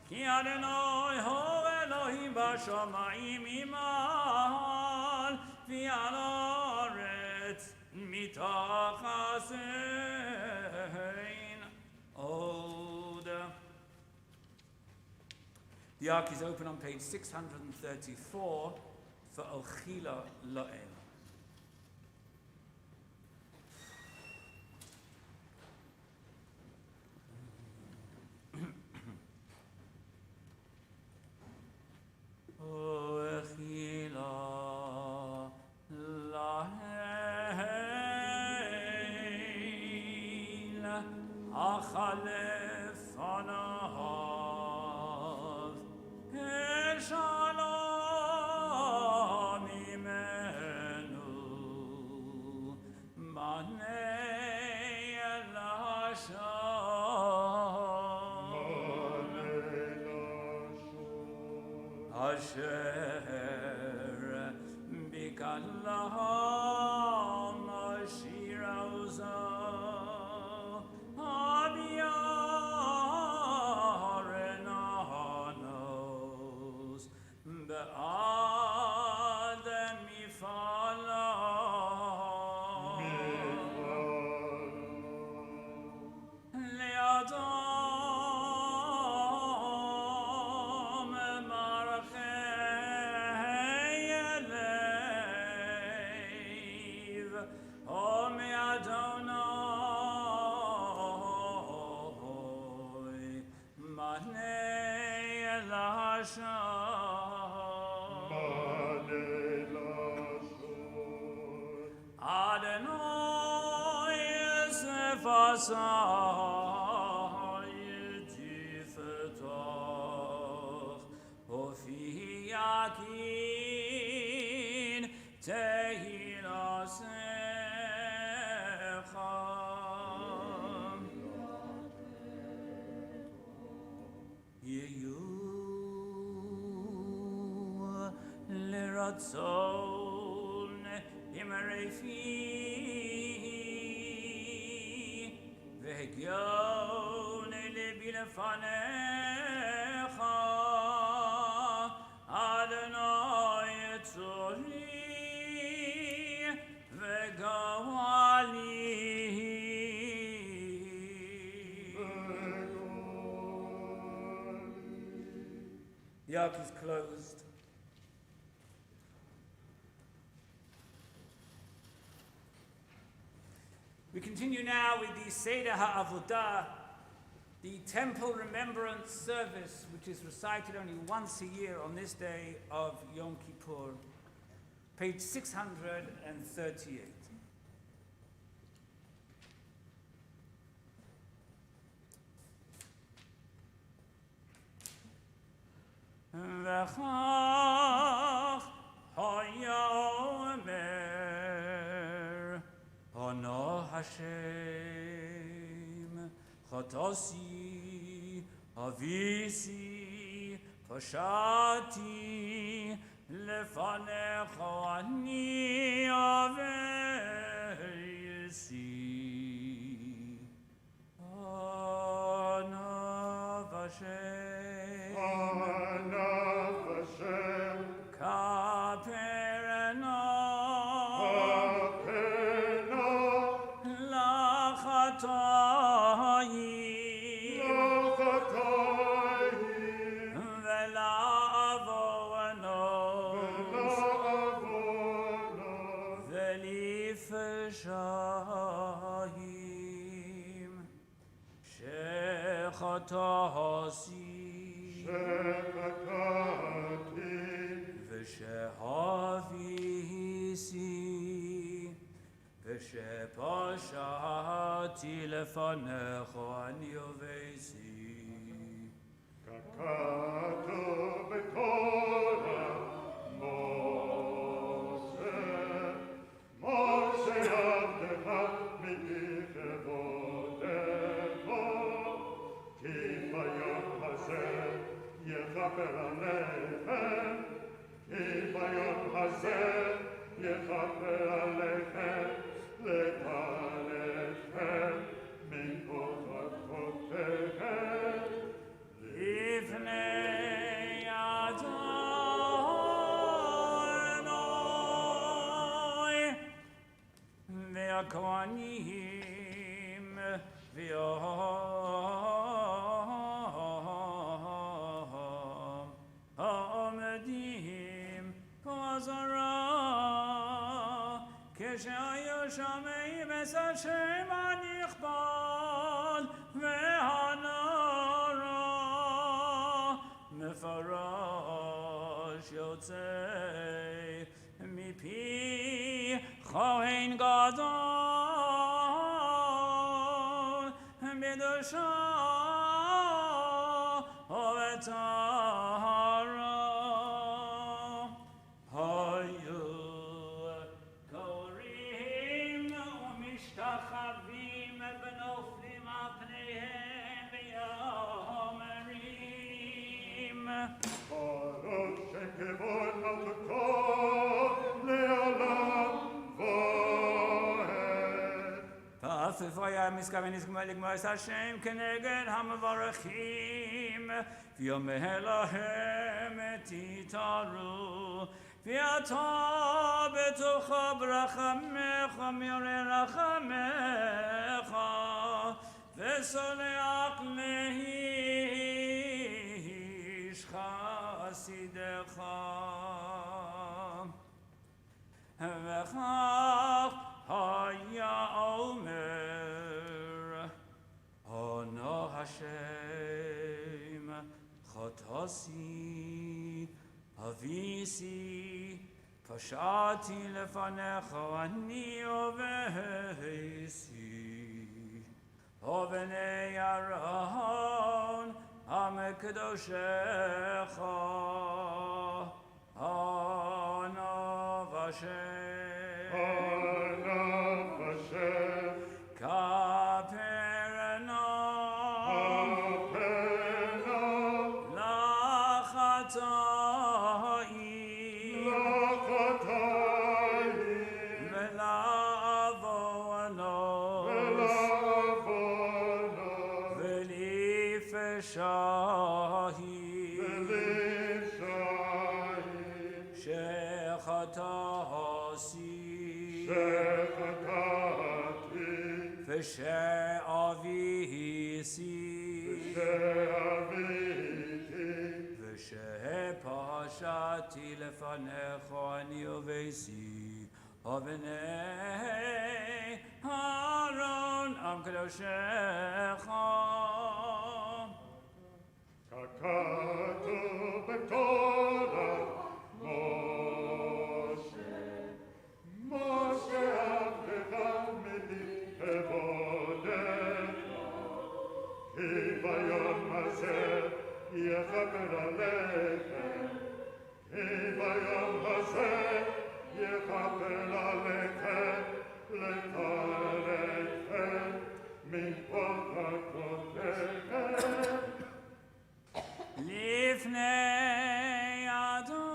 Kianoi, Ho Elohim Bashomaim Imal, Vianoret, Mitachasein, Ode. The ark is open on page 634 for Ochila Lo'el. Ochila Lo'el Achalef Anahav Shalom imenu Manei Elashon Asher Bikalaham Ashira Uzo Abiyarenanos Be'adem Mifalah Le'adam Marchei Elev Omi Adonai Manei Elashon Adonai Sefasai Tifetach Ofi Yakin Tehinasecha Yeyu Leratzon Imerefi Vegion Lebilefanecha Adonai Tzori Vegawali The ark is closed. We continue now with the Seder HaAvodah, the temple remembrance service, which is recited only once a year on this day of Yom Kippur, page 638. V'chach hayomer Ono Hashem Chatosi Avisi Pashati Lefanecha Ani Avesi Ono Hashem Kaperena Lachatayim Vela'avonos Velifeshahim Shechatasi V'shehavisi V'shepashati lefanecha ani ovesi Kakato b'Torah Moshe avdecha mi'ikevodecha Ki bayom hazeh yechaper alechem Ki bayom hazeh yechaper alechem והכהנים העומדים בעזרה כשהיו שומעים את השם הנכבד והנורא מפורש יוצא מפי כהן גדול בקדושה ובטהרה היו קוראים ומשתחווים ונופלים על פניהם ואומרים Baruch Shem Kevod Malchuko Le'olam Vaed. ואף היה מתכוון לגמור את השם כנגד המברכים ויאמר להם תתערו ואתה בטובך ברחמך מירא רחמך וסולח לאיש חסידך וכך היה אומר ענו השם חטאתי אביסי פשעתי לפניך אני ובייסי ובני אהרון המקדושך ענו השם ושפשעתי לפניך אני ובייסי ובני אהרון עם קדושך ככתוב בתורת משה עבדך מליט עבודך כי ביום הזה יכפר עליכם כי ביום הזה יכפר עליכם לטהרתכם מכל חטאותיכם לפני אדוני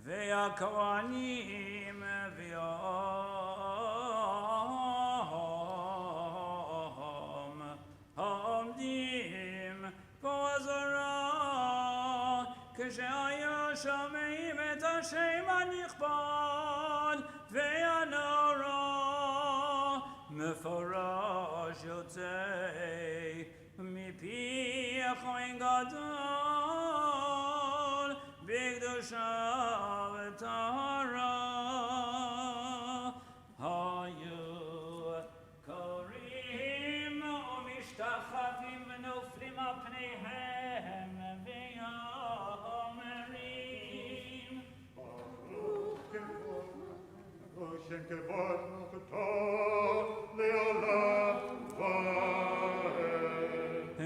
והכהנים העומדים בעזרה כשהיו שומעים את השם הנכבד והנורא מפורש יוצא מפי הכהן גדול בקדושה וטהרה היו קוראים ומשתחווים ונופלים על פניהם ואומרים ברוך שם כבוד מלכותו לעולם ועד.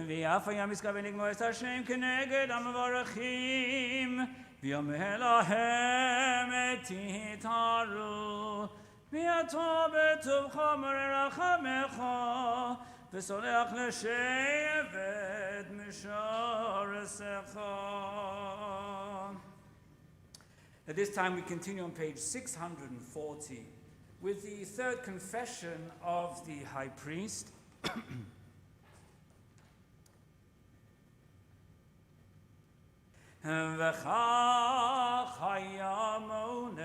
ואף היה מתכוון לגמור את השם כנגד המברכים ויאמר להם תתערו ואתה בטובך מרחמך וסולח לשבט משורשך. At this time we continue on page 640 with the third confession of the high priest. וכך היה מונר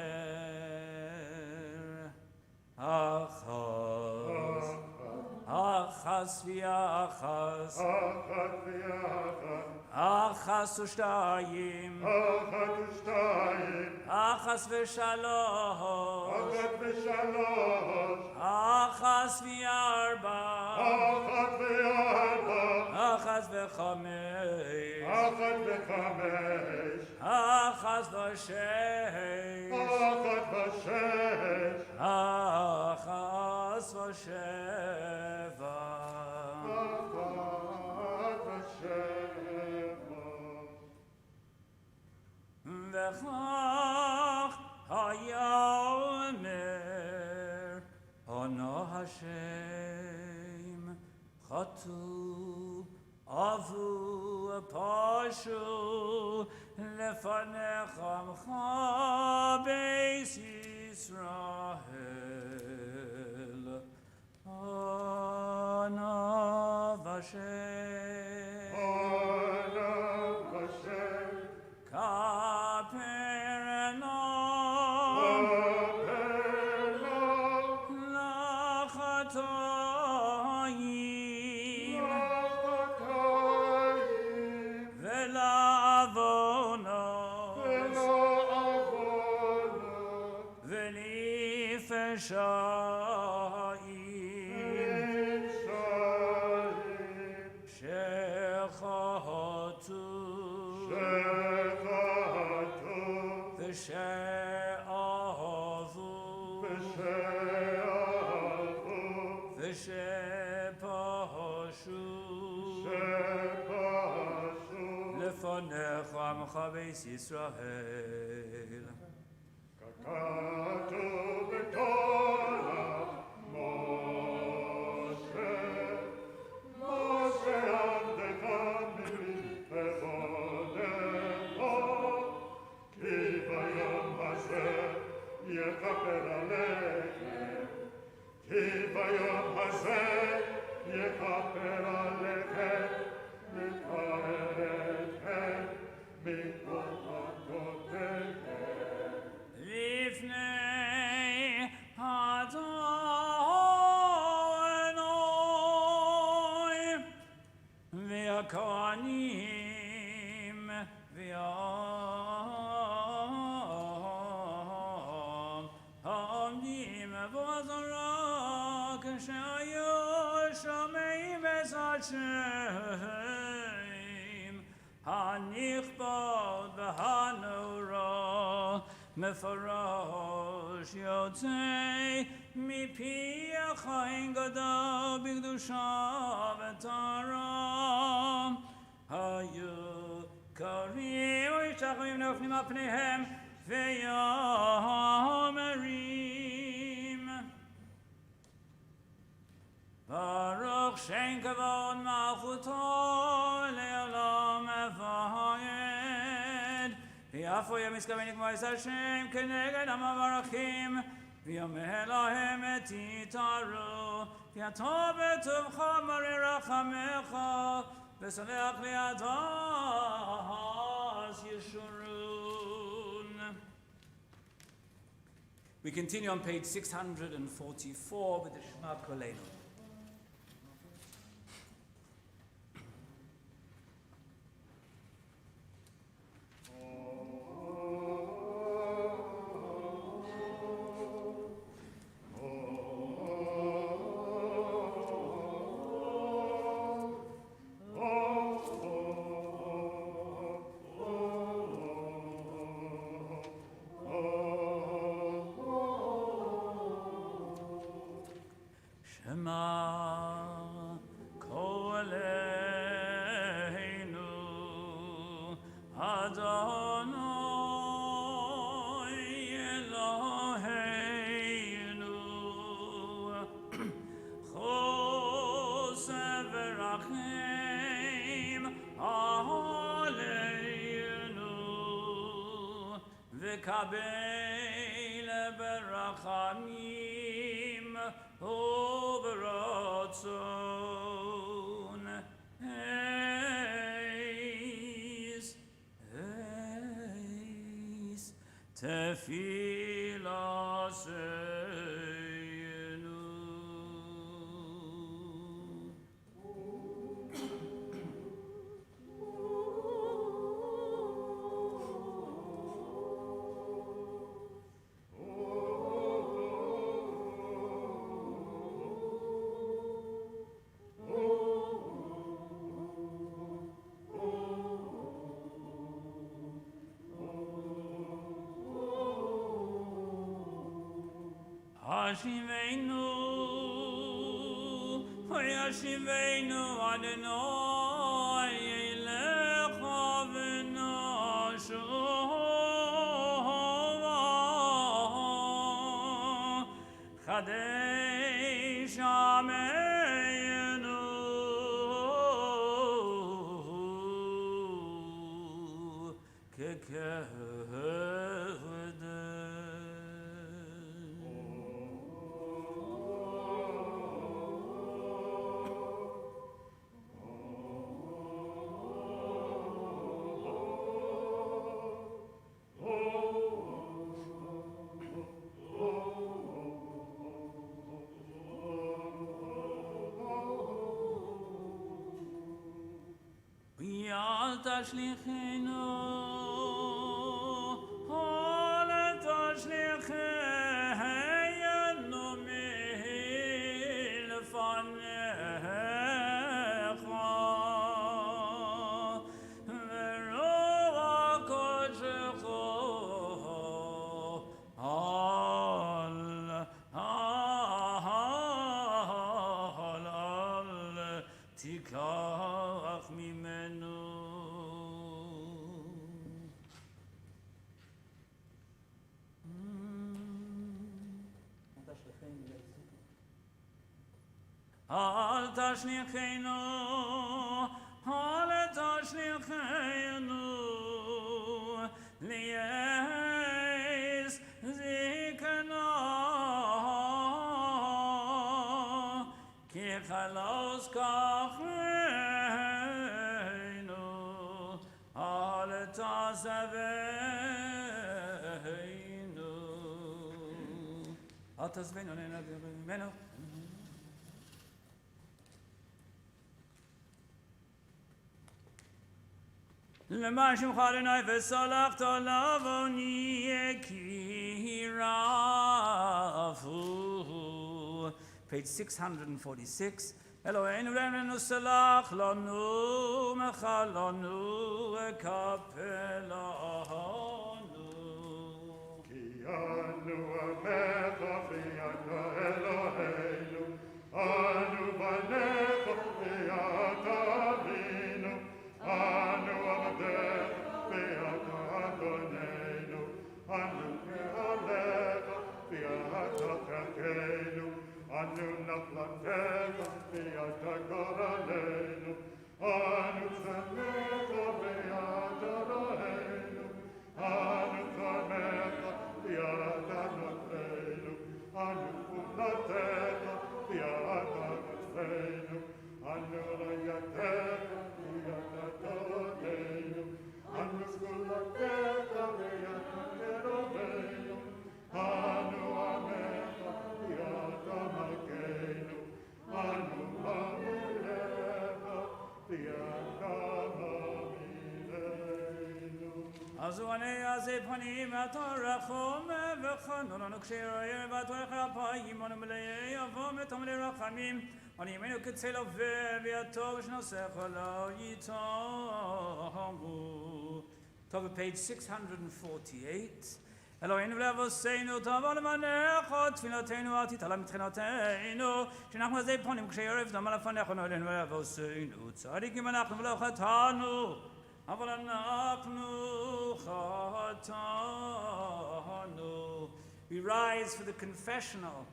אחס ויחס אחס ושתיים אחס ושלוש אחס וארבע אחס וחמש אחס ושש אחס ושבע וכך היה אומר ענו השם חטאו עבו פשעו לפניך עמך בית ישראל ענו השם לפניך עמך בית ישראל כתוב בתורה משה עבדך מלפפונך כי ביום הזה יכפר עליכם כי ביום הזה יכפר עליכם לטהר אתכם מכל חטאותיכם לפני אדוני והכהנים העומדים בעזרה כשהיו שומעים את השם הנכבד והנורא מפורש יוצא מפי החיים גדול בקדושה וטהרה היו קוראים ומשתחווים נופלים על פניהם ויאמרים ברוך שם כבוד מלכותו לעולם ועד ויפו ימסכוון לגמור השם כנגד המברכים ויאמר להם תתערו כי אתה בטובך מראה רחמך וסולח לידס ישורון. We continue on page 644 with the Shema Kolenu. וקבל ברחמים וברצון. Tefillah Hashivenu, Hayashivenu, Adonai, Elecha v'nashova, Chadesh Ameinu, תשליכנו, אל תשליכנו מלפניך, ורוח קודשך אל תיקח ממנו. אל תשליכנו, אל תשליכנו, ליעש זקנה, כי חלוס כוחנו, אל תעזבנו, אל תעזבנו לנגד ממנו. למען שמך אדוני וסלחת לעווני יקירנו. Page 646. אלוהינו ואלוהינו סלח לנו מחלנו וקפל לנו. כי אנו עמך ואתה אלוהינו, אנו בניך ואתה אבינו, אנו עבדיך ואתה אדוננו, אנו קהלך ואתה חכנו, אנו נחלתך ואתה גורלנו, אנו צמך ואתה אלוהינו, אנו צמך ואתה נותרנו, אנו פעולתך ואתה נותרנו, אנו ראייתך ואתה תורתנו, אנו סגולתך ואתה קרבנו, אנו עמך ואתה מלכנו, אנו מאמינך ואתה מאמיננו. עזו עיני עזי פנים אתה רחום וחנון, אנו קשי רעיר בתורך אפיים, אנו מלאי אבום ותמלא רחמים, on yemenu ketzelo ve'atov shnosech lo yitamu. Top of page 648. Eloheinu v'levoseinu tov levanecha tfiloteinu al titala mitchinoteinu she'nachnu azei ponim k'shei yorev dam lefanecha Eloheinu v'levoseinu tzadikim anachnu v'lo chatanu aval anachnu chatanu. We rise for the confessional.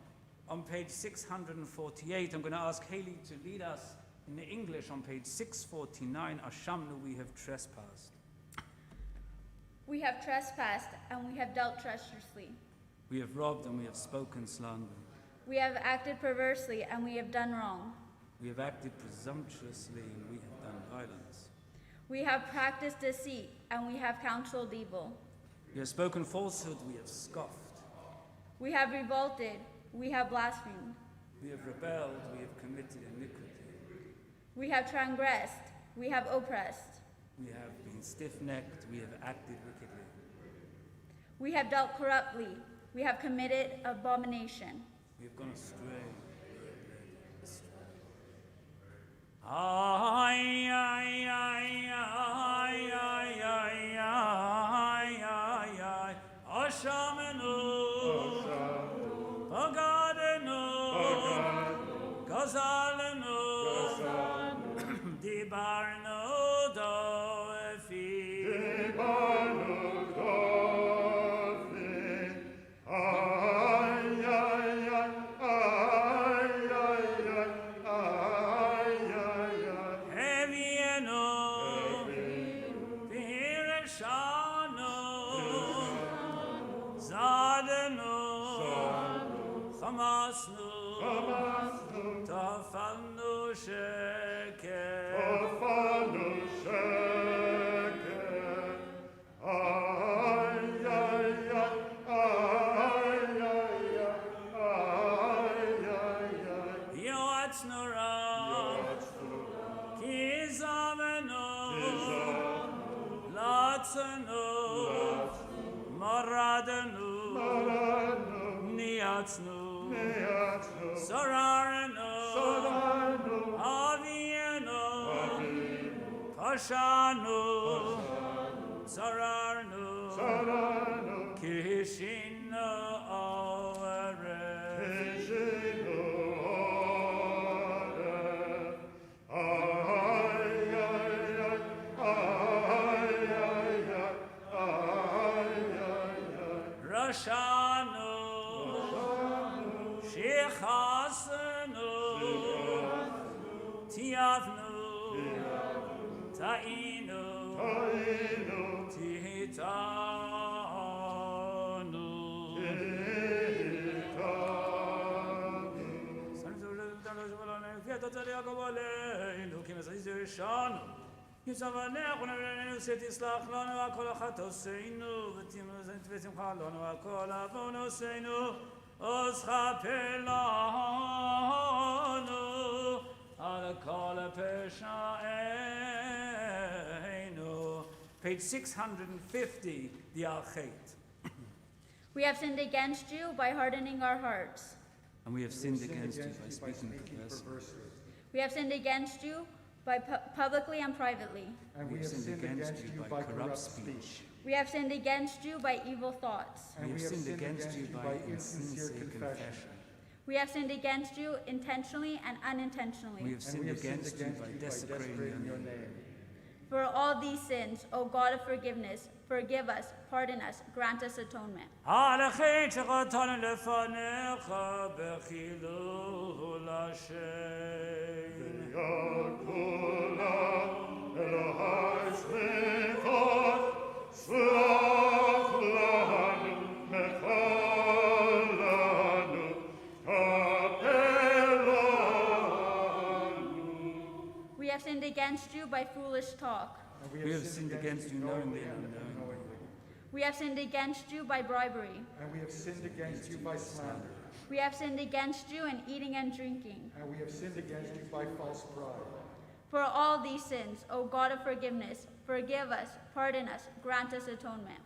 On page 648, I'm going to ask Haley to lead us in the English on page 649. Ashamnu, we have trespassed. We have trespassed and we have dealt treacherously. We have robbed and we have spoken slander. We have acted perversely and we have done wrong. We have acted presumptuously and we have done violence. We have practiced deceit and we have counseled evil. We have spoken falsehood, we have scoffed. We have revolted, we have blasphemed. We have rebelled, we have committed iniquity. We have transgressed, we have oppressed. We have been stiff-necked, we have acted wickedly. We have dealt corruptly, we have committed abomination. We have gone astray, we have led astray. Ay, ay, ay, ay, ay, ay, ay, ay, ay. Oshamenu, Pagadenu, Gazalenu, Dibarnu, Doefi. Dibarnu, Doefi. Ay, ay, ay, ay, ay, ay, ay, ay, ay. Hevienu, Pireshanu, Zadenu, Chamasnu, Tafanu Sheker. Tafanu Sheker. Ay, ay, ay, ay, ay, ay, ay, ay. Yoatznu Ra, Kizavenu, Latzenu, Maradenu, Niatznu, Sorarenu, Avienu, Pashanu, Sorarenu, Kishinu Oere. Rashanu, Shechasanu, Tiavnu, Tainu, Titanu. יצבנך ונבלנו שתסלח לנו על כל חטאותינו ותמחה לנו על כל עוונותינו וסכפר לנו על כל פשעינו. Page 650, the Al-Khait. We have sinned against you by hardening our hearts. And we have sinned against you by speaking perversely. We have sinned against you by publicly and privately. And we have sinned against you by corrupt speech. We have sinned against you by evil thoughts. And we have sinned against you by insincere confession. We have sinned against you intentionally and unintentionally. We have sinned against you by desecrating your name. For all these sins, O God of forgiveness, forgive us, pardon us, grant us atonement. Halachic shechatan lefanecha bechilul Hashem. V'yakula Elohai slichot, slach lanu, mechal lanu, kapel lanu. We have sinned against you by foolish talk. We have sinned against you knowingly and unknowingly. We have sinned against you by bribery. And we have sinned against you by slander. We have sinned against you in eating and drinking. And we have sinned against you by false pride. For all these sins, O God of forgiveness, forgive us, pardon us, grant us atonement.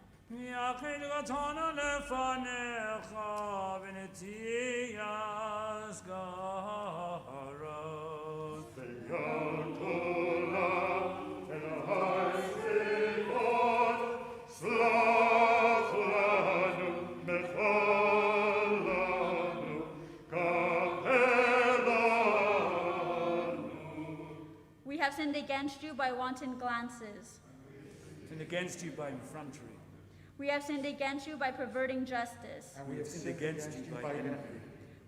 We have sinned against you by wanton glances. Sinned against you by effrontery. We have sinned against you by perverting justice. And we have sinned against you by envy.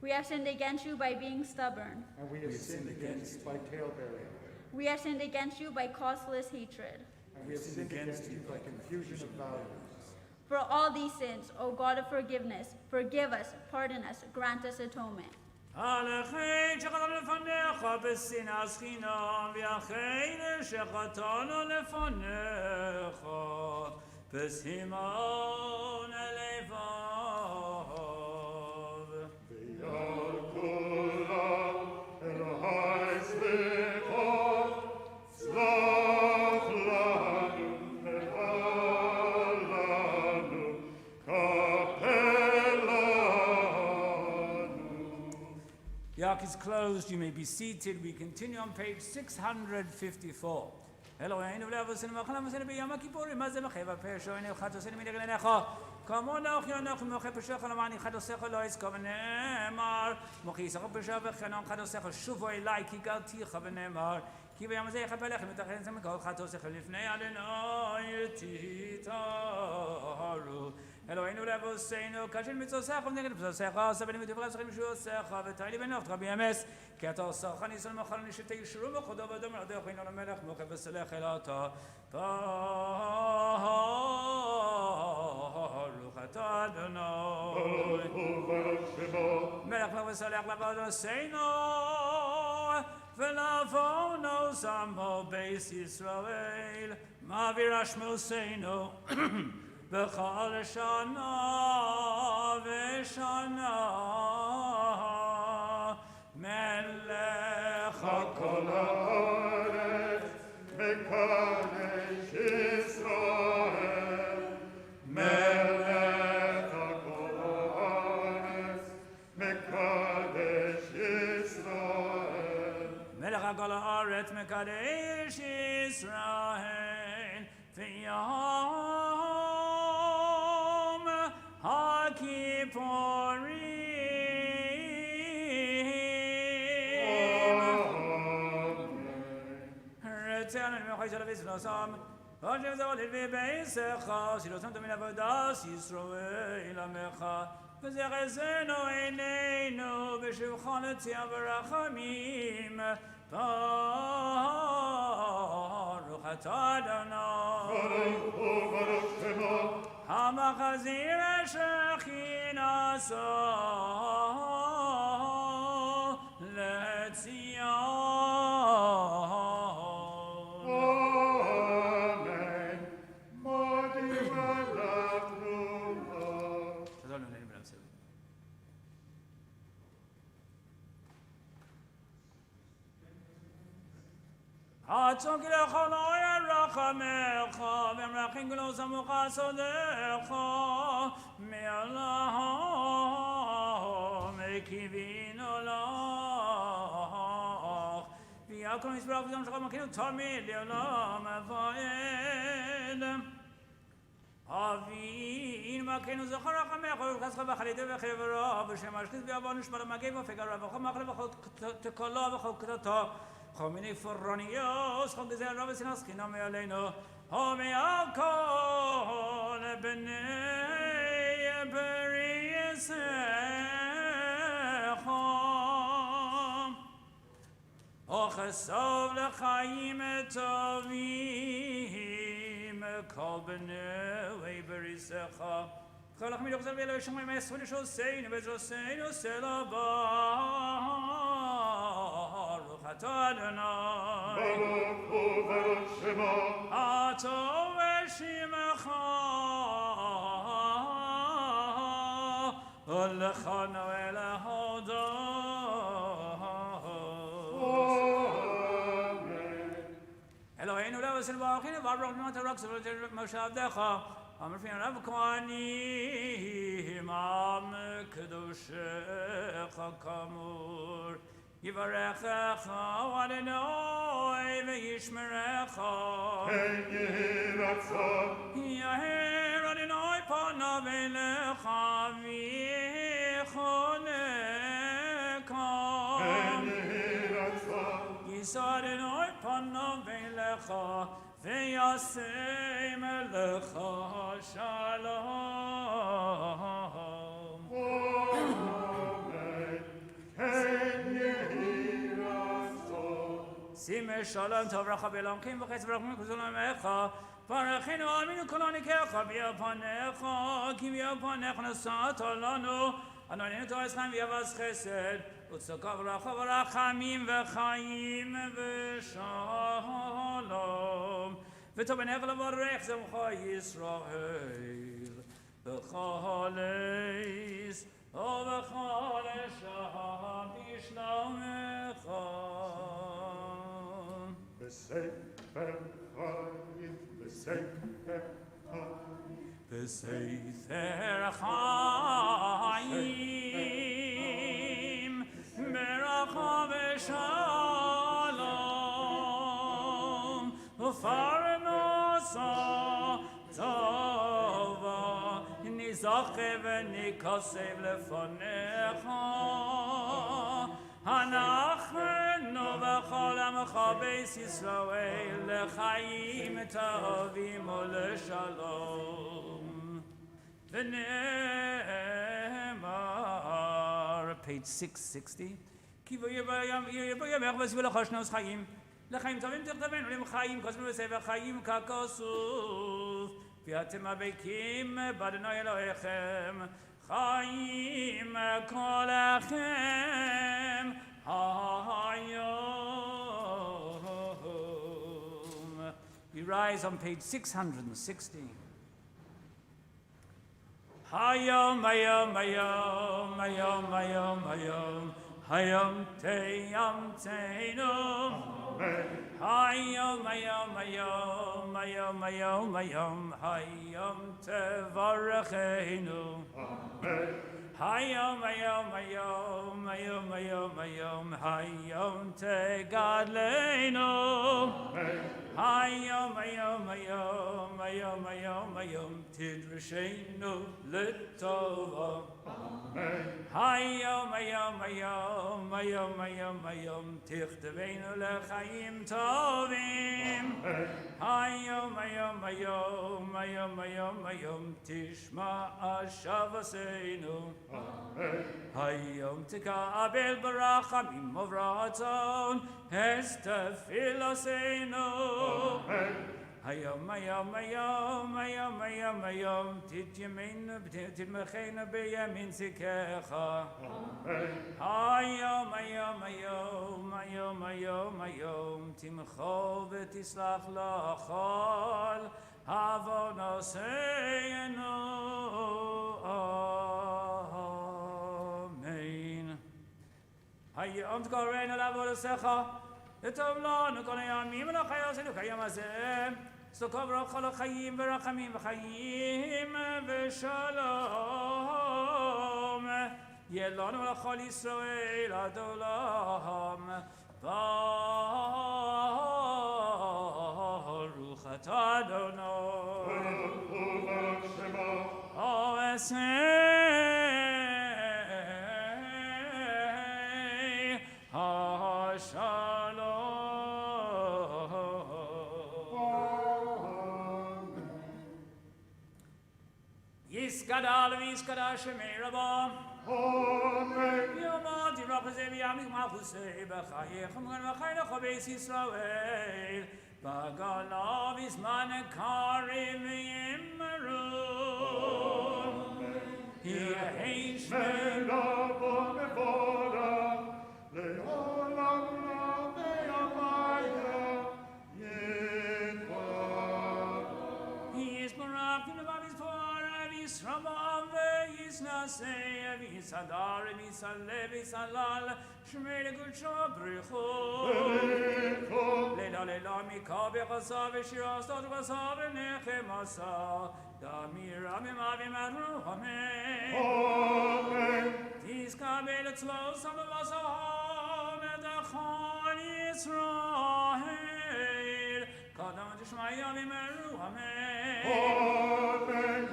We have sinned against you by being stubborn. And we have sinned against you by talebearing. We have sinned against you by causeless hatred. And we have sinned against you by confusion of values. For all these sins, O God of forgiveness, forgive us, pardon us, grant us atonement. Halachic shechatan lefanecha b'sinas chinam v'yachein shechatan lefanecha בסימון לבב. ויעל כולם אלוהי סליחות, סלח לנו ופעל לנו, כפר לנו. Yak is closed. You may be seated. We continue on page 654. Eloheinu v'levosin v'chalam b'yom kippurim mazeh v'cheva peshoinu chatosin mideglenecha kamonach yonach moche peshocha lamani chatosecha lo yizkor v'nemar mochi yisachar peshocha v'chenon chatosecha shuvo elai ki galticha v'nemar ki b'yom hazeh yechapelech mitachon mikol chatosecha lifnei Adonai titaru. Eloheinu levoseinu kashin mitzosecha v'neged mitzosecha sabenim v'divra sachim shuosecha v'tayli v'noft rabbi emes כי אתה עושך ניסון מכל נשתי ישרו וכודו ודום רדך בינו למלך מוכף וסלח אל אתה ברוך אתה אדוני מלך לך וסלח לבדוסינו ולעוונו שמו בית ישראל מעביר אשמוסינו בכל שנה ושנה מלך כל הארץ מקדש ישראל, מלך כל הארץ מקדש ישראל. מלך כל הארץ מקדש ישראל ויום הכיפורים Hashem zavolid v'beisecha, silotam min avodas Yisrael amecha, v'zechezenu eineinu b'shivcha l'tzia v'rachamim, baruch atah Adonai, baruch shemo, hamachazir shechinaso l'tzion. Atzon kilecha lo yerachamecha v'mrachin glo samucha sodecha me'alahom ekivino lach v'yakol mizbrach v'zam shacham makinu tamid le'olam avayed Avin makinu zachar rachamecha v'chazcha v'chalideh v'chevra v'shem ashkiz v'yavon nishma l'magei v'fegar v'chol machal v'chol tekola v'chol k'data Chomini forronios, chom gezer rabes in askina me aleinu, homi alkol b'nei b'riyesecha, ochesov l'chaim etovim, kol b'nei b'riyesecha, chol achmi l'chzel v'elo yishomim esru l'shoseinu v'zoseinu selabah, Adonai Baruch Shema Ato v'shimecha Olechanu elehodo Amen Eloheinu levosin v'achinu v'abrach n'ot ha'rak s'v'l'ter Moshe Avdecha Amr fi'an Rav Kohanim Am kedushecha kamur Yivarechecha Adonai v'yishmerecha Ken yehi ratzon Yaher Adonai panav elecha v'yichoneka Ken yehi ratzon Yisa Adonai panav elecha v'yasem elecha shalom Amen Ken yehi Sime shalom tov racha v'elamkim v'chetz v'rachmim k'zulam echa Parachinu aminu kolonikecha v'yapanecha Ki v'yapanecha nasat olanu Anoinenu to'eschem v'yavaz chesed Utzaka v'racha v'rachamim v'chayim v'shalom ותבנך לברך זמך ישראל בכל עץ ובכל שם בשלומך. בספר חיים, בספר חיים, בספר חיים ברכה ושלום ופרנסה טובה נזכה ונכסף לפניך אנחנו וכל עמך בית ישראל לחיים טובים ולשלום. ונאמר, page 660, כי יבוא ימך ויוסיפו לך שנות חיים, לחיים טובים תכתבנו, לחיים כוספים בספר חיים ככוסוף, ואתם הבקים באדוני אלוהיכם, חיים כולכם hayom. We rise on page 660. Hayom, hayom, hayom, hayom, hayom, hayom, hayom teyam teinum. Hayom, hayom, hayom, hayom, hayom, hayom, hayom tevarachenu. Hayom, hayom, hayom, hayom, hayom, hayom, hayom tegadleinu. Hayom, hayom, hayom, hayom, hayom, hayom tidrashenu litova. Hayom, hayom, hayom, hayom, hayom, hayom tichtavenu lechaim tovim. Hayom, hayom, hayom, hayom, hayom, hayom tishma ashavasenu. Hayom tekabel barachamim uvratzon estafilosenu. Hayom, hayom, hayom, hayom, hayom, hayom titmechenu beyamin sikecha. Hayom, hayom, hayom, hayom, hayom, hayom timcho v'tislach lachol avonoseinu. Amen. Hayom tkoreinu lavodosecha v'tov lanu kol hayamim v'lachayosenu kayom hazeh. Stokov rochol chayim v'rachamim v'chayim v'shalom. Yelonu v'lachol Yisrael ad olam. Baruch atah Adonai. Baruch Shema. Osei ha-shalom. Yiskadal v'yiskadal shemei rabah. Amen. Yomad yirachazeh v'yamik malchusei b'chayechem v'chaynecho beis Yisrael b'galav izman karim v'yimmerun yehi shmei Melavo mevorach le'olam ve'amaya Yizkor. Yisbarach v'nevav yisporav yisravam ve'yisnasei v'yisadar v'yisalev v'yisalal shmei legudsho brichu leila leila mikah b'chasa v'shira stot v'chasa v'nechem asa damira mimavim aruhamei tizkabel etzlo samavasahom edachon Yisrael kadam tishmaya v'meruhamei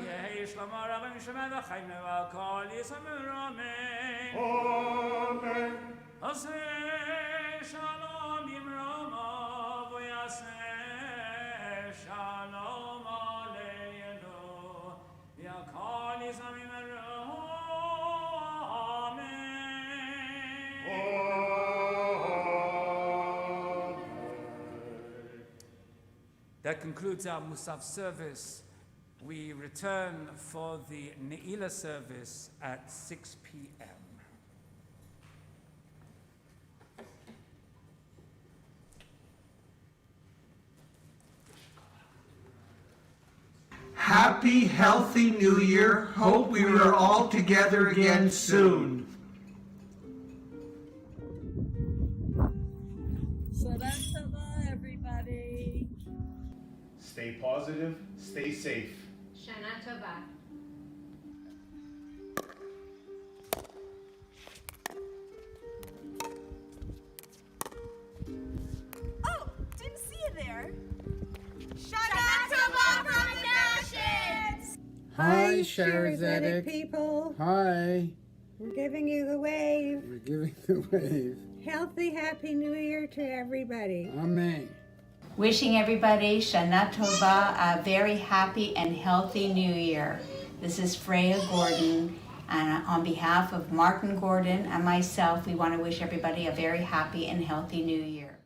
yehi shlama rabim shemeh v'chaim v'akol yisameruhamei aseh shalom b'mroma v'yaseh shalom aleinu v'akol yisameruhamei. That concludes our Musaf service. We return for the Ne'ilah service at 6 p.m. happy, healthy New Year. Hope we are all together again soon. Everybody. Stay positive, stay safe. Shana Tova. Oh, didn't see you there. Shana Tova from Nashins. Hi, Shaare Zedek people. Hi. We're giving you the wave. We're giving the wave. Healthy, happy New Year to everybody. Amen. Wishing everybody Shana Tova, a very happy and healthy New Year. This is Freya Gordon, and on behalf of Martin Gordon and myself, we want to wish everybody a very happy and healthy New Year.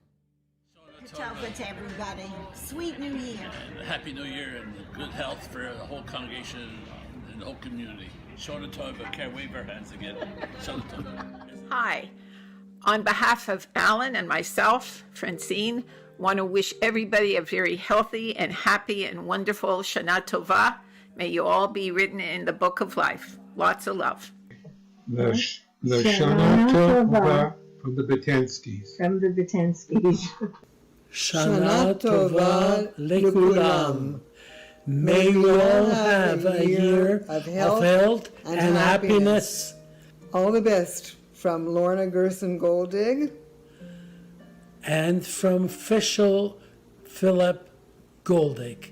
Tova to everybody. Sweet New Year. And Happy New Year and good health for the whole congregation and the whole community. Shaare Tova, can wave our hands again. Shaare Tova. Hi. On behalf of Alan and myself, Francine, want to wish everybody a very healthy and happy and wonderful Shana Tova. May you all be written in the book of life. Lots of love. The Shana Tova from the Betenskis. From the Betenskis. Shana Tova Lekulam. May we all have a year of health and happiness. All the best from Lorna Gerson-Goldig. And from official Philip Goldig.